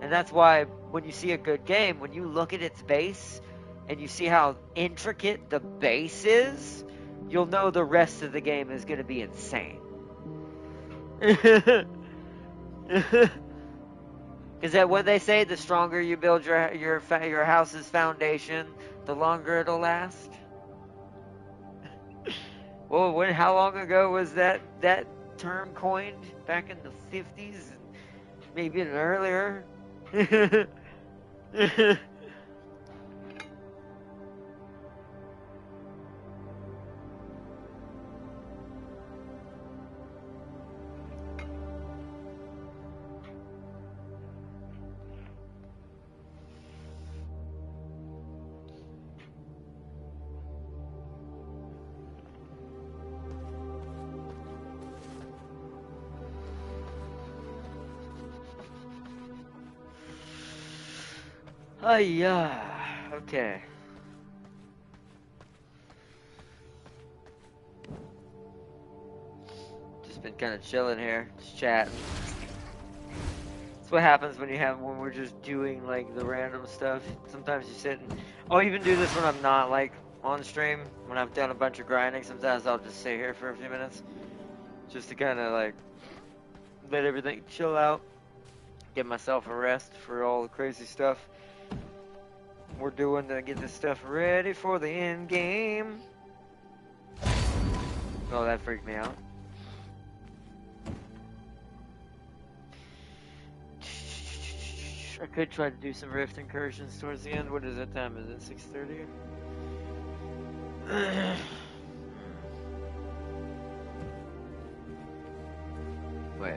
S1: And that's why when you see a good game, when you look at its base and you see how intricate the base is, you'll know the rest of the game is going to be insane. Because that what they say, the stronger you build your house's foundation, the longer it'll last. Well, how long ago was that term coined? Back in the 50s? Maybe even earlier? Oh, yeah. Okay. Just been kind of chilling here, just chatting. That's what happens when we're just doing like the random stuff. Sometimes you sit and I'll even do this when I'm not like on stream. When I've done a bunch of grinding, sometimes I'll just sit here for a few minutes, just to kind of like let everything chill out, give myself a rest for all the crazy stuff we're doing to get this stuff ready for the end game. Oh, that freaked me out. I could try to do some rift incursions towards the end. What is that time? Is it 6:30? Wait.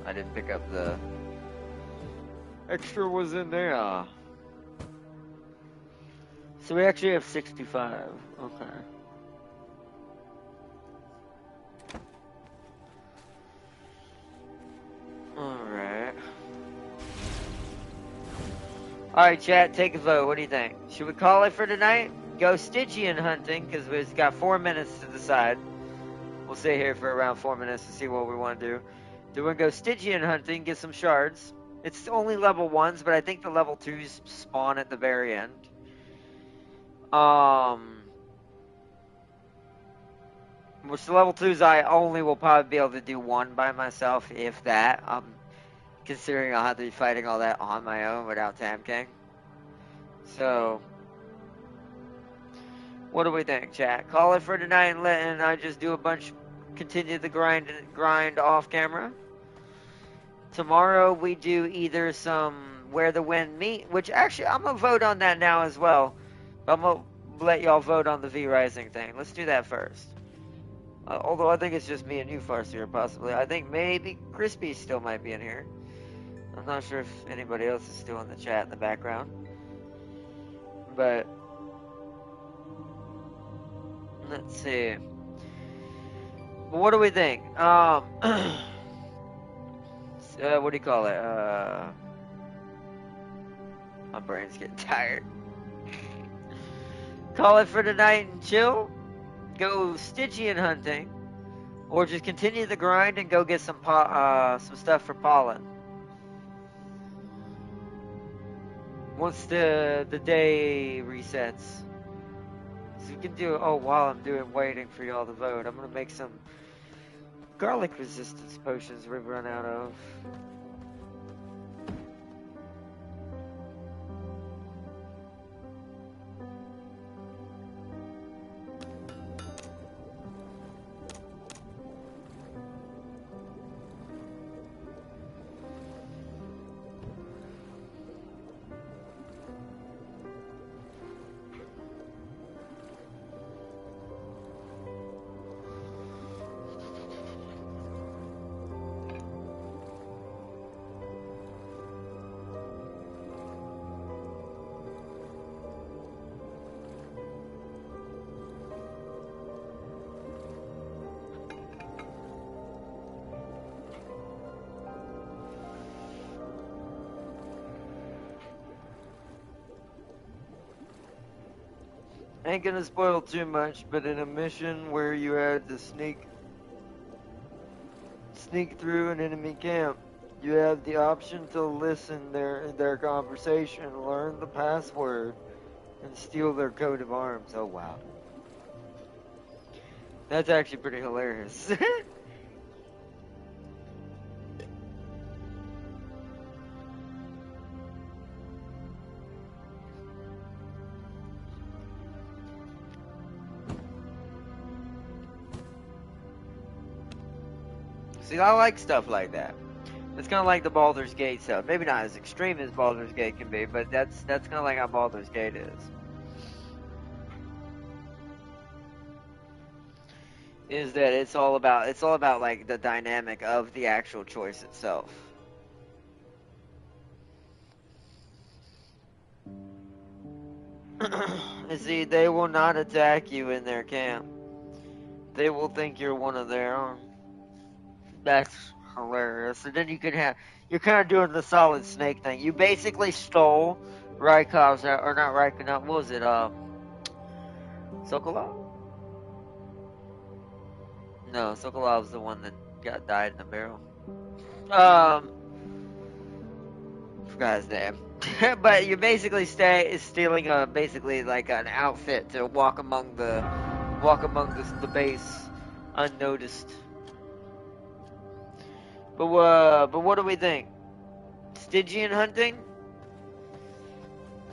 S1: I didn't pick up the extra was in there. Ah. So we actually have 65. Okay. Alright. Alright, chat, take a vote. What do you think? Should we call it for tonight? Go Stygian hunting, because we've got 4 minutes to decide. We'll stay here for around 4 minutes to see what we want to do. Do we want to go Stygian hunting, get some shards? It's only level 1s, but I think the level 2s spawn at the very end. Which the level 2s I only will probably be able to do one by myself, if that. Considering I'll have to be fighting all that on my own without Tam King. So, what do we think, chat? Call it for tonight and I just do a bunch, continue the grind off camera. Tomorrow we do either some Where the Wind Meet, which actually I'm gonna vote on that now as well. I'm gonna let y'all vote on the V Rising thing. Let's do that first. Although I think it's just me and you, Farseer, possibly. I think maybe Crispy still might be in here. I'm not sure if anybody else is still in the chat in the background. But let's see. Well, what do we think? What do you call it? My brain's getting tired. Call it for tonight and chill. Go Stygian hunting, or just continue the grind and go get some stuff for pollen. Once the day resets, so we can do. Oh, while I'm waiting for y'all to vote, I'm gonna make some garlic resistance potions we've run out of. Ain't gonna spoil too much, but in a mission where you had to sneak through an enemy camp, you have the option to listen their conversation, learn the password, and steal their coat of arms. Oh wow. That's actually pretty hilarious. See, I like stuff like that. It's kind of like the Baldur's Gate stuff. Maybe not as extreme as Baldur's Gate can be, but that's kind of like how Baldur's Gate is. Is that it's all about like the dynamic of the actual choice itself. You see, they will not attack you in their camp. They will think you're one of their own. That's hilarious. And then you're kind of doing the Solid Snake thing. You basically stole Raikov's, or not Raikov, what was it, Sokolov? No, Sokolov's the one that died in the barrel. Forgot his name. But you're basically stealing basically like an outfit to walk among the base unnoticed. But what do we think? Stygian hunting?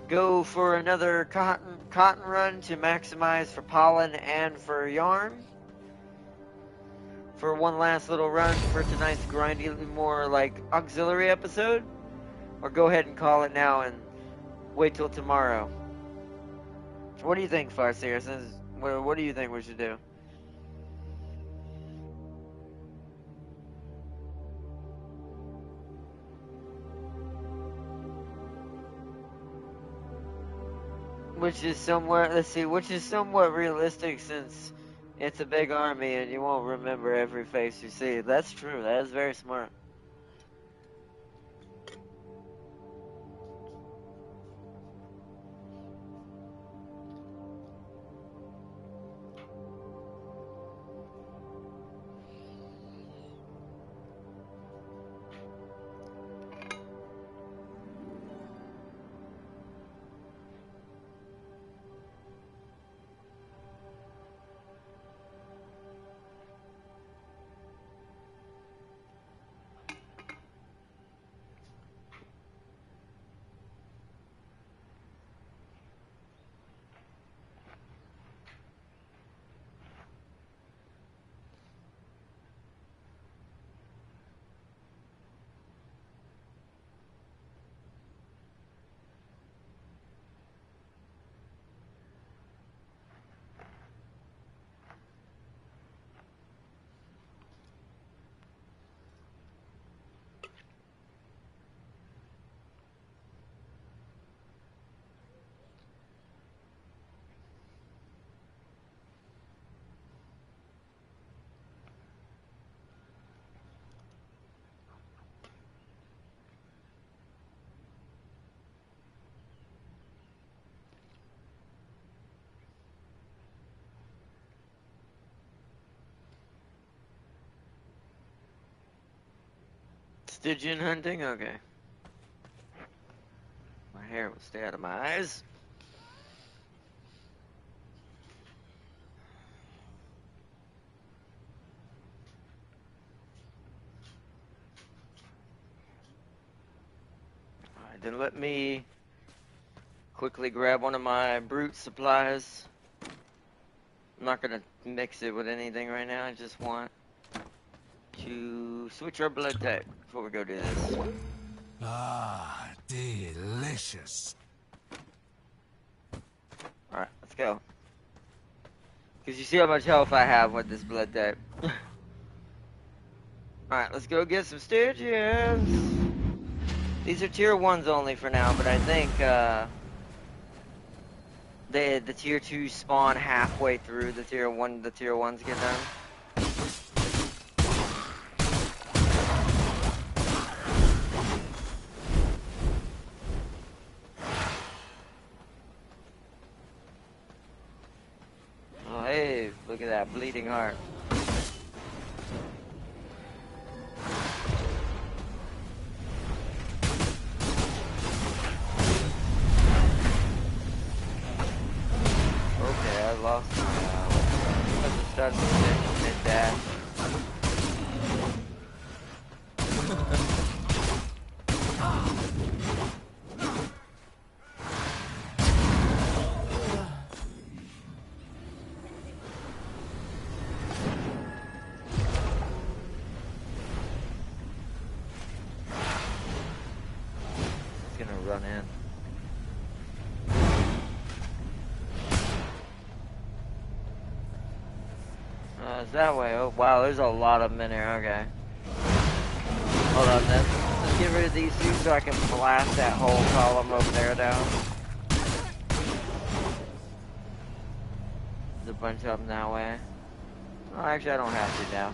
S1: Go for another cotton run to maximize for pollen and for yarn? For one last little run for tonight's grindy, more like auxiliary episode? Or go ahead and call it now and wait till tomorrow? What do you think, Farseer? What do you think we should do? Which is somewhat realistic since it's a big army and you won't remember every face you see. That's true. That is very smart. Stygian hunting? Okay. My hair will stay out of my eyes. Alright, then let me quickly grab one of my brute supplies. I'm not gonna mix it with anything right now. I just want to switch our blood type before we go do this.
S2: Ah, delicious.
S1: Alright, let's go. Because you see how much health I have with this blood type. Alright, let's go get some Stygians. These are tier 1s only for now, but I think the tier 2 spawn halfway through the tier 1s get done. Oh hey, look at that bleeding heart. I lost my stun position and dash. It's gonna run in. It's that way. Oh, wow, there's a lot of them in here. Okay. Hold on, let's get rid of these two so I can blast that whole column over there down. There's a bunch of them that way. Oh, actually, I don't have to now.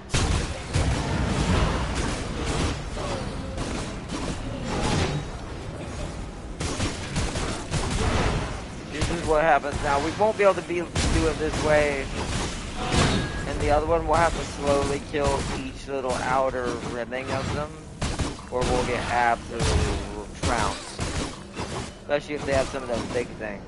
S1: This is what happens now. We won't be able to do it this way in the other one, we'll have to slowly kill each little outer rimming of them, or we'll get absolutely trounced. Especially if they have some of those big things.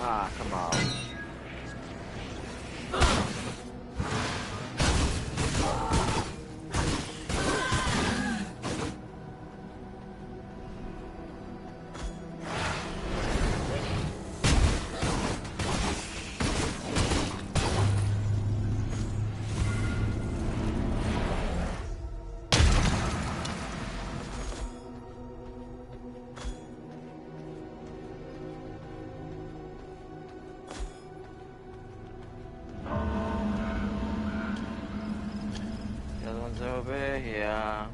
S1: Ah, come on. The other one's over here.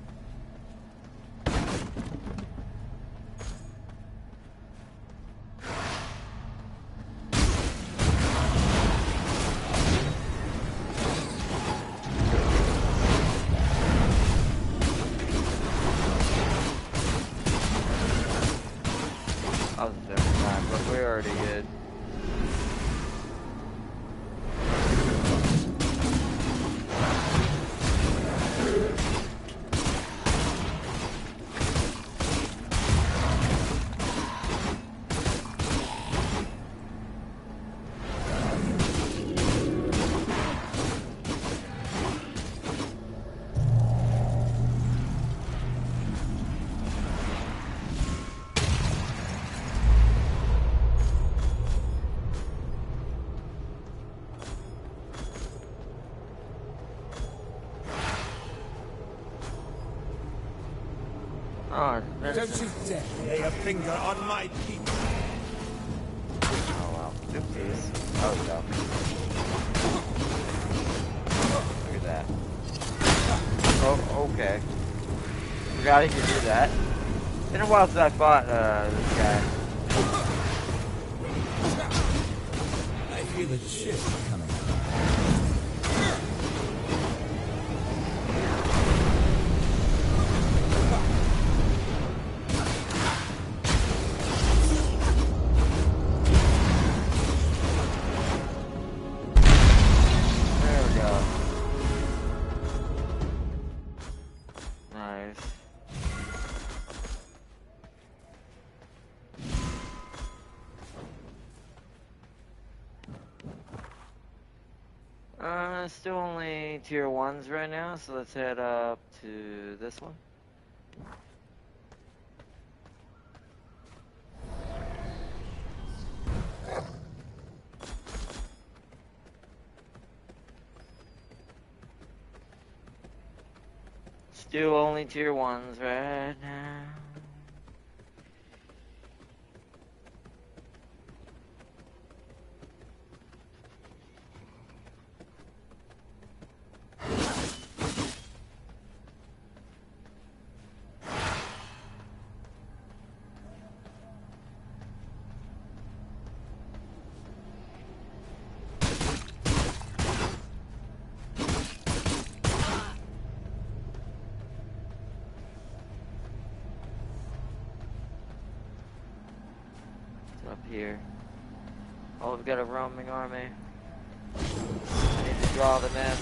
S1: I was a different time, but we're already good. Oh,
S4: Don't you dare lay a finger on my people.
S1: oh well. Oopsies. Oh, no. Look at that. Oh, okay. Forgot he could do that. It's been a while since I fought this guy.
S4: I feel a shift coming.
S1: There we go. Nice. Still only tier 1s right now, so let's head up to this one. Still only tier 1s right now. Up here. Oh, we've got a roaming army. I need to draw them in.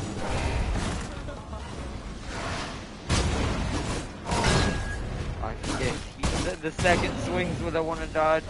S1: I forget. The second swings when I want to dodge.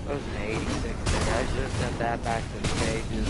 S1: That was an 86 there. I should have sent that back to the pages.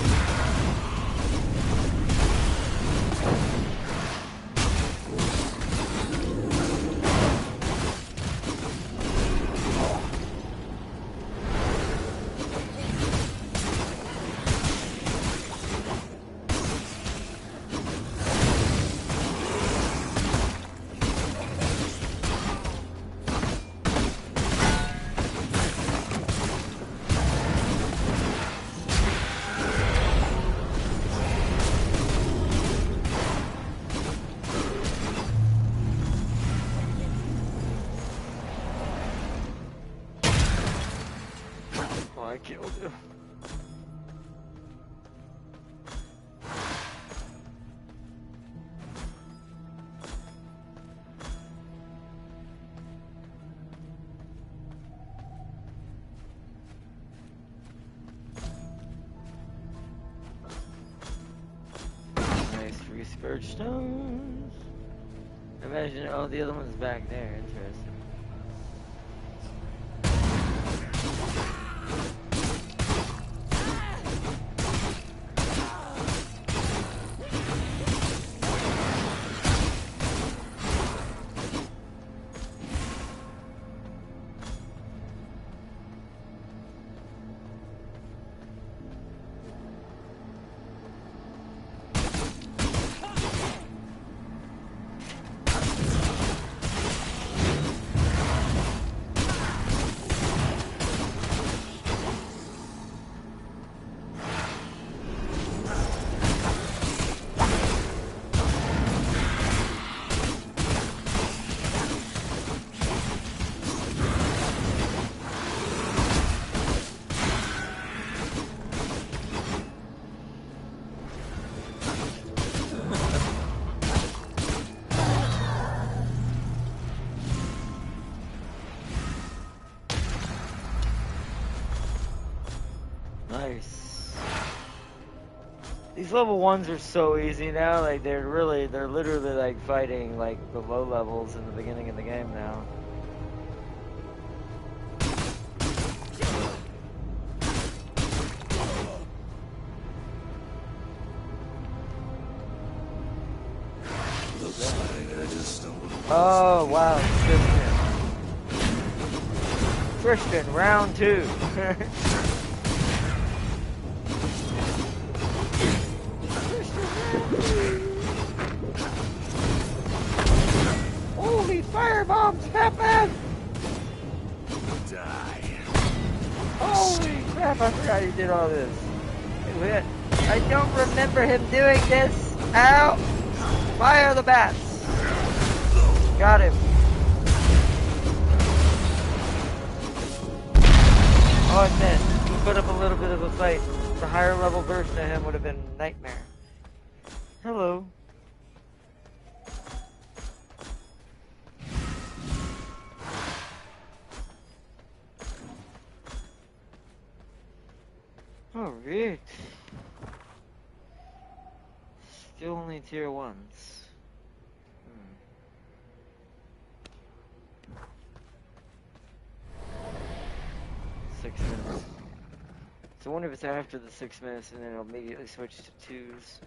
S1: I killed him. Nice 3 scourge stones. Imagine, oh, the other one's back there. Interesting. Nice. These level 1s are so easy now, like they're literally like fighting like the low levels in the beginning of the game now.
S2: Looks like I just stumbled upon
S1: Oh wow, Christian, round 2. Holy firebombs, Batman!
S2: die.
S1: Holy crap, I forgot he did all this. Wait, I don't remember him doing this. Ow! Fire the bats! Got him. Oh, I missed. He put up a little bit of a fight. The higher level version of him would have been a nightmare. Hello. Alright. Still only tier 1s. 6 minutes. So I wonder if it's after the 6 minutes and then it'll immediately switch to 2s.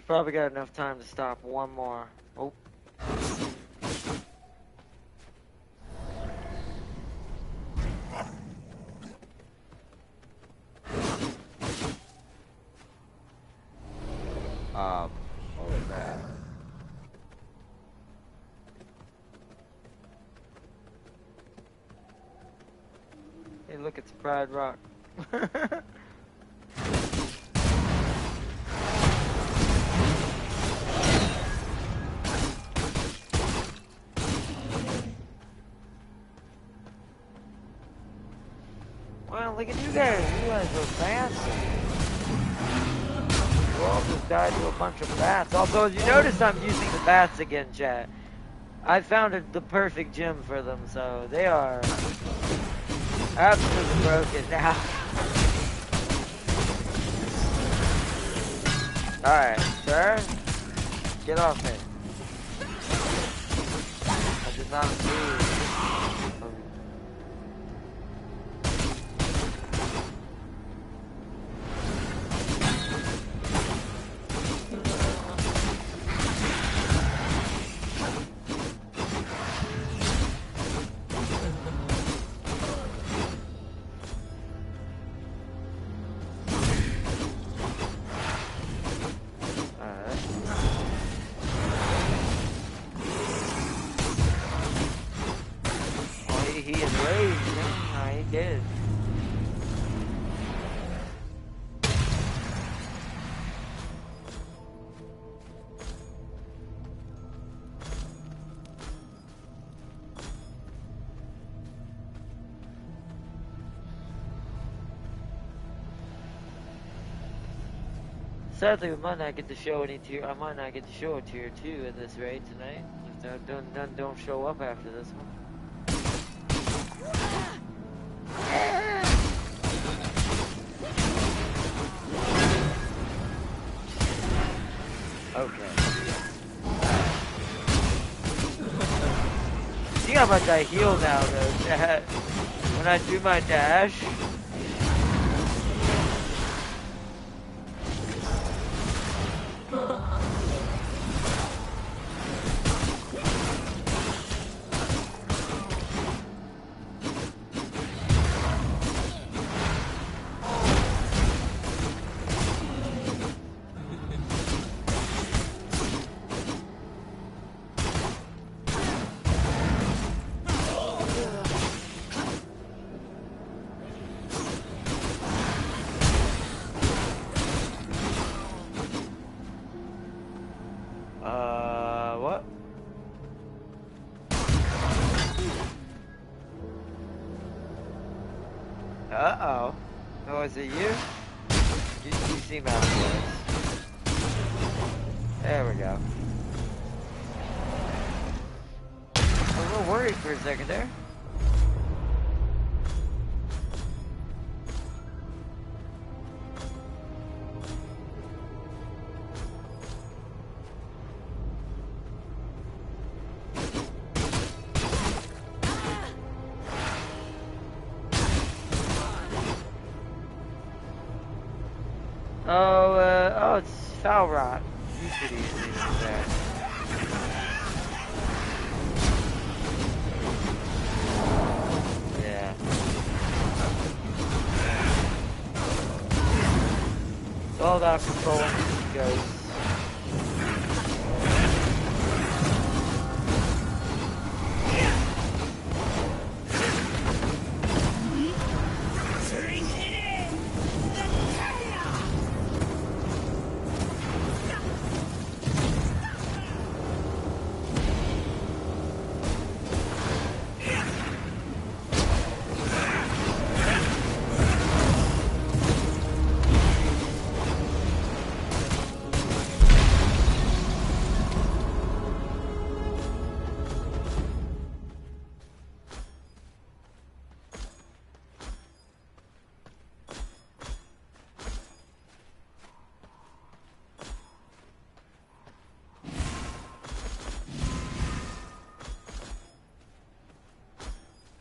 S1: Probably got enough time to stop one more. Oh. What was that? Hey, look, it's Pride Rock. Well, look at you guys. You guys are fancy. You all just died to a bunch of bats. Although, as you notice, I'm using the bats again, chat. I found the perfect gym for them, so they are absolutely broken now. Alright, sir. Get off me. I did not see. raid. I ain't dead. Sadly, we might not get to show any tier. I might not get to show a tier 2 in this raid tonight. If none don't show up after this one. Okay. See how much I heal now, though. When I do my dash. What? Uh-oh. Oh, is it you? You seem out of place. There we go. I was a little worried for a second there. Oh, it's foul rot. You could easily do that. Yeah. It's all about controlling these ghosts.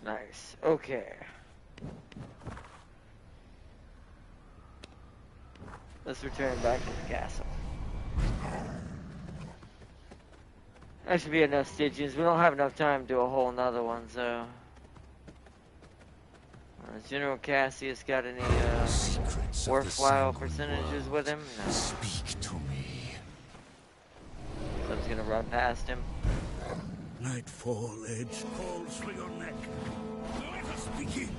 S1: Nice. Okay. Let's return back to the castle. That should be enough stitches. We don't have enough time to do a whole nother one, so... General Cassius got any worthwhile percentages with him? No.
S2: Speak to me.
S1: So I'm just gonna run past him.
S2: Nightfall edge calls for your neck. Let us begin.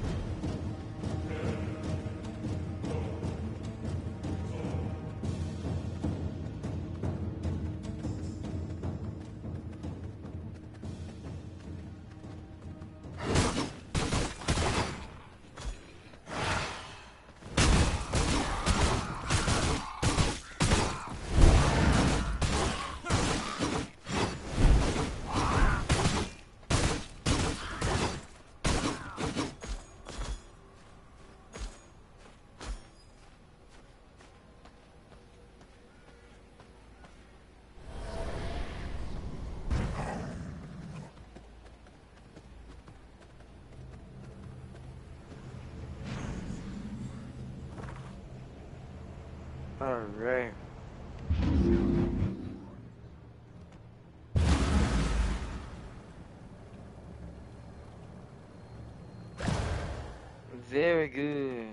S1: Alright. Very good.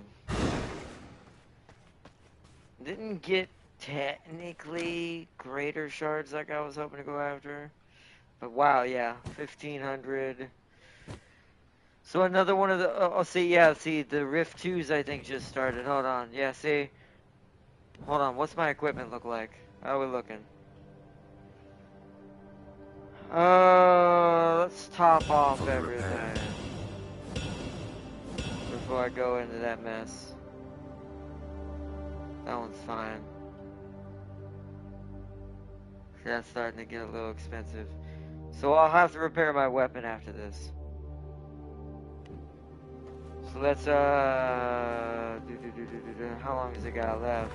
S1: Didn't get technically greater shards like I was hoping to go after. But wow, yeah. 1,500. So another one of the, oh, see, yeah, see, the Rift 2s I think just started. Hold on. Yeah, see. Hold on, what's my equipment look like? How are we looking? Let's top off everything before I go into that mess. That one's fine. That's starting to get a little expensive. So I'll have to repair my weapon after this. So let's, how long has it got left?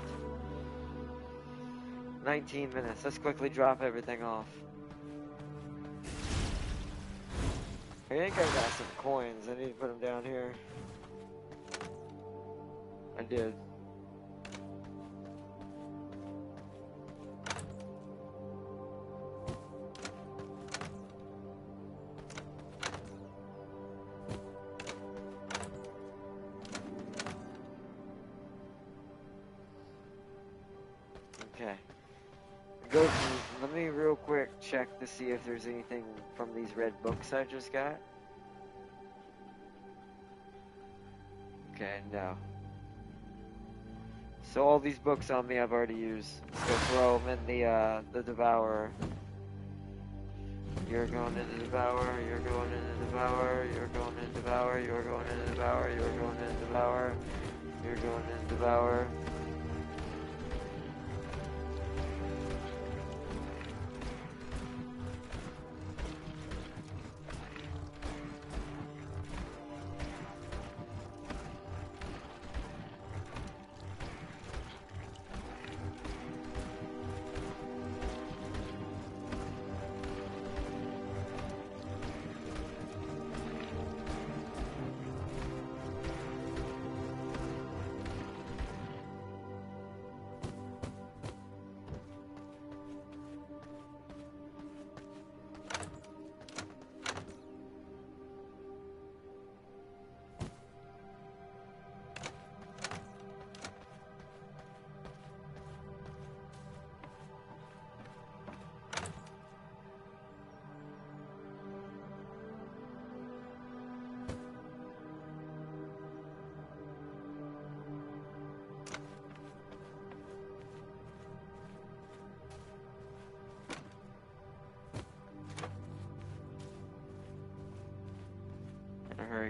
S1: 19 minutes. Let's quickly drop everything off. I think I got some coins. I need to put them down here. I did. Okay. Go through, let me real quick check to see if there's anything from these red books I just got. Okay, no. So all these books on me I've already used. Let's go throw them in the Devourer. You're going into the Devourer, you're going into the Devourer, you're going into the Devourer, you're going into the Devourer, you're going into the Devourer, you're going into the Devourer.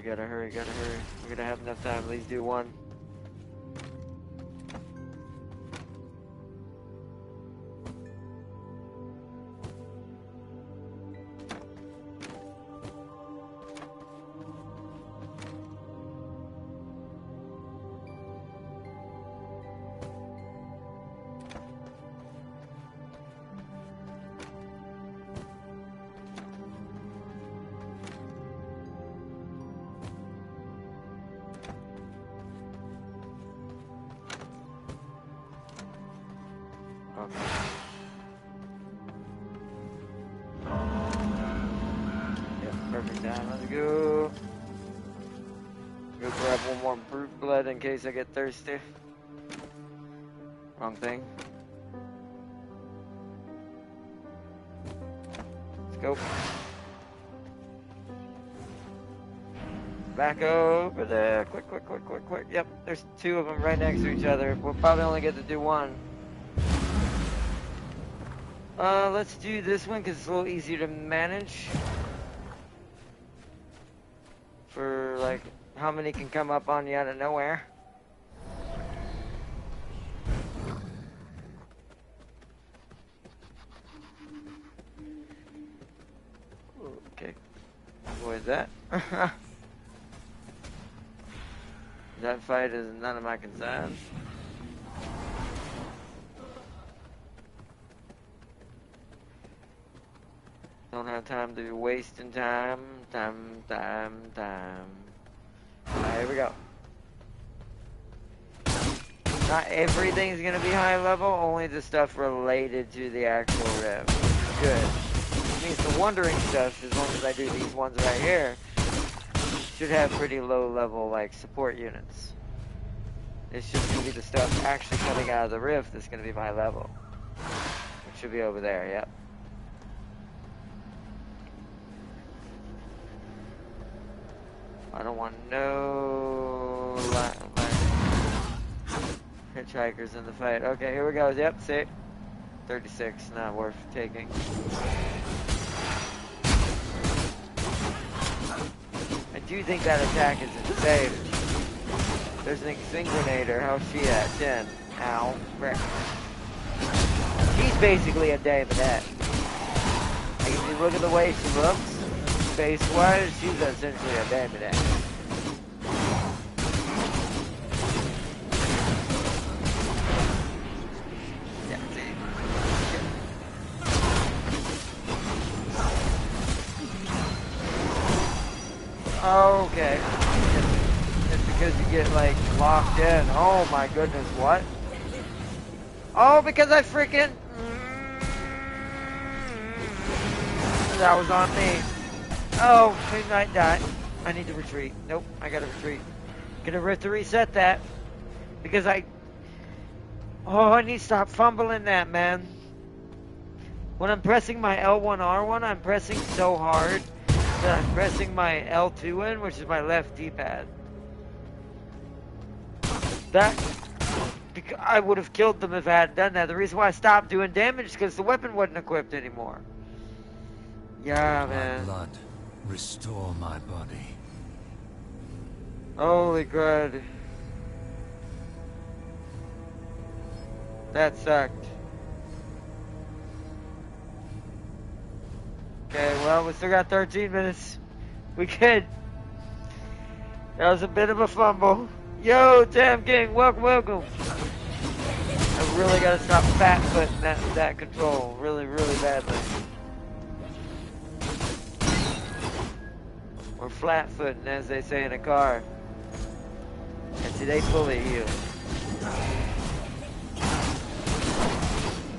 S1: Gotta hurry. We're gonna have enough time. At least do one. Perfect time. Let's go. Go grab one more brute blood in case I get thirsty. Wrong thing. Let's go. Back over there. Quick. Yep, there's two of them right next to each other. We'll probably only get to do one. Let's do this one because it's a little easier to manage. For, like, how many can come up on you out of nowhere. Okay. Avoid that. That fight is none of my concern. Don't have time to be wasting time. Alright, here we go. Not everything's gonna be high level, only the stuff related to the actual rev. Good. Which means the wandering stuff, as long as I do these ones right here, should have pretty low level, like, support units. It's just gonna be the stuff actually coming out of the rift that's gonna be high level. Which should be over there, yep. I don't want no hitchhikers in the fight. Okay, here we go. Yep, see? 36, not worth taking. I do think that attack is insane. There's an extinguinator. How's she at? 10. Ow. Frick. She's basically a Damonette. Like, if you look at the way she looks, face-wise, she's essentially a Damonette. Yeah, see? Okay. It's because you get, like, locked in. Oh my goodness, what? Oh, because I freaking... That was on me. Oh, we might die. I need to retreat. Nope, I gotta retreat. Gonna have to reset that. Because Oh, I need to stop fumbling that, man. When I'm pressing my L1, R1, I'm pressing so hard that I'm pressing my L2 in, which is my left D-pad. I would have killed them if I hadn't done that. The reason why I stopped doing damage is because the weapon wasn't equipped anymore. Yeah, man.
S2: My blood, restore my body.
S1: Holy crud. That sucked. Okay, well, we still got 13 minutes. We good. That was a bit of a fumble. Yo, Tam King, welcome, welcome. I really gotta stop fat-footing that control really, really badly. Or flat-footing, as they say in a car. And today fully healed.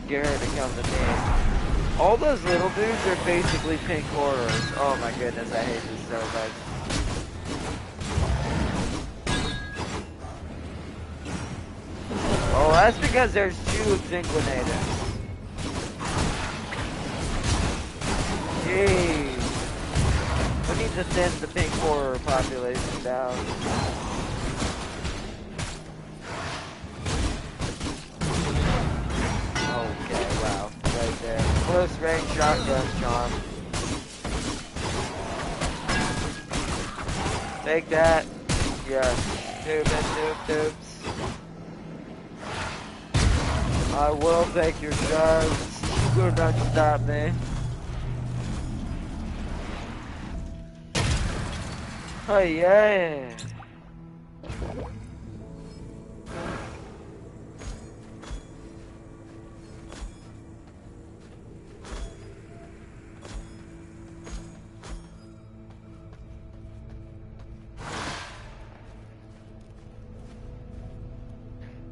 S1: Get her to come to me. All those little dudes are basically pink horrors. Oh my goodness, I hate this so much. Oh, that's because there's 2 Extinguinators. Jeez. We need to thin the pink horror population down. Okay, wow. Right there. Close range shotgun charm. Take that. Yes. Tubes. I will take your shots. You're not to stop me. Oh yeah.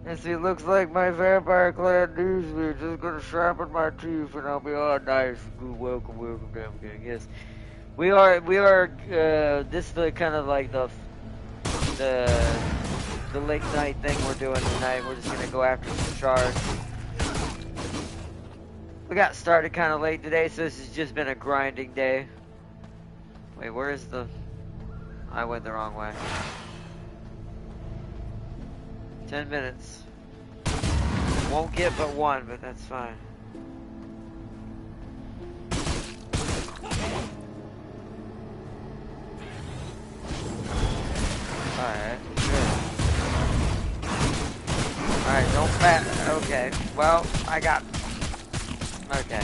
S1: And see, it looks like my vampire clan news me. Just gonna sharpen my teeth and I'll be all nice. Good, welcome, damn gang. Yes, we are. This is the kind of like the late night thing we're doing tonight. We're just gonna go after some shards. We got started kind of late today, so this has just been a grinding day. Wait, where is the? I went the wrong way. 10 minutes. Won't get but 1, but that's fine. Alright, good. Alright, don't bat. Okay, well, I got. Okay.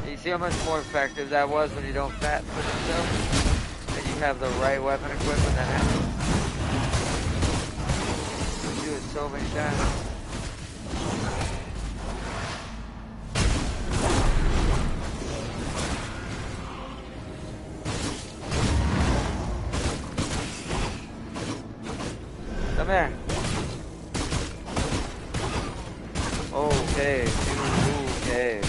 S1: You see how much more effective that was when you don't fat foot yourself? And you have the right weapon equipment that happens. You do it so many times. Come here. Okay. Okay.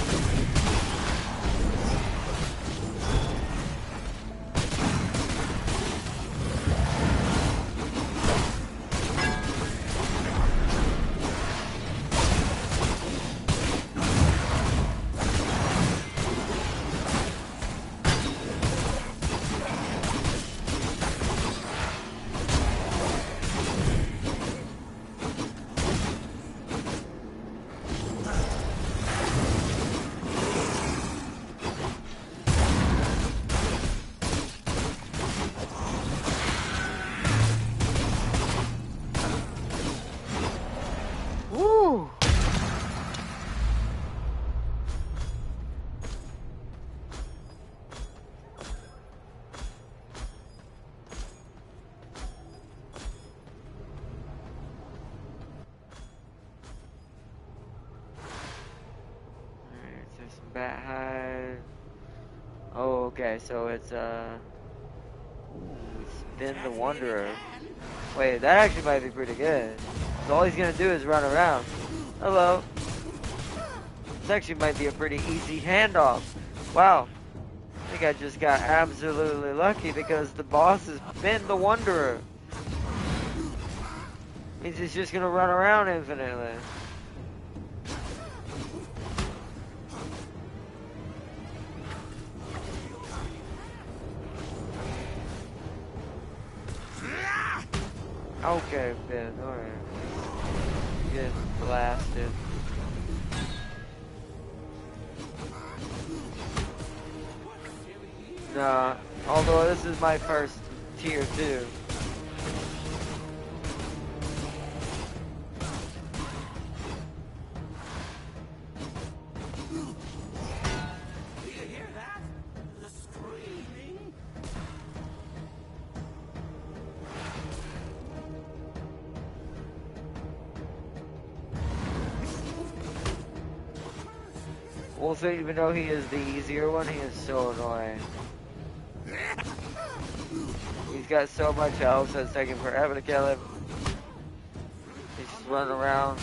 S1: Fat hide. Oh, okay, so it's Spin the Wanderer. Wait, that actually might be pretty good. So all he's gonna do is run around. Hello. This actually might be a pretty easy handoff. Wow. I think I just got absolutely lucky because the boss is Spin the Wanderer. Means he's just gonna run around infinitely. Okay, Ben, alright. Get blasted. Nah, although this is my first tier 2. Also, even though he is the easier one, he is so annoying. He's got so much health, so it's taking forever to kill him. He's just running around.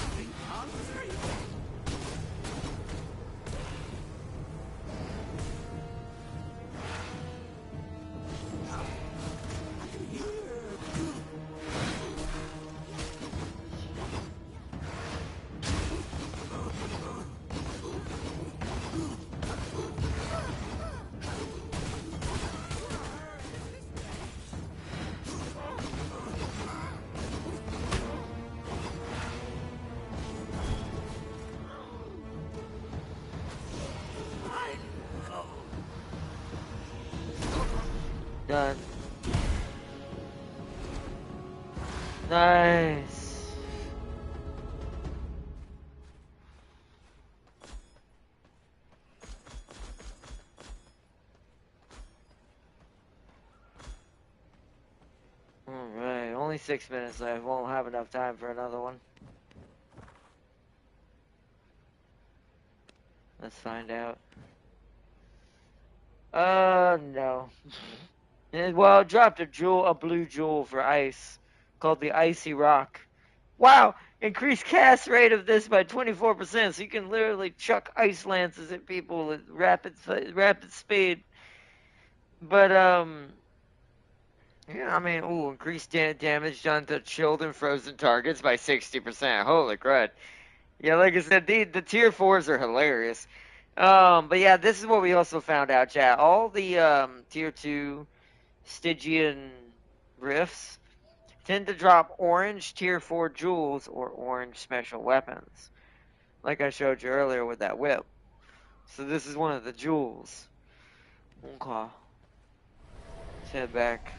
S1: Done. Nice. Alright, only 6 minutes left. Won't have enough time for another one. Let's find out. No. Well, it dropped a blue jewel for ice, called the Icy Rock. Wow! Increased cast rate of this by 24%, so you can literally chuck ice lances at people at rapid speed. But, yeah, I mean, ooh, increased damage done to chilled frozen targets by 60%. Holy crud. Yeah, like I said, the tier 4s are hilarious. But yeah, this is what we also found out, chat. All the, tier 2 Stygian rifts tend to drop orange tier 4 jewels or orange special weapons. Like I showed you earlier with that whip. So this is one of the jewels. Okay. Let's head back.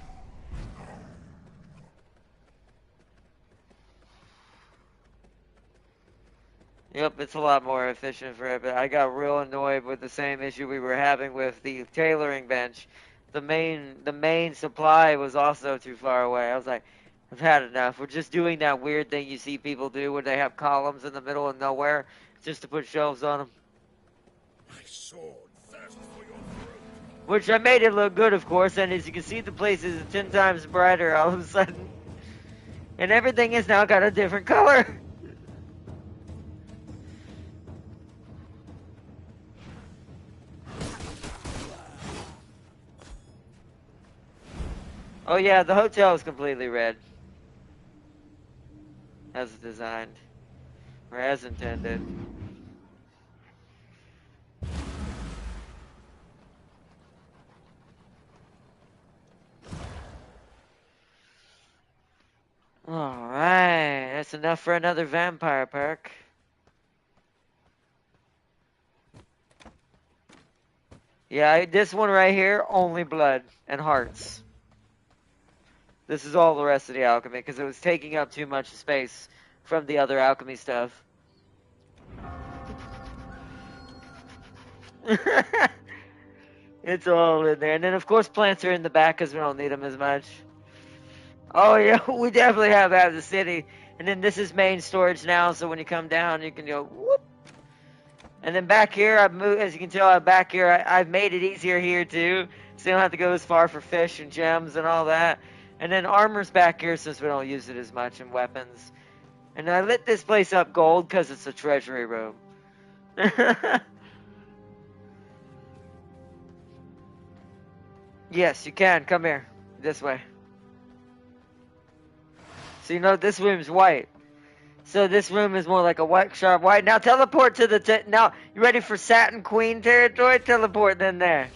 S1: Yep, it's a lot more efficient for it, but I got real annoyed with the same issue we were having with the tailoring bench. The main supply was also too far away. I was like, I've had enough. We're just doing that weird thing you see people do where they have columns in the middle of nowhere just to put shelves on them.
S2: My sword thirsts for your throat.
S1: Which I made it look good, of course, and as you can see, the place is 10 times brighter all of a sudden. And everything has now got a different color. Oh yeah, the hotel is completely red. As designed. Or as intended. Alright, that's enough for another vampire perk. Yeah, this one right here, only blood and hearts. This is all the rest of the alchemy, because it was taking up too much space from the other alchemy stuff. It's all in there. And then, of course, plants are in the back because we don't need them as much. Oh, yeah, we definitely have the city. And then this is main storage now, so when you come down, you can go, whoop. And then back here, I've moved, as you can tell, back here, I've made it easier here too. So you don't have to go as far for fish and gems and all that. And then armor's back here since we don't use it as much, and weapons. And I lit this place up gold because it's a treasury room. Yes, you can. Come here. This way. So you know this room's white. So this room is more like a white, sharp white. Now teleport to the... now, you ready for Satin Queen territory? Teleport in there.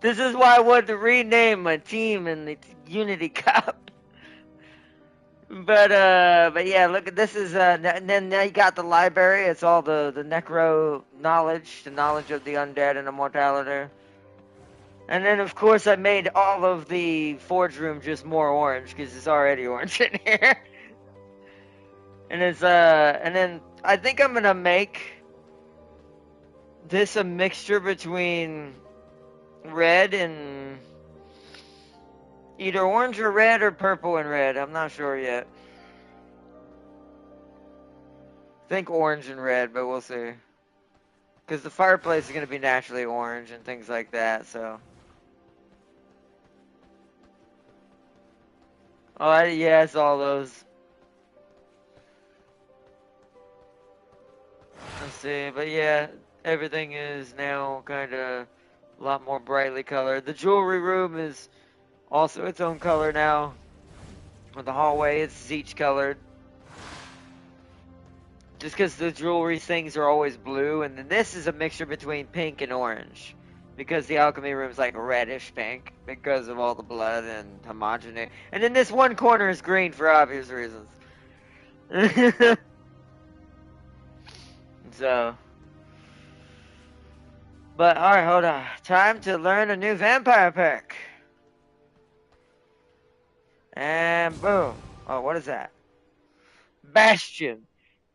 S1: This is why I wanted to rename my team in the Unity Cup. But yeah, look at this is and then now you got the library. It's all the necro knowledge, the knowledge of the undead and immortality. And then of course I made all of the forge room just more orange because it's already orange in here. And it's and then I think I'm gonna make this a mixture between red and either orange or red or purple and red. I'm not sure yet. I think orange and red, but we'll see. Because the fireplace is going to be naturally orange and things like that, so. Oh, yeah, it's all those. Let's see, but yeah, everything is now kind of a lot more brightly colored. The jewelry room is also its own color now. With the hallway, it's Zeech colored. Just because the jewelry things are always blue, and then this is a mixture between pink and orange. Because the alchemy room is like reddish pink because of all the blood and homogeneity. And then this one corner is green for obvious reasons. So. But alright, hold on. Time to learn a new vampire perk. And boom. Oh, what is that? Bastion.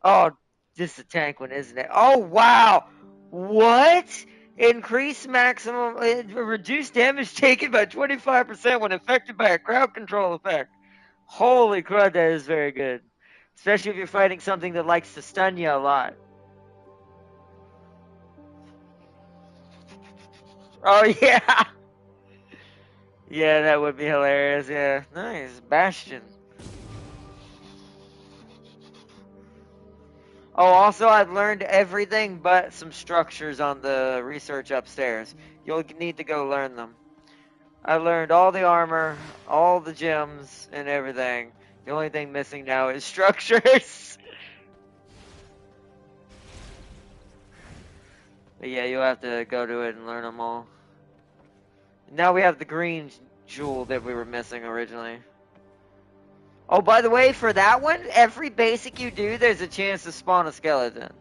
S1: Oh, this is a tank one, isn't it? Oh, wow. What? Increase maximum, reduce damage taken by 25% when affected by a crowd control effect. Holy crud, that is very good. Especially if you're fighting something that likes to stun you a lot. Oh, yeah. Yeah, that would be hilarious. Yeah, nice. Bastion. Oh, also, I've learned everything but some structures on the research upstairs. You'll need to go learn them. I learned all the armor, all the gems, and everything. The only thing missing now is structures. But yeah, you'll have to go to it and learn them all. Now we have the green jewel that we were missing originally. Oh, by the way, for that one, every basic you do, there's a chance to spawn a skeleton.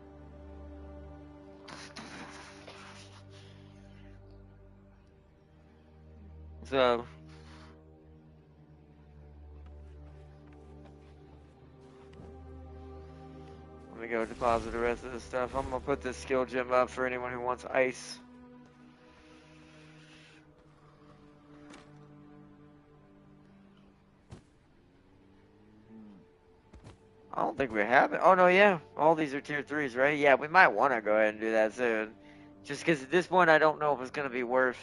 S1: So. Let me go deposit the rest of this stuff. I'm gonna put this skill gem up for anyone who wants ice. I don't think we have it. Oh, no, yeah. All these are tier 3s, right? Yeah, we might want to go ahead and do that soon. Just because at this point, I don't know if it's going to be worth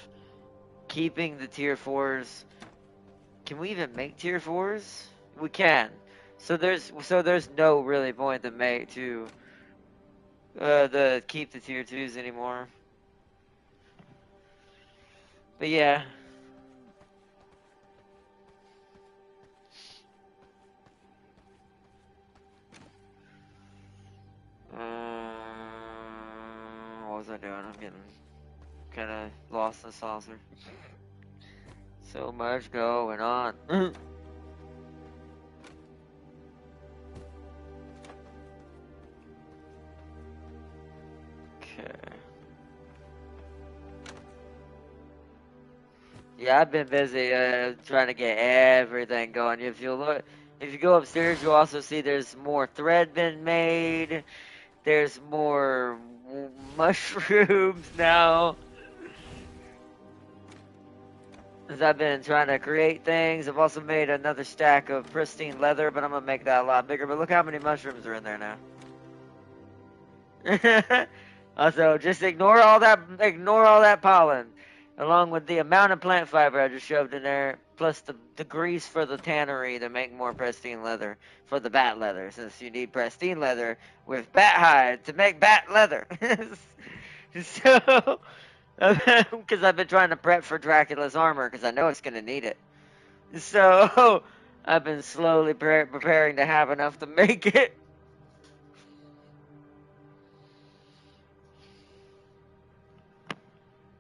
S1: keeping the tier 4s. Can we even make tier 4s? We can. So there's no really point to make to keep the tier 2s anymore. But yeah. What was I doing? I'm getting kind of lost in the saucer. So much going on. Okay. Yeah, I've been busy trying to get everything going. If you go upstairs, you'll also see there's more thread been made. There's more mushrooms now. As I've been trying to create things. I've also made another stack of pristine leather, but I'm gonna make that a lot bigger. But look how many mushrooms are in there now. Also, just ignore all that pollen, along with the amount of plant fiber I just shoved in there, plus the grease for the tannery to make more pristine leather for the bat leather, since you need pristine leather with bat hide to make bat leather. So, because I've been trying to prep for Dracula's armor, because I know it's gonna need it. So, I've been slowly preparing to have enough to make it.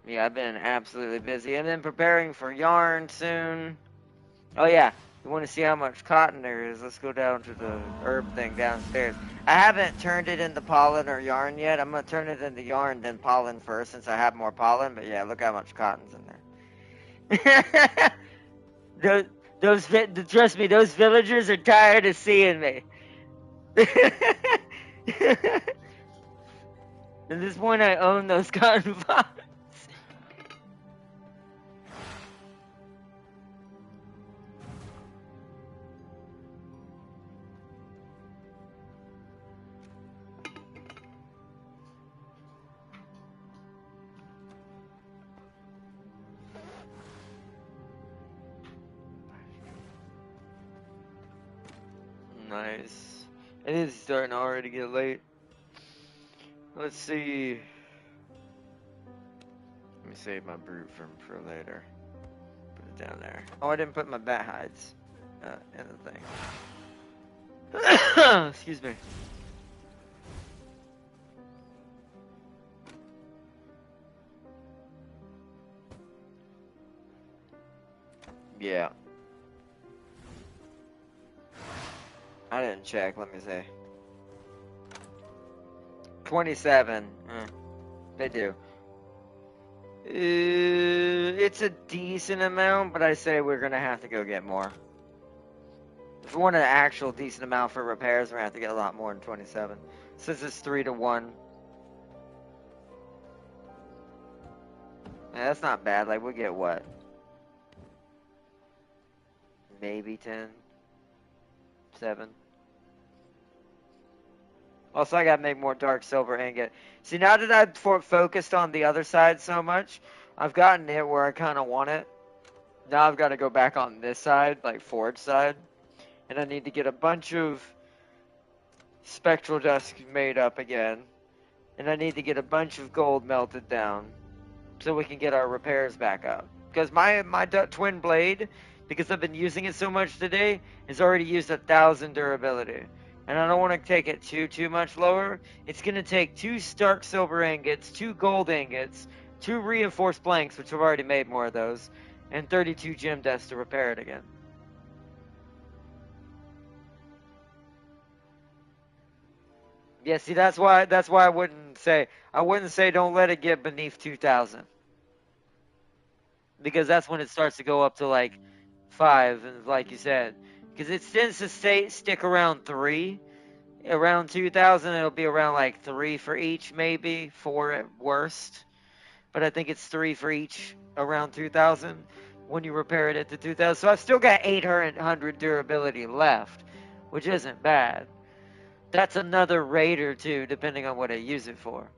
S1: Yeah, I've been absolutely busy. And then preparing for yarn soon. Oh, yeah. You want to see how much cotton there is? Let's go down to the herb thing downstairs. I haven't turned it into pollen or yarn yet. I'm going to turn it into yarn, then pollen first, since I have more pollen. But yeah, look how much cotton's in there. Trust me, those villagers are tired of seeing me. At this point, I own those cotton pods. Nice. It is starting to already get late. Let's see. Let me save my brute for later. Put it down there. Oh, I didn't put my bat hides in the thing. Excuse me. Yeah. I didn't check. Let me see. 27. They do. It's a decent amount, but I say we're gonna have to go get more. If we want an actual decent amount for repairs, we're gonna have to get a lot more than 27. Since it's 3 to 1. Yeah, that's not bad. Like, we'll get what? Maybe 10? 7? Also, I gotta make more dark silver ingot. See, now that I've focused on the other side so much, I've gotten it where I kind of want it. Now I've got to go back on this side, like forge side. And I need to get a bunch of spectral dust made up again. And I need to get a bunch of gold melted down so we can get our repairs back up. Because my twin blade, because I've been using it so much today, has already used 1,000 durability. And I don't want to take it too much lower. It's going to take 2 stark silver ingots, 2 gold ingots, 2 reinforced blanks, which I've already made more of those, and 32 gem dust to repair it again. Yeah, see, that's why I wouldn't say don't let it get beneath 2,000. Because that's when it starts to go up to like 5, and like you said, because it tends to stick around 3. Around 2,000, it'll be around like 3 for each, maybe 4 at worst. But I think it's 3 for each around 2,000 when you repair it at the 2,000. So I've still got 800 durability left, which isn't bad. That's another raid or 2, depending on what I use it for.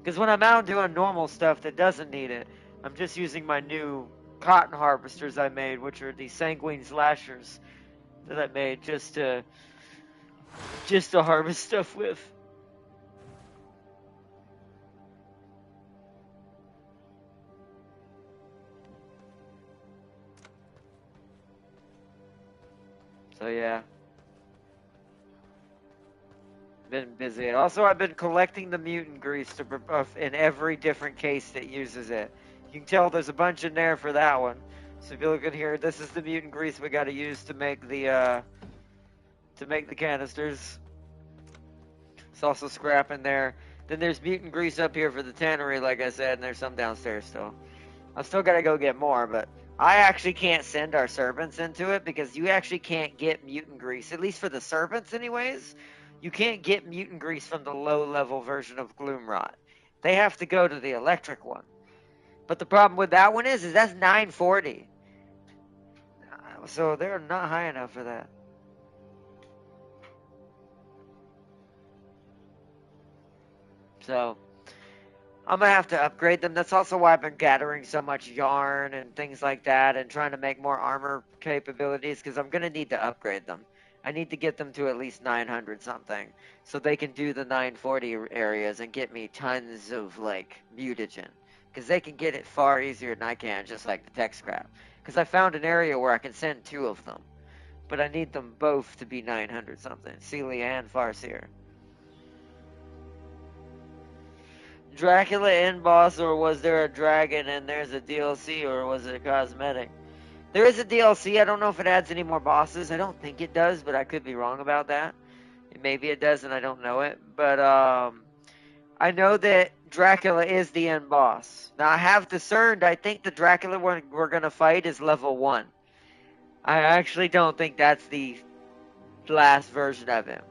S1: Because when I'm out doing normal stuff that doesn't need it, I'm just using my new cotton harvesters I made, which are the sanguine slashers that I made just to harvest stuff with. So yeah, been busy. Also, I've been collecting the mutant grease in every different case that uses it. You can tell there's a bunch in there for that one. So if you look at here, this is the mutant grease we got to use to make the canisters. It's also scrap in there. Then there's mutant grease up here for the tannery, like I said, and there's some downstairs still. I've still got to go get more, but I actually can't send our servants into it because you actually can't get mutant grease, at least for the servants anyways. You can't get mutant grease from the low-level version of Gloomrot. They have to go to the electric one. But the problem with that one is that's 940. So they're not high enough for that. So I'm gonna have to upgrade them. That's also why I've been gathering so much yarn and things like that and trying to make more armor capabilities because I'm gonna need to upgrade them. I need to get them to at least 900 something so they can do the 940 areas and get me tons of like mutagen because they can get it far easier than I can, just like the tech scrap. Because I found an area where I can send 2 of them, but I need them both to be 900 something, Celia and Farseer. Dracula end boss, or was there a dragon and there's a DLC, or was it a cosmetic? There is a DLC. I don't know if it adds any more bosses. I don't think it does, but I could be wrong about that. Maybe it does and I don't know it. But I know that Dracula is the end boss. Now I have discerned, I think the Dracula we're going to fight is level 1. I actually don't think that's the last version of him.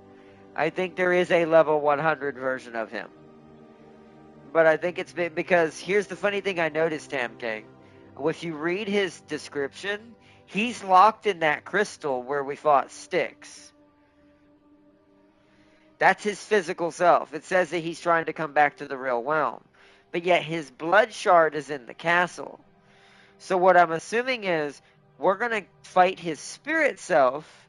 S1: I think there is a level 100 version of him. But I think it's been because here's the funny thing I noticed, Tam King. If you read his description, he's locked in that crystal where we fought Styx. That's his physical self. It says that he's trying to come back to the real realm. But yet his blood shard is in the castle. So what I'm assuming is we're going to fight his spirit self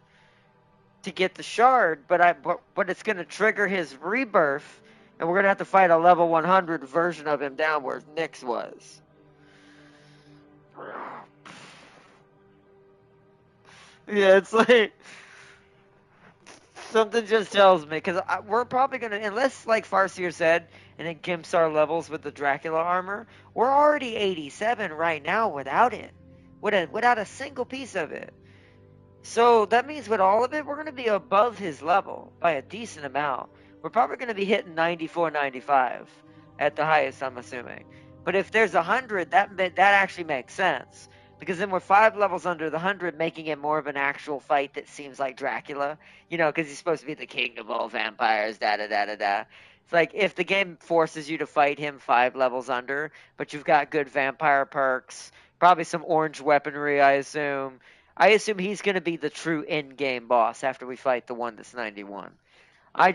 S1: to get the shard, but it's going to trigger his rebirth, and we're going to have to fight a level 100 version of him down where Nyx was. Yeah, it's like something just tells me because we're probably gonna, unless like Farseer said, and it gimps our levels with the Dracula armor. We're already 87 right now without it, without a single piece of it. So that means with all of it, we're gonna be above his level by a decent amount. We're probably gonna be hitting 94, 95 at the highest, I'm assuming. But if there's 100, that actually makes sense. Because then we're 5 levels under the 100, making it more of an actual fight that seems like Dracula. You know, because he's supposed to be the king of all vampires, da-da-da-da-da. It's like, if the game forces you to fight him 5 levels under, but you've got good vampire perks, probably some orange weaponry, I assume he's going to be the true end-game boss after we fight the one that's 91.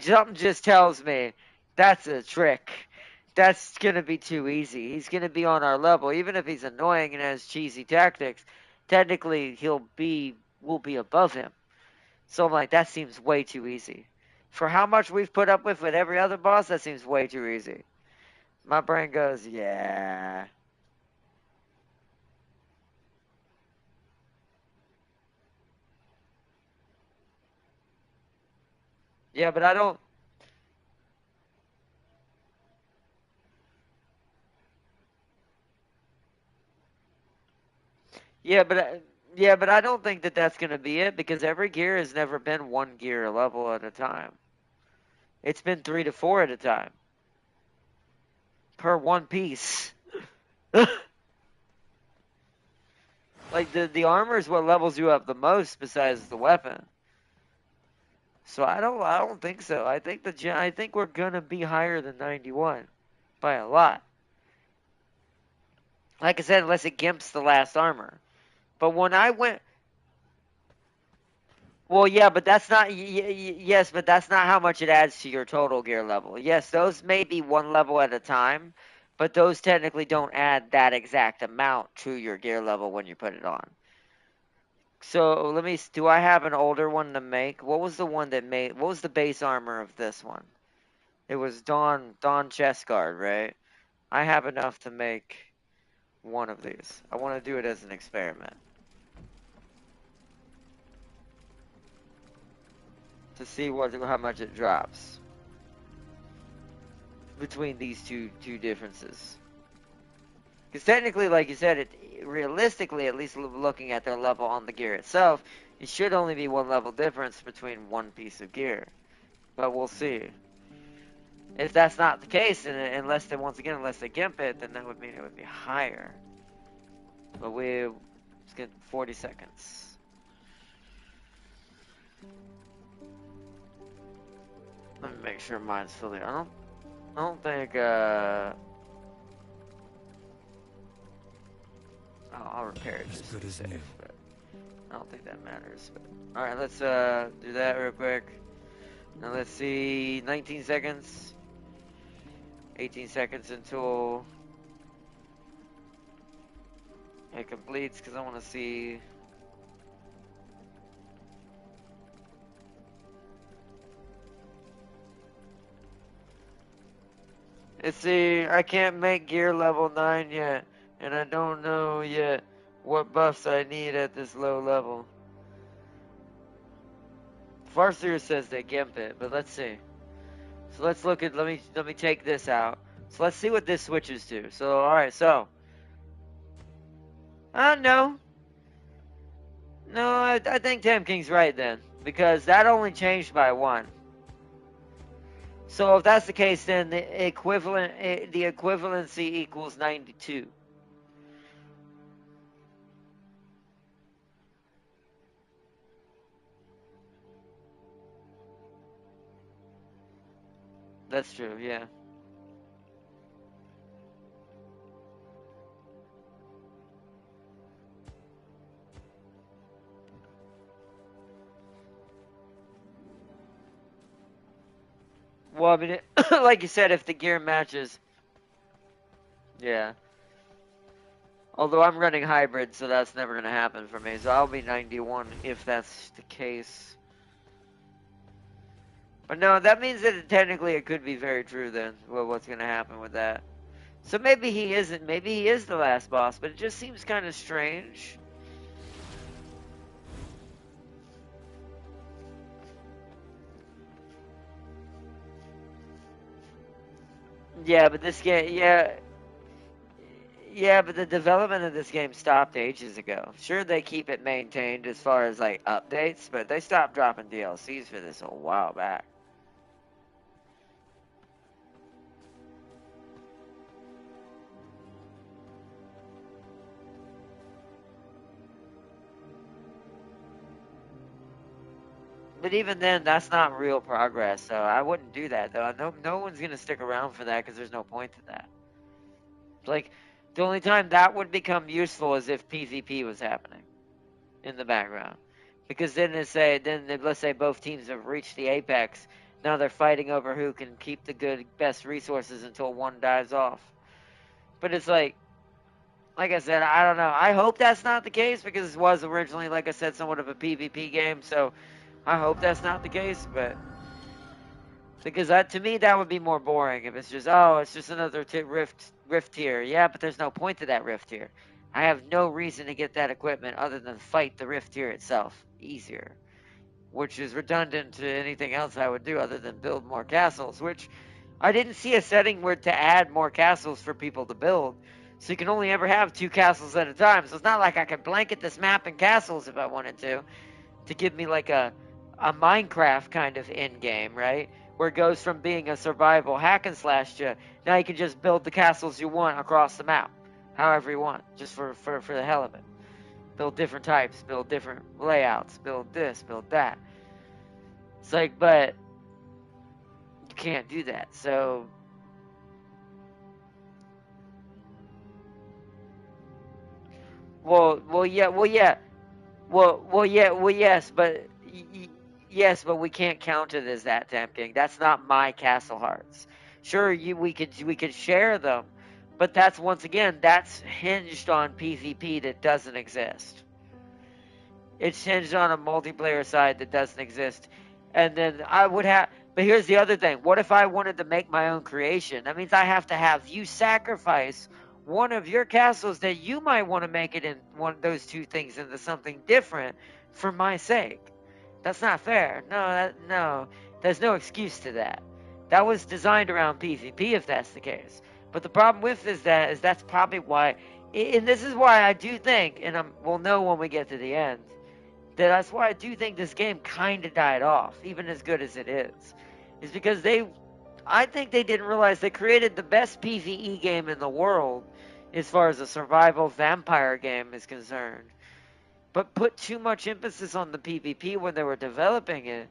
S1: Something just tells me that's a trick. That's going to be too easy. He's going to be on our level. Even if he's annoying and has cheesy tactics, technically we'll be above him. So I'm like, that seems way too easy. For how much we've put up with every other boss, that seems way too easy. My brain goes, yeah. Yeah, but I don't. Yeah, but I don't think that that's going to be it because every gear has never been 1 gear level at a time. It's been 3 to 4 at a time per one piece. Like the armor is what levels you up the most besides the weapon. So I don't think so. I think we're gonna be higher than 91 by a lot. Like I said, unless it gimps the last armor. But when I went, well, yeah, but that's not. Yes, but that's not how much it adds to your total gear level. Yes, those may be 1 level at a time, but those technically don't add that exact amount to your gear level when you put it on. So let me. Do I have an older one to make? What was the one that made? What was the base armor of this one? It was Dawn chest guard, right? I have enough to make one of these. I want to do it as an experiment to see how much it drops between these two differences. Because technically, like you said, realistically, at least looking at their level on the gear itself, it should only be 1 level difference between one piece of gear. But we'll see. If that's not the case, and unless they gimp it, then that would mean it would be higher. But let's get 40 seconds. Let me make sure mine's fully. I don't think I'll repair it
S2: As
S1: just
S2: good
S1: to be
S2: as
S1: safe,
S2: new.
S1: but I don't think that matters. But all right, let's do that real quick. Now let's see, 19 seconds, 18 seconds until it completes, because I want to see. Let's see, I can't make gear level 9 yet, and I don't know yet what buffs I need at this low level. Farseer says they gimp it, but let's see. So let's look at, let me take this out. So let's see what this switches to. So, alright, so. No. No, I think Tam King's right then. Because that only changed by 1. So if that's the case, then the equivalency equals 92. That's true, yeah. Well, I mean, like you said, if the gear matches, yeah. Although I'm running hybrid, so that's never going to happen for me. So I'll be 91 if that's the case. But no, that means that technically it could be very true then, well, what's going to happen with that. So maybe he isn't, maybe he is the last boss, but it just seems kind of strange. Yeah, but this game, yeah, but the development of this game stopped ages ago. Sure, they keep it maintained as far as like updates, but they stopped dropping DLCs for this a while back. But even then, that's not real progress, so I wouldn't do that, though. No one's gonna stick around for that because there's no point to that. Like, the only time that would become useful is if PvP was happening in the background, because then let's say both teams have reached the apex. Now they're fighting over who can keep the best resources until one dies off. But it's like I said, I don't know. I hope that's not the case because it was originally, like I said, somewhat of a PvP game. So I hope that's not the case, but because to me that would be more boring if it's just it's just another rift tier. Yeah, but there's no point to that rift tier. I have no reason to get that equipment other than fight the rift tier itself easier, which is redundant to anything else I would do other than build more castles. Which I didn't see a setting where to add more castles for people to build. So you can only ever have 2 castles at a time. So it's not like I could blanket this map in castles if I wanted to give me like a Minecraft kind of end game, right? Where it goes from being a survival hack and slash to now you can just build the castles you want across the map, however you want, just for the hell of it. Build different types, build different layouts, build this, build that. It's like, but you can't do that. So yes, but yes, but we can't count it as that, Tempting. That's not my Castle Hearts. Sure, we could share them, but that's once again that's hinged on PvP that doesn't exist. It's hinged on a multiplayer side that doesn't exist, and then I would have. But here's the other thing: what if I wanted to make my own creation? That means I have to have you sacrifice one of your castles that you might want to make it in one of those 2 things into something different for my sake. That's not fair. No, there's no excuse to that. That was designed around PvP if that's the case. But the problem with is that's probably why, and this is why I do think, and we'll know when we get to the end, that's why I do think this game kind of died off, even as good as it is because I think they didn't realize they created the best PvE game in the world as far as a survival vampire game is concerned, but put too much emphasis on the PvP when they were developing it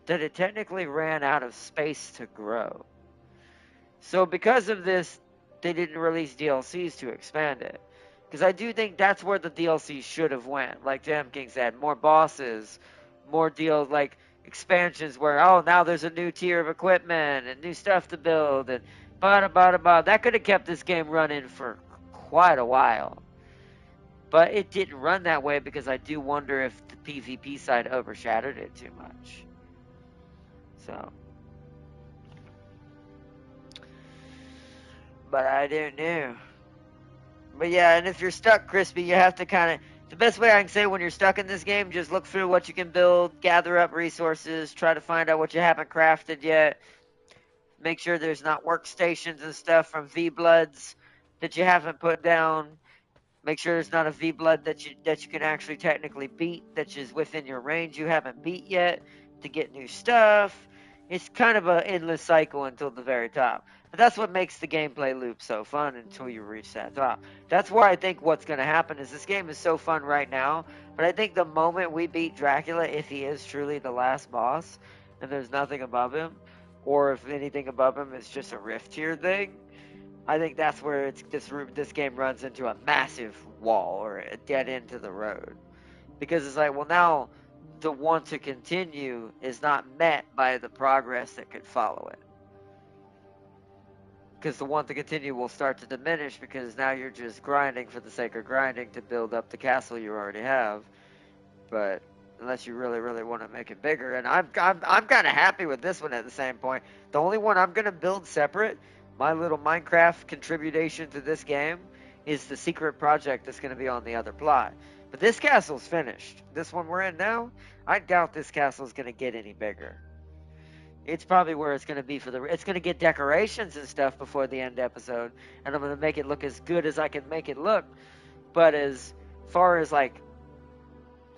S1: that it technically ran out of space to grow. So because of this, they didn't release DLCs to expand it. Because I do think that's where the DLC should have went. Like Jam King said, more bosses, more deals like expansions where, oh, now there's a new tier of equipment and new stuff to build and bada bada bada. That could have kept this game running for quite a while. But it didn't run that way because I do wonder if the PvP side overshadowed it too much. So. But I don't know. But yeah, and if you're stuck, Crispy, you have to kind of. The best way I can say when you're stuck in this game, just look through what you can build, gather up resources, try to find out what you haven't crafted yet. Make sure there's not workstations and stuff from V Bloods that you haven't put down. Make sure there's not a V Blood that you can actually technically beat that is within your range you haven't beat yet to get new stuff. It's kind of an endless cycle until the very top. But that's what makes the gameplay loop so fun until you reach that top. That's where I think what's going to happen is this game is so fun right now, but I think the moment we beat Dracula, if he is truly the last boss and there's nothing above him, or if anything above him is just a rift tier thing, I think that's where this game runs into a massive wall or a dead end to the road. Because it's like, well, now the want to continue is not met by the progress that could follow it. Because the want to continue will start to diminish because now you're just grinding for the sake of grinding to build up the castle you already have. But unless you really, really want to make it bigger, and I'm kind of happy with this one at the same point. The only one I'm gonna build separate, my little Minecraft contribution to this game, is the secret project that's gonna be on the other plot. But this castle's finished. This one we're in now, I doubt this castle's gonna get any bigger. It's probably where it's gonna be it's gonna get decorations and stuff before the end episode, and I'm gonna make it look as good as I can make it look. But as far as like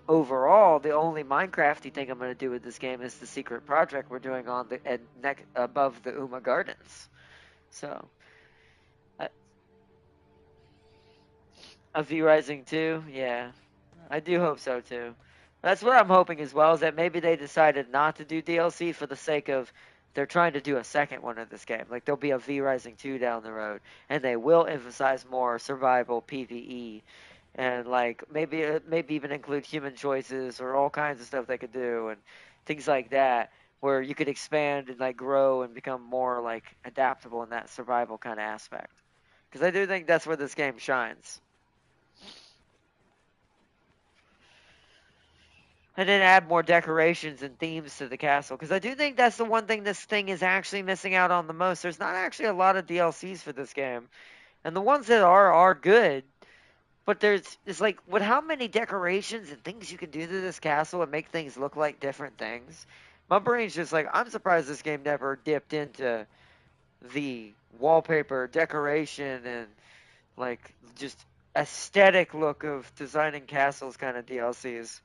S1: overall, the only Minecrafty thing I'm going to do with this game is the secret project we're doing on the above the Uma Gardens. So, a V Rising 2, yeah, I do hope so too. That's what I'm hoping as well, is that maybe they decided not to do DLC for the sake of they're trying to do a second one of this game. Like there'll be a V Rising 2 down the road, and they will emphasize more survival PvE. And like maybe even include human choices or all kinds of stuff they could do and things like that, where you could expand and like grow and become more like adaptable in that survival kind of aspect. Because I do think that's where this game shines. And then add more decorations and themes to the castle. Because I do think that's the one thing this thing is actually missing out on the most. There's not actually a lot of DLCs for this game, and the ones that are good. But it's like, with how many decorations and things you can do to this castle and make things look like different things, my brain's just like, I'm surprised this game never dipped into the wallpaper, decoration, and like just aesthetic look of designing castles kind of DLCs.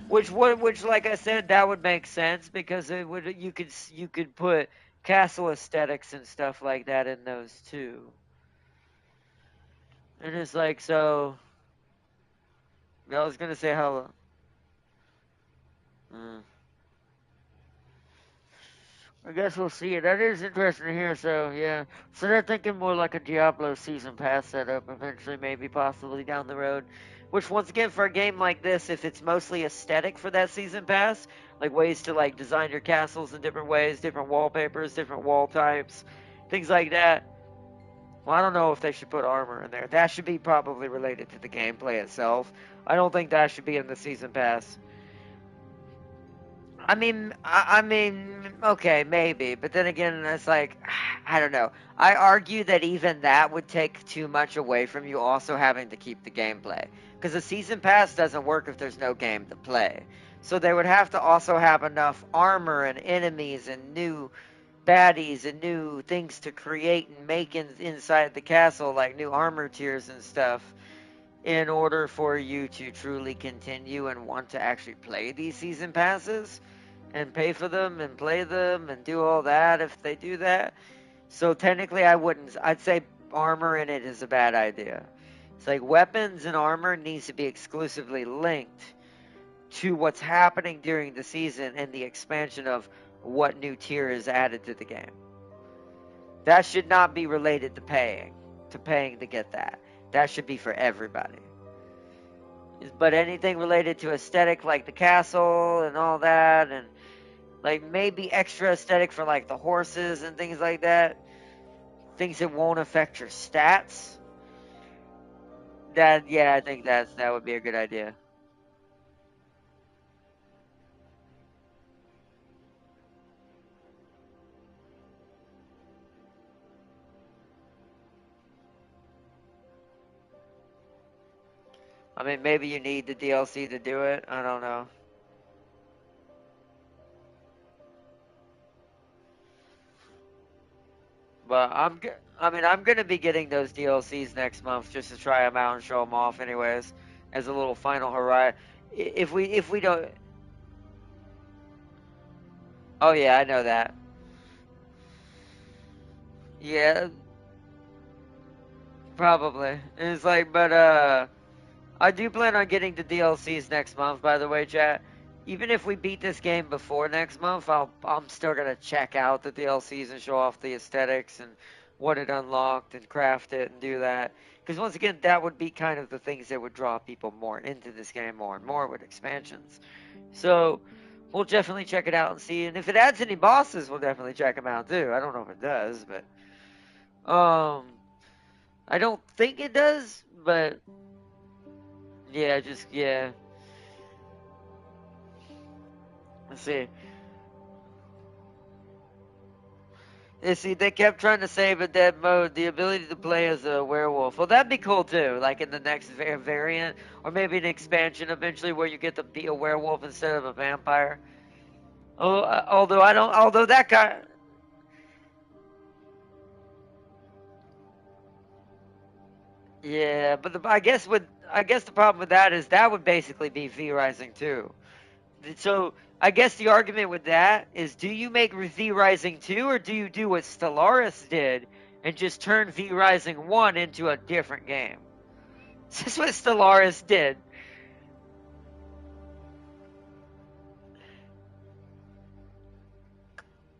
S1: Which like I said, that would make sense because it would you could put castle aesthetics and stuff like that in those too. And it's like, so I was gonna say how. Uh, I guess we'll see. That is interesting to hear. So yeah, so they're thinking more like a Diablo season pass setup eventually, maybe possibly down the road. Which once again, for a game like this, if it's mostly aesthetic for that season pass, like ways to like design your castles in different ways, different wallpapers, different wall types, things like that. Well, I don't know if they should put armor in there. That should be probably related to the gameplay itself. I don't think that should be in the season pass. I mean, okay, maybe, but then again, it's like, I don't know. I argue that even that would take too much away from you also having to keep the gameplay, because the season pass doesn't work if there's no game to play. So they would have to also have enough armor and enemies and new baddies and new things to create and make inside the castle, like new armor tiers and stuff, in order for you to truly continue and want to actually play these season passes and pay for them and play them and do all that if they do that. So technically, I wouldn't. I'd say armor in it is a bad idea. It's like weapons and armor needs to be exclusively linked to what's happening during the season and the expansion of what new tier is added to the game. That should not be related to paying to get that. That should be for everybody. But anything related to aesthetic, like the castle and all that, and like maybe extra aesthetic for like the horses and things like that, things that won't affect your stats. That, yeah, I think that would be a good idea. I mean, maybe you need the DLC to do it. I don't know. But I mean, I'm gonna be getting those DLCs next month just to try them out and show them off, anyways, as a little final horizon. If we don't, oh yeah, I know that. Yeah, probably. It's like, but I do plan on getting the DLCs next month. By the way, chat. Even if we beat this game before next month, I'm still gonna check out the DLCs and show off the aesthetics and what it unlocked and craft it and do that. Because once again, that would be kind of the things that would draw people more into this game more and more with expansions. So we'll definitely check it out and see. And if it adds any bosses, we'll definitely check them out too. I don't know if it does, but I don't think it does. But yeah, just yeah. Let's see. Yeah, see, they kept trying to save a dead mode, the ability to play as a werewolf. Well, that'd be cool too, like in the next variant, or maybe an expansion eventually where you get to be a werewolf instead of a vampire. Oh, although I don't, although that guy, yeah, but I guess the problem with that is that would basically be V Rising too. So I guess the argument with that is, do you make V Rising 2 or do you do what Stellaris did and just turn V Rising 1 into a different game? This is what Stellaris did.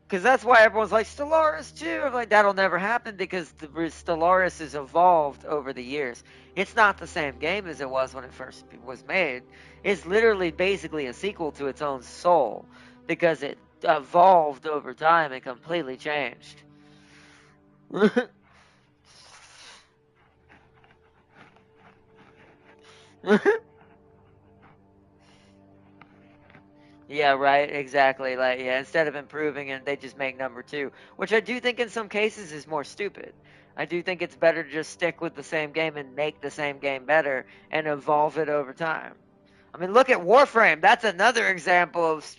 S1: Because that's why everyone's like, Stellaris 2. I'm like, that'll never happen because the Stellaris has evolved over the years. It's not the same game as it was when it first was made. It's literally basically a sequel to its own soul because it evolved over time and completely changed. Yeah, right, exactly. Like, yeah, instead of improving it, they just make number two, which I do think in some cases is more stupid. I do think it's better to just stick with the same game and make the same game better and evolve it over time. I mean, look at Warframe. That's another example of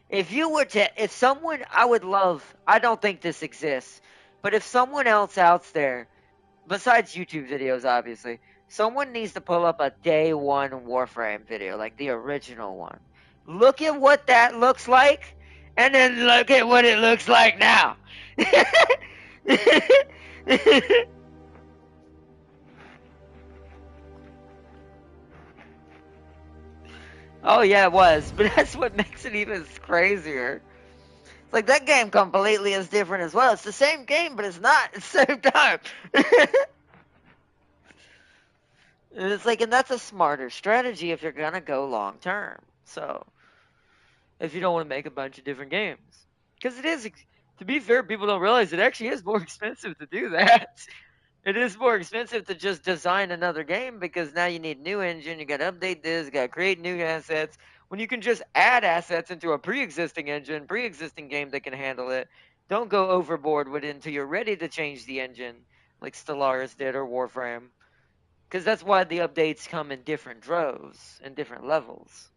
S1: if you were to, if someone, I would love, I don't think this exists, but if someone else out there besides YouTube videos, obviously, someone needs to pull up a day one Warframe video, like the original one. Look at what that looks like, and then look at what it looks like now. Oh yeah, it was, but that's what makes it even crazier. It's like that game completely is different as well. It's the same game, but it's not at the same time. And it's like, and that's a smarter strategy if you're gonna go long term. So, if you don't want to make a bunch of different games, because it is, to be fair, people don't realize it actually is more expensive to do that. It is more expensive to just design another game because now you need new engine, you got to update this, you got to create new assets. When you can just add assets into a pre-existing engine, pre-existing game that can handle it, don't go overboard with it until you're ready to change the engine, like Stellaris did or Warframe. Because that's why the updates come in different droves and different levels.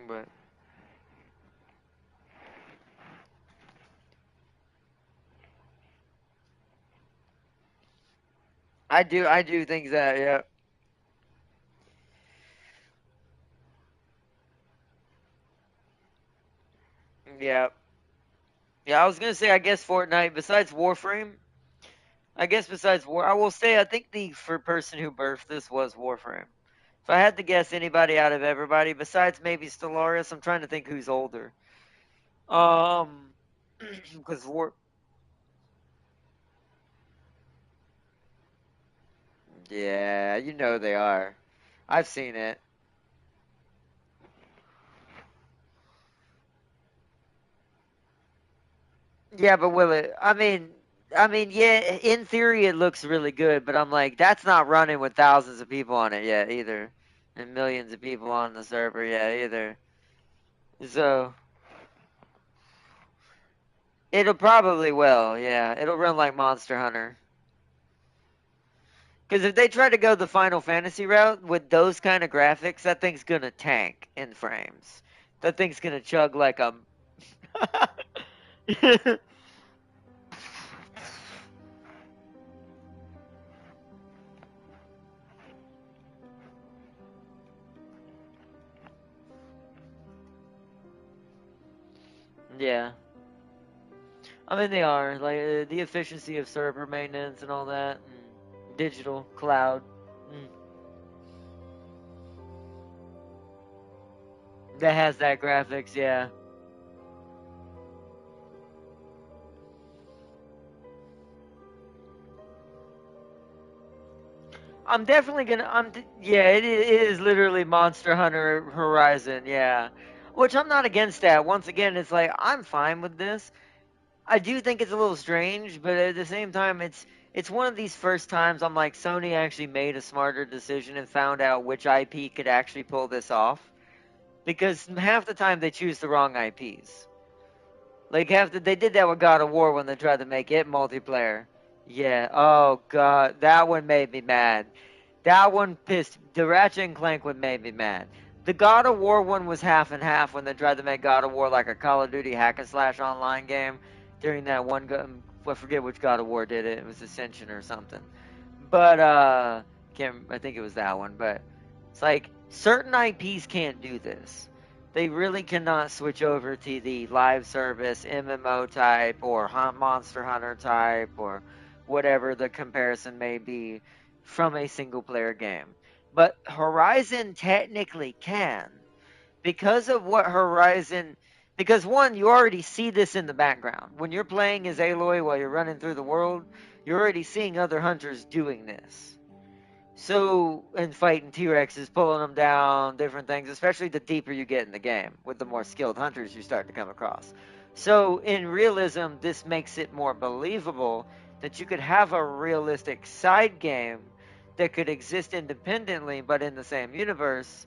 S1: But I do think that, yeah. Yeah. Yeah, I was gonna say I guess Fortnite, besides Warframe, I guess besides War I will say I think the for person who birthed this was Warframe. If I had to guess anybody out of everybody, besides maybe Stellaris, I'm trying to think who's older. Um, because War, yeah, you know they are. I've seen it. Yeah, but will it? I mean, yeah. In theory, it looks really good, but I'm like, that's not running with thousands of people on it yet either, and millions of people on the server yet either. So it'll probably will. Yeah, it'll run like Monster Hunter. Because if they try to go the Final Fantasy route with those kind of graphics, that thing's gonna tank in frames. That thing's gonna chug like a. Yeah, I mean they are like the efficiency of server maintenance and all that, and digital cloud. Mm, that has that graphics. Yeah, I'm definitely gonna. Yeah, it is literally Monster Hunter Horizon. Yeah, which I'm not against that. Once again, it's like I'm fine with this. I do think it's a little strange, but at the same time, it's one of these first times I'm like Sony actually made a smarter decision and found out which IP could actually pull this off. Because half the time they choose the wrong IPs. Like they did that with God of War when they tried to make it multiplayer. Yeah. Oh god, that one made me mad. That one pissed. The Ratchet and Clank one made me mad. The God of War one was half and half when they tried to make God of War like a Call of Duty hack and slash online game during that one. I forget which God of War did it. It was Ascension or something. But can't. I think it was that one. But it's like certain IPs can't do this. They really cannot switch over to the live service MMO type or Monster Hunter type or whatever the comparison may be from a single player game. But Horizon technically can because of what Horizon. Because one, you already see this in the background. When you're playing as Aloy while you're running through the world, you're already seeing other hunters doing this. So, and fighting T Rexes, pulling them down, different things, especially the deeper you get in the game with the more skilled hunters you start to come across. So, in realism, this makes it more believable that you could have a realistic side game that could exist independently but in the same universe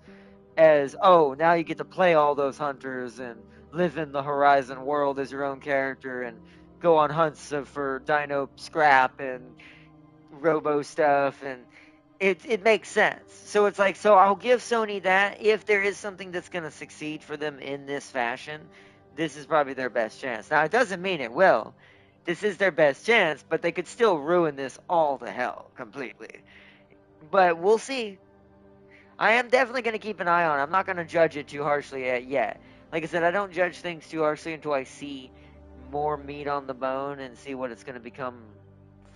S1: as, oh, now you get to play all those hunters and live in the Horizon world as your own character and go on hunts for dino scrap and robo stuff, and it makes sense. So it's like, so I'll give Sony that. If there is something that's going to succeed for them in this fashion, this is probably their best chance. Now it doesn't mean it will. This is their best chance, but they could still ruin this all to hell completely. But we'll see. I am definitely going to keep an eye on it. I'm not going to judge it too harshly yet. Like I said, I don't judge things too harshly until I see more meat on the bone and see what it's going to become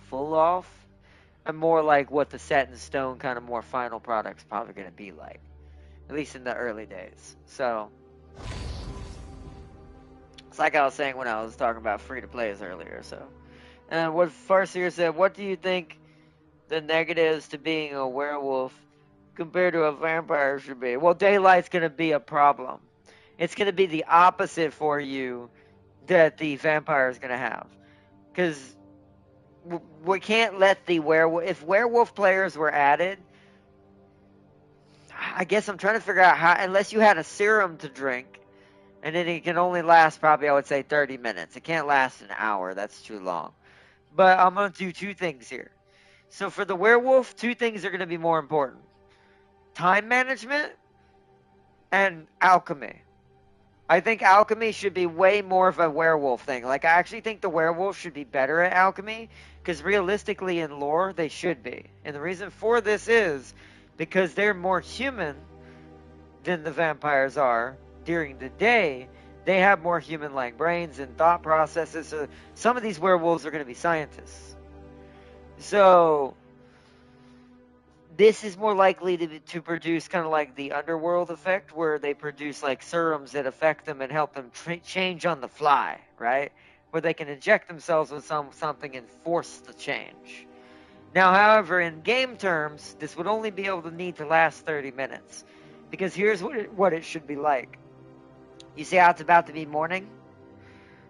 S1: full of. And more like what the set in stone kind of more final product's probably going to be like, at least in the early days. So it's like I was saying when I was talking about free to plays earlier. So, and what Farseer said, what do you think the negatives to being a werewolf compared to a vampire should be? Well, daylight's going to be a problem. It's going to be the opposite for you that the vampire is going to have, because we can't let the werewolf. If werewolf players were added, I guess I'm trying to figure out how. Unless you had a serum to drink, and then it can only last probably I would say 30 minutes. It can't last an hour. That's too long. But I'm gonna do two things here. So for the werewolf, two things are gonna be more important: time management and alchemy. I think alchemy should be way more of a werewolf thing. Like, I actually think the werewolf should be better at alchemy, because realistically in lore, they should be. And the reason for this is because they're more human than the vampires are during the day. They have more human-like brains and thought processes. So some of these werewolves are going to be scientists. So this is more likely to produce kind of like the underworld effect, where they produce like serums that affect them and help them change on the fly, right? Where they can inject themselves with something and force the change. Now, however, in game terms, this would only be able to need to last 30 minutes. Because here's what it should be like. You see how it's about to be morning?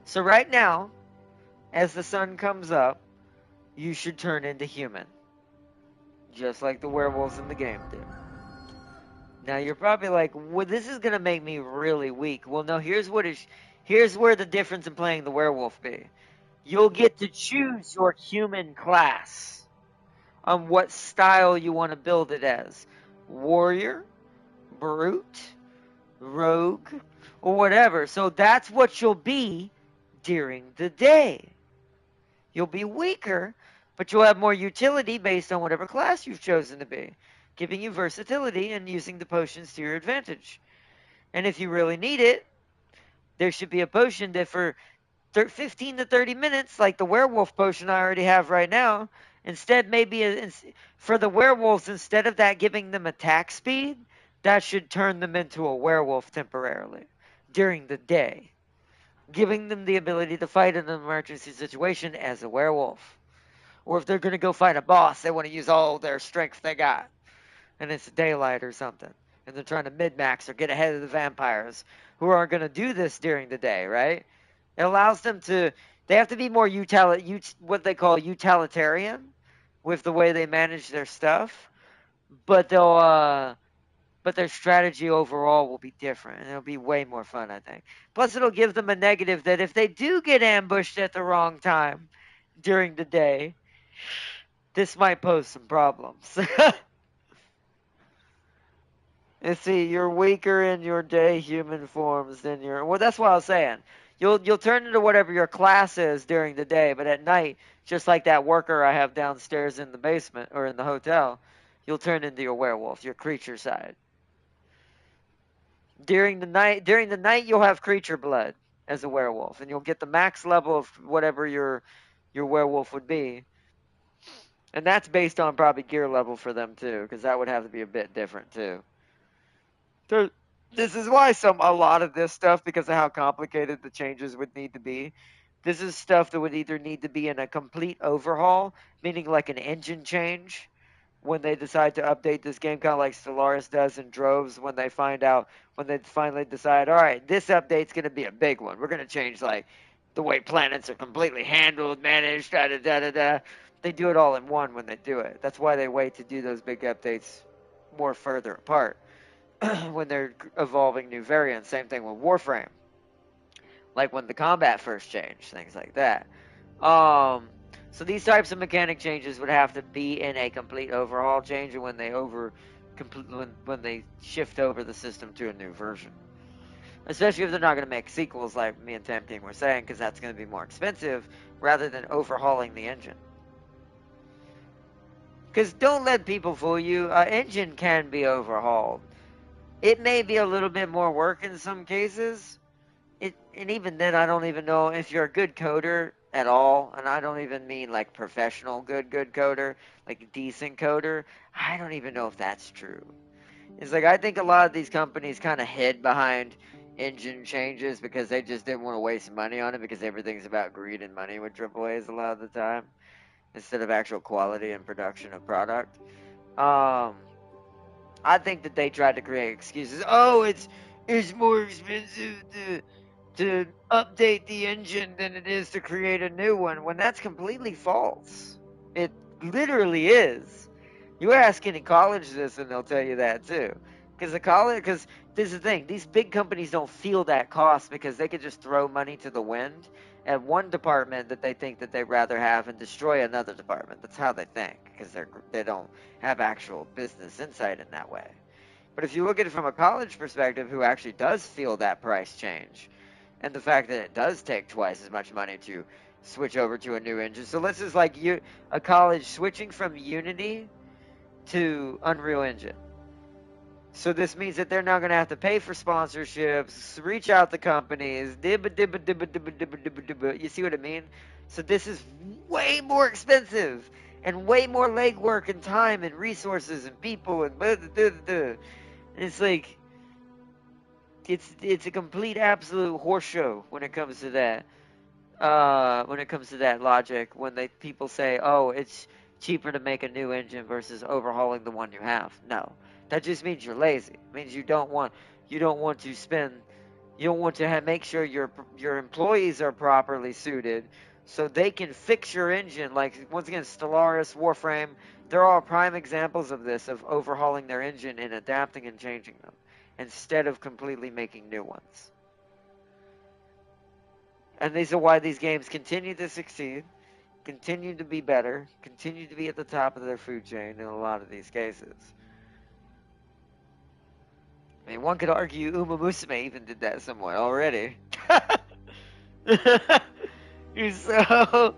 S1: So right now, as the sun comes up, you should turn into human. Just like the werewolves in the game do. Now you're probably like, well, this is gonna make me really weak. Well, no, here's where the difference in playing the werewolf be. You'll get to choose your human class on what style you want to build it as. Warrior, brute, rogue, or whatever. So that's what you'll be during the day. You'll be weaker, but you'll have more utility based on whatever class you've chosen to be, giving you versatility and using the potions to your advantage. And if you really need it, there should be a potion that for 15 to 30 minutes, like the werewolf potion I already have right now, instead maybe for the werewolves, instead of that giving them attack speed, that should turn them into a werewolf temporarily during the day, giving them the ability to fight in an emergency situation as a werewolf. Or if they're going to go fight a boss, they want to use all their strength they got. And it's daylight or something. And they're trying to mid-max or get ahead of the vampires who are going to do this during the day, right? It allows them to, they have to be more what they call utilitarian with the way they manage their stuff. But but their strategy overall will be different, and it'll be way more fun, I think. Plus, it'll give them a negative that if they do get ambushed at the wrong time during the day, this might pose some problems. And see, you're weaker in your day human forms than your. Well, that's what I was saying. You'll turn into whatever your class is during the day, but at night, just like that worker I have downstairs in the basement or in the hotel, you'll turn into your werewolf, your creature side. During the night, you'll have creature blood as a werewolf, and you'll get the max level of whatever your werewolf would be. And that's based on probably gear level for them too, because that would have to be a bit different too. So this is why a lot of this stuff, because of how complicated the changes would need to be, this is stuff that would either need to be in a complete overhaul, meaning like an engine change, when they decide to update this game, kind of like Stellaris does in droves when they finally decide, all right, this update's going to be a big one. We're going to change like the way planets are completely handled, managed, da da da da da. They do it all in one when they do it. That's why they wait to do those big updates more further apart when they're evolving new variants. Same thing with Warframe, like when the combat first changed, things like that. So these types of mechanic changes would have to be in a complete overhaul change when when they shift over the system to a new version. Especially if they're not going to make sequels like me and Tempting were saying, because that's going to be more expensive rather than overhauling the engine. Because don't let people fool you. An engine can be overhauled. It may be a little bit more work in some cases. And even then, I don't even know if you're a good coder at all. And I don't even mean like professional good coder, like a decent coder. I don't even know if that's true. It's like I think a lot of these companies kind of hid behind engine changes because they just didn't want to waste money on it, because everything's about greed and money with AAAs a lot of the time, instead of actual quality and production of product. I think that they tried to create excuses. Oh, it's more expensive to update the engine than it is to create a new one, when that's completely false. It literally is. You ask any college this and they'll tell you that too. Because this is the thing, these big companies don't feel that cost because they could just throw money to the wind at one department that they think that they'd rather have and destroy another department. That's how they think, because they don't have actual business insight in that way. But if you look at it from a college perspective, who actually does feel that price change, and the fact that it does take twice as much money to switch over to a new engine. So this is like a college switching from Unity to Unreal Engine. So this means that they're now going to have to pay for sponsorships, reach out to companies, you see what I mean? So this is way more expensive and way more legwork and time and resources and people and it's like it's a complete absolute horse show when it comes to that. When it comes to that logic, when people say, "Oh, it's cheaper to make a new engine versus overhauling the one you have." No, that just means you're lazy. It means you don't want to spend, you don't want to make sure your employees are properly suited, so they can fix your engine. Like once again, Stellaris, Warframe, they're all prime examples of this, of overhauling their engine and adapting and changing them, instead of completely making new ones. And these are why these games continue to succeed, continue to be better, continue to be at the top of their food chain in a lot of these cases. I mean, one could argue Uma Musume even did that somewhat already. So,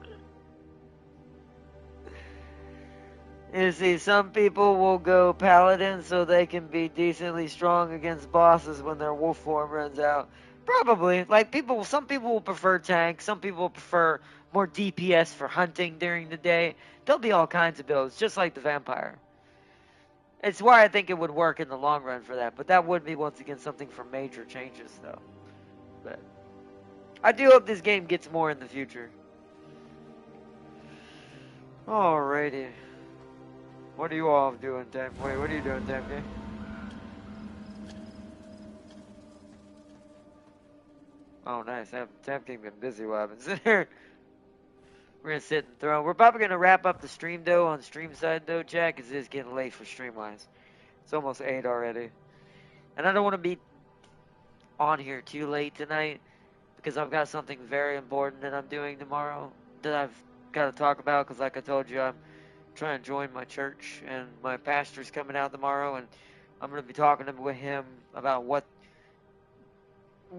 S1: you see, some people will go paladin so they can be decently strong against bosses when their wolf form runs out. Probably. Like some people will prefer tank, some people will prefer more DPS for hunting during the day. There'll be all kinds of builds, just like the vampire. It's why I think it would work in the long run for that, but that would be once again something for major changes though. But I do hope this game gets more in the future. Alrighty. What are you all doing, Tam? Wait, what are you doing, Tam? Oh, nice. Tam King been busy while I've been sitting here. We're gonna sit and throw. We're probably gonna wrap up the stream though on stream side though, chat, because it's getting late for Streamwise. It's almost 8 already, and I don't want to be on here too late tonight because I've got something very important that I'm doing tomorrow that I've got to talk about. Because like I told you, I'm trying to join my church, and my pastor's coming out tomorrow, and I'm gonna be talking with him about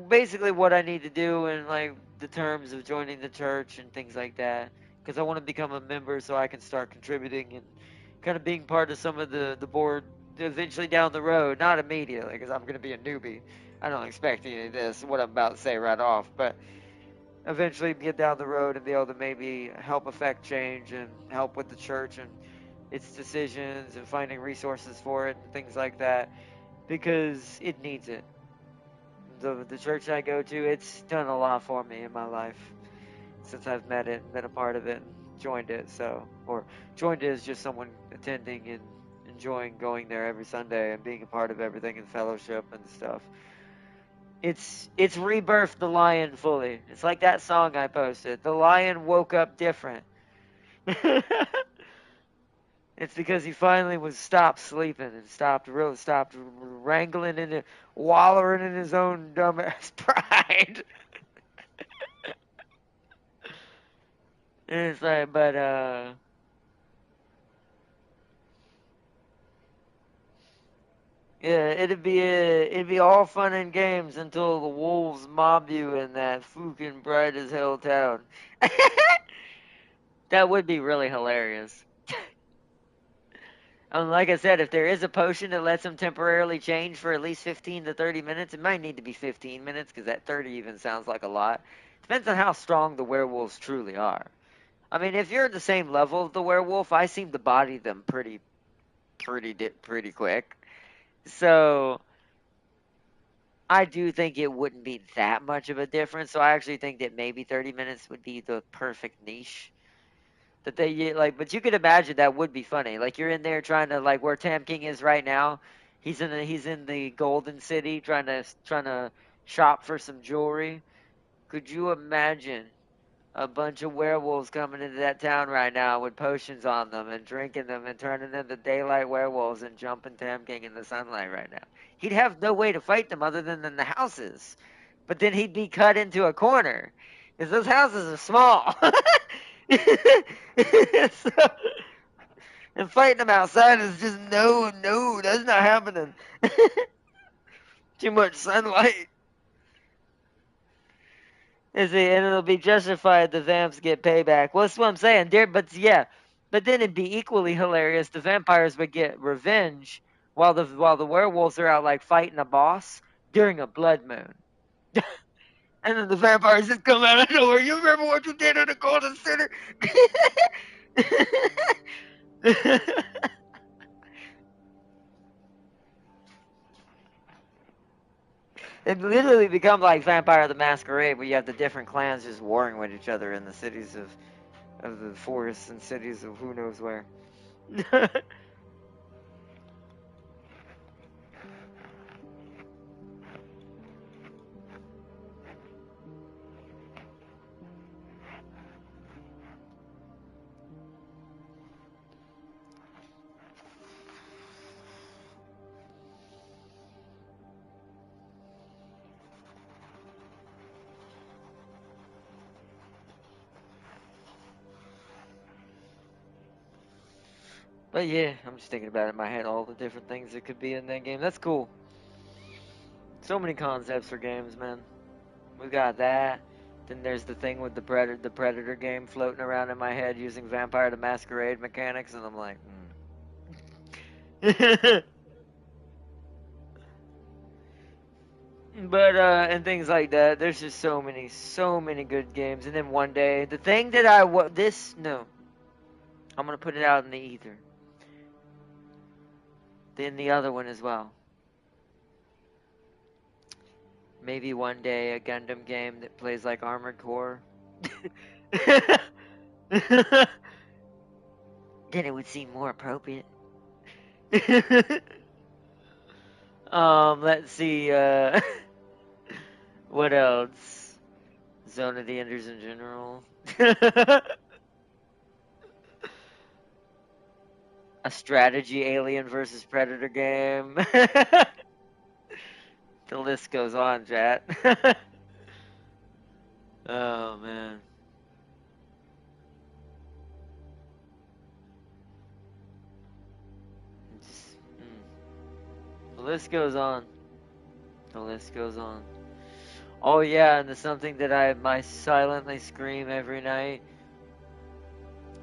S1: basically what I need to do and like the terms of joining the church and things like that. Because I want to become a member so I can start contributing and kind of being part of some of the board eventually down the road. Not immediately, because I'm going to be a newbie. I don't expect any of this, what I'm about to say right off, but eventually get down the road and be able to maybe help affect change and help with the church and its decisions and finding resources for it and things like that, because it needs it. The church I go to, it's done a lot for me in my life since I've met it and been a part of it and joined it. So, or joined it as just someone attending and enjoying going there every Sunday and being a part of everything in fellowship and stuff. It's rebirthed the lion fully. It's like that song I posted. The lion woke up different. It's because he finally stopped sleeping and stopped wrangling and wallowing in his own dumbass pride. And it's like, but yeah, it'd be all fun and games until the wolves mob you in that fucking bright as hell town. That would be really hilarious. Like I said, if there is a potion that lets them temporarily change for at least 15 to 30 minutes, it might need to be 15 minutes because that 30 even sounds like a lot. Depends on how strong the werewolves truly are. I mean, if you're at the same level of the werewolf, I seem to body them pretty quick. So I do think it wouldn't be that much of a difference. So I actually think that maybe 30 minutes would be the perfect niche. That they like, but you could imagine that would be funny. Like you're in there trying to like where Tam King is right now. He's in the Golden City trying to shop for some jewelry. Could you imagine a bunch of werewolves coming into that town right now with potions on them and drinking them and turning into daylight werewolves and jumping Tam King in the sunlight right now? He'd have no way to fight them other than in the houses. But then he'd be cut into a corner because those houses are small. so, And fighting them outside is just no, that's not happening. Too much sunlight. Is it, and it'll be justified the vamps get payback. Well, that's what I'm saying. But yeah, but then it'd be equally hilarious. The vampires would get revenge while the werewolves are out like fighting a boss during a blood moon. And then the vampires just come out of nowhere. You remember what you did in the Golden Center? It literally becomes like Vampire the Masquerade, where you have the different clans just warring with each other in the cities of the forests and cities of who knows where. But yeah, I'm just thinking about it in my head, all the different things that could be in that game. That's cool. So many concepts for games, man. We've got that. Then there's the thing with the Predator game floating around in my head using Vampire the Masquerade mechanics, and I'm like, But and things like that. There's just so many good games. And then one day, the thing that I'm gonna put it out in the ether. Then the other one as well. Maybe one day a Gundam game that plays like Armored Core. Then it would seem more appropriate. Let's see, what else? Zone of the Enders in general. A strategy Alien versus Predator game. The list goes on, chat. Oh, man. Just, The list goes on. The list goes on. Oh yeah, and there's something that I silently scream every night.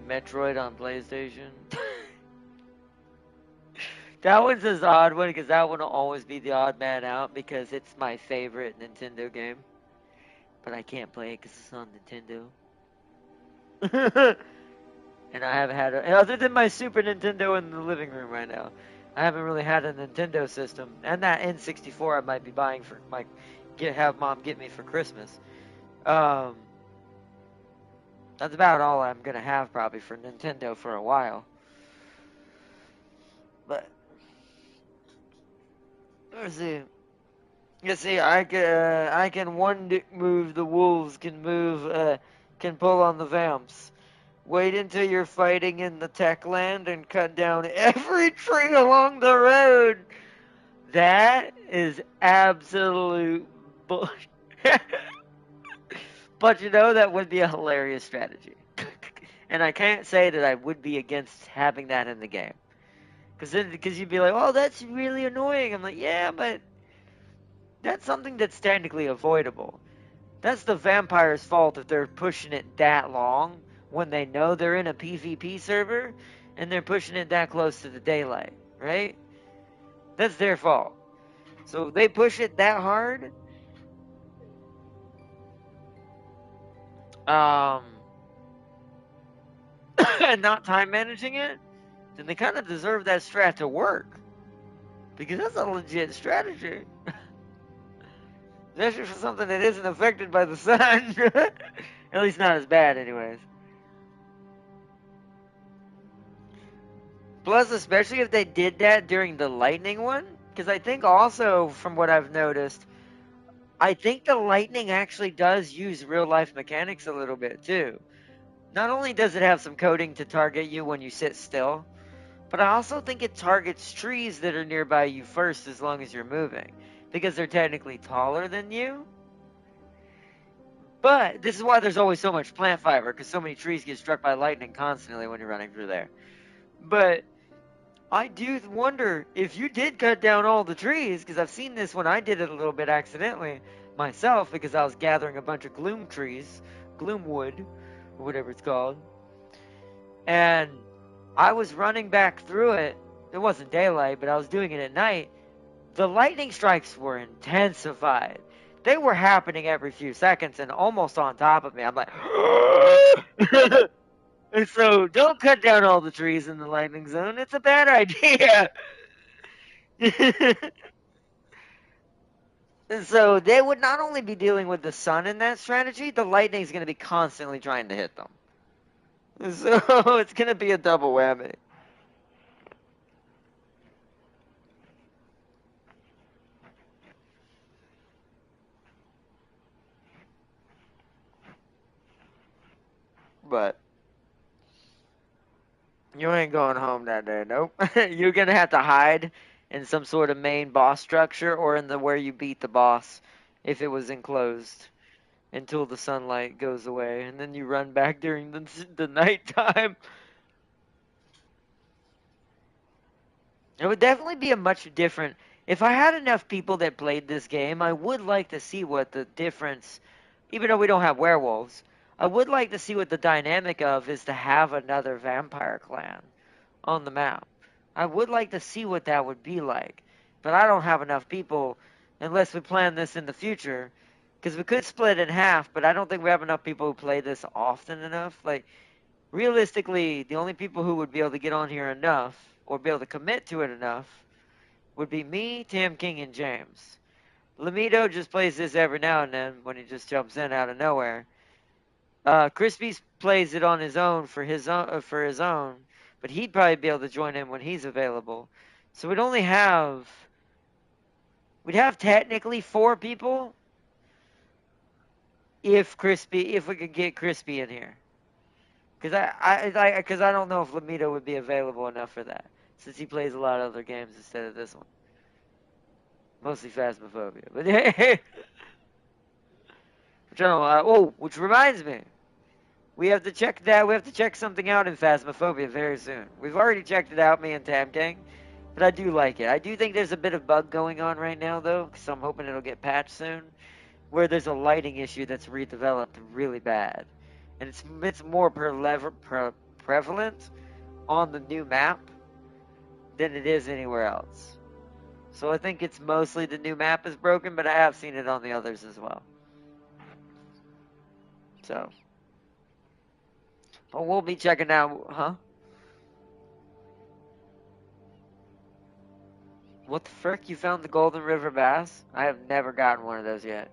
S1: Metroid on PlayStation. That one's an odd one because that one will always be the odd man out because it's my favorite Nintendo game. But I can't play it because it's on Nintendo. And I haven't had other than my Super Nintendo in the living room right now. I haven't really had a Nintendo system, and that N64 I might be buying for have mom get me for Christmas. That's about all I'm gonna have probably for Nintendo for a while. But let's see. I can one dick move. The wolves can move. Can pull on the vamps. Wait until you're fighting in the tech land and cut down every tree along the road. That is absolute bullshit. But you know, that would be a hilarious strategy. And I can't say that I would be against having that in the game. Because you'd be like, oh, that's really annoying. I'm like, yeah, but that's something that's technically avoidable. That's the vampire's fault if they're pushing it that long when they know they're in a PvP server and they're pushing it that close to the daylight, right? That's their fault. So if they push it that hard, and not time managing it, then they kind of deserve that strat to work. Because that's a legit strategy. Especially for something that isn't affected by the sun. At least not as bad, anyways. Plus, especially if they did that during the lightning one. Because I think also, from what I've noticed, I think the lightning actually does use real-life mechanics a little bit, too. Not only does it have some coding to target you when you sit still, but I also think it targets trees that are nearby you first as long as you're moving. Because they're technically taller than you. But this is why there's always so much plant fiber, because so many trees get struck by lightning constantly when you're running through there. But I do wonder if you did cut down all the trees, because I've seen this when I did it a little bit accidentally myself, because I was gathering a bunch of gloom trees, gloom wood, or whatever it's called, and I was running back through it. It wasn't daylight, but I was doing it at night. The lightning strikes were intensified. They were happening every few seconds and almost on top of me. I'm like, and so don't cut down all the trees in the lightning zone. It's a bad idea. And so they would not only be dealing with the sun in that strategy, the lightning's going to be constantly trying to hit them. So it's going to be a double whammy. But you ain't going home that day, nope. You're going to have to hide in some sort of main boss structure or in the where you beat the boss if it was enclosed until the sunlight goes away. And then you run back during the nighttime. It would definitely be a much different. If I had enough people that played this game, I would like to see what the difference, even though we don't have werewolves, I would like to see what the dynamic of is to have another vampire clan on the map. I would like to see what that would be like. But I don't have enough people unless we plan this in the future. Because we could split in half, but I don't think we have enough people who play this often enough. Like, realistically, the only people who would be able to get on here enough or be able to commit to it enough would be me, Tam King, and James. Lamido just plays this every now and then when he just jumps in out of nowhere. Crispy plays it on his own for his own, but he'd probably be able to join in when he's available. So we'd have technically 4 people if we could get Crispy in here. Because I don't know if Lamido would be available enough for that, since he plays a lot of other games instead of this one. Mostly Phasmophobia. But which reminds me, we have to check that. We have to check something out in Phasmophobia very soon. We've already checked it out, me and Tam King, but I do like it. I do think there's a bit of bug going on right now, though, so I'm hoping it'll get patched soon, where there's a lighting issue that's redeveloped really bad. And it's more prevalent on the new map than it is anywhere else. So I think it's mostly the new map is broken, but I have seen it on the others as well. So, but we'll be checking out, huh? What the frick? You found the Golden River bass? I have never gotten one of those yet.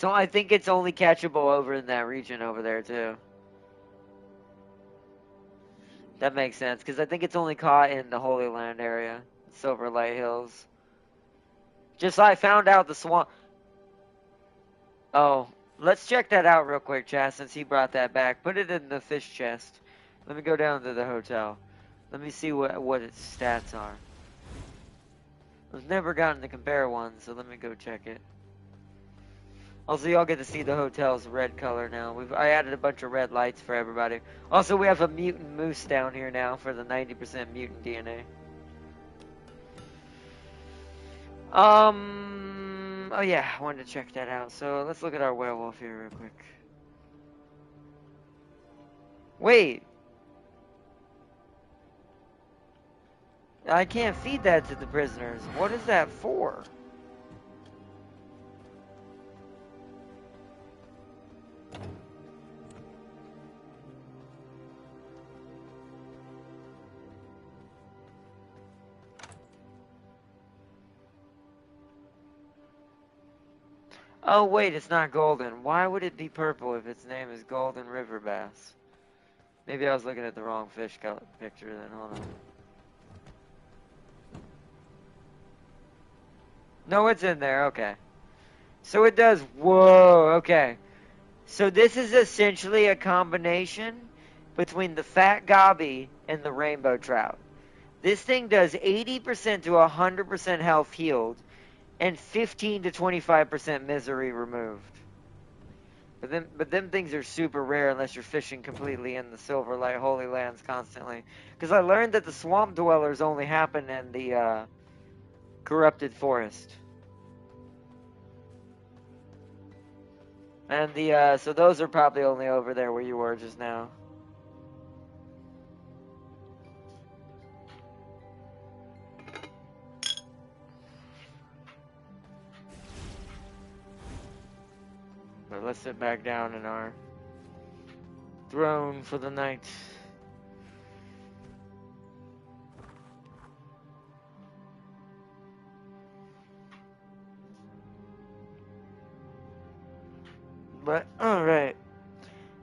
S1: I think it's only catchable over in that region over there too. That makes sense, because I think it's only caught in the Holy Land area, Silver Light Hills. Just I found out the swamp. Oh, let's check that out real quick, Chad, since he brought that back. Put it in the fish chest. Let me go down to the hotel. Let me see what its stats are. I've never gotten to compare one, so let me go check it. Also, y'all get to see the hotel's red color now. I added a bunch of red lights for everybody. Also, we have a mutant moose down here now for the 90% mutant DNA. Oh yeah, I wanted to check that out. So let's look at our werewolf here real quick. Wait. I can't feed that to the prisoners. What is that for? Oh wait, it's not golden. Why would it be purple if its name is Golden River Bass? Maybe I was looking at the wrong fish picture then. Hold on. No, it's in there. Okay. So it does. Whoa. Okay. So this is essentially a combination between the fat gobby and the rainbow trout. This thing does 80% to 100% health healed and 15 to 25% misery removed. But them things are super rare unless you're fishing completely in the Silverlight Holy Lands constantly. Because I learned that the swamp dwellers only happen in the corrupted forest. And the so those are probably only over there where you were just now. But let's sit back down in our throne for the night. But alright.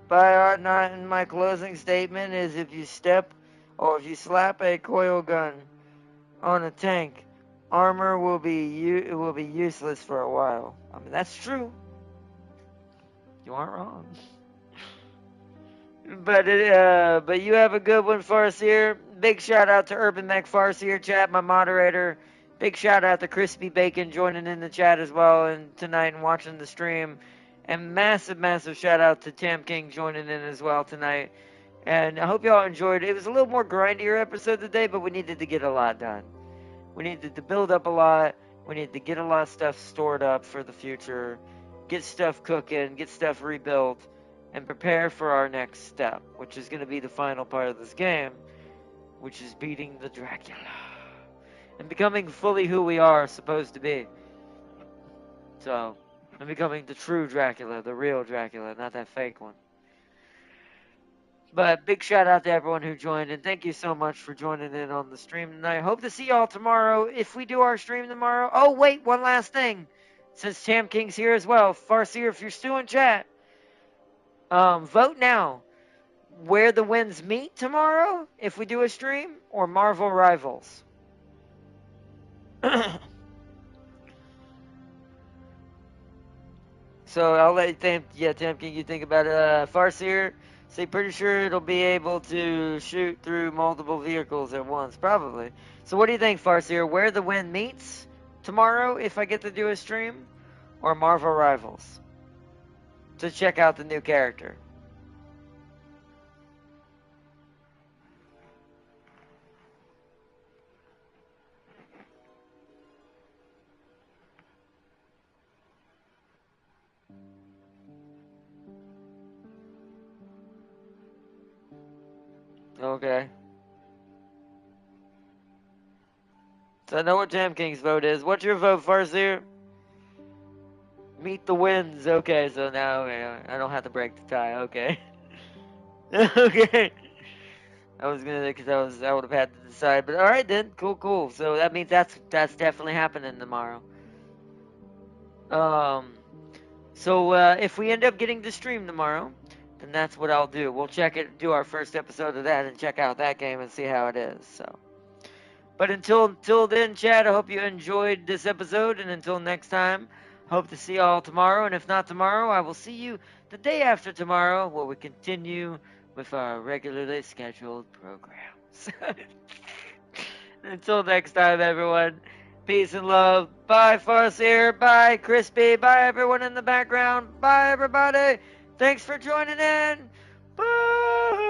S1: By art not in my closing statement is if you step or if you slap a coil gun on a tank, armor will be useless for a while. I mean that's true. You aren't wrong. But you have a good one, Farseer. Big shout out to Urban Mech Farseer chat, my moderator. Big shout out to Crispy Bacon joining in the chat as well and tonight and watching the stream. And massive shout out to Tam King joining in as well tonight. And I hope y'all enjoyed it. It was a little more grindier episode today, but we needed to get a lot done. We needed to build up a lot. We needed to get a lot of stuff stored up for the future. Get stuff cooking, get stuff rebuilt, and prepare for our next step, which is going to be the final part of this game, which is beating the Dracula. And becoming fully who we are supposed to be. So, and becoming the true Dracula, the real Dracula, not that fake one. But big shout out to everyone who joined, and thank you so much for joining in on the stream tonight. Hope to see y'all tomorrow if we do our stream tomorrow. Oh, wait, one last thing. Since Tam King's here as well, Farseer, if you're still in chat, vote now. Where the Winds Meet tomorrow, if we do a stream, or Marvel Rivals. So I'll let Tam King, you think about it. Farseer, say pretty sure it'll be able to shoot through multiple vehicles at once, probably. So what do you think, Farseer? Where the Wind Meets tomorrow, if I get to do a stream, or Marvel Rivals? To check out the new character. Okay. So I know what Jam King's vote is. What's your vote, Farseer? Meet the Winds. Okay, so now I don't have to break the tie. Okay. Okay. I was gonna, because I would have had to decide. But all right then, cool. So that means that's definitely happening tomorrow. So if we end up getting to stream tomorrow, then that's what I'll do. We'll do our first episode of that, and check out that game and see how it is. So, but until then, Chad, I hope you enjoyed this episode, and until next time, hope to see y'all tomorrow. And if not tomorrow, I will see you the day after tomorrow, where we continue with our regularly scheduled programs. Until next time, everyone. Peace and love. Bye, Farseer. Bye, Crispy. Bye, everyone in the background. Bye, everybody. Thanks for joining in. Bye.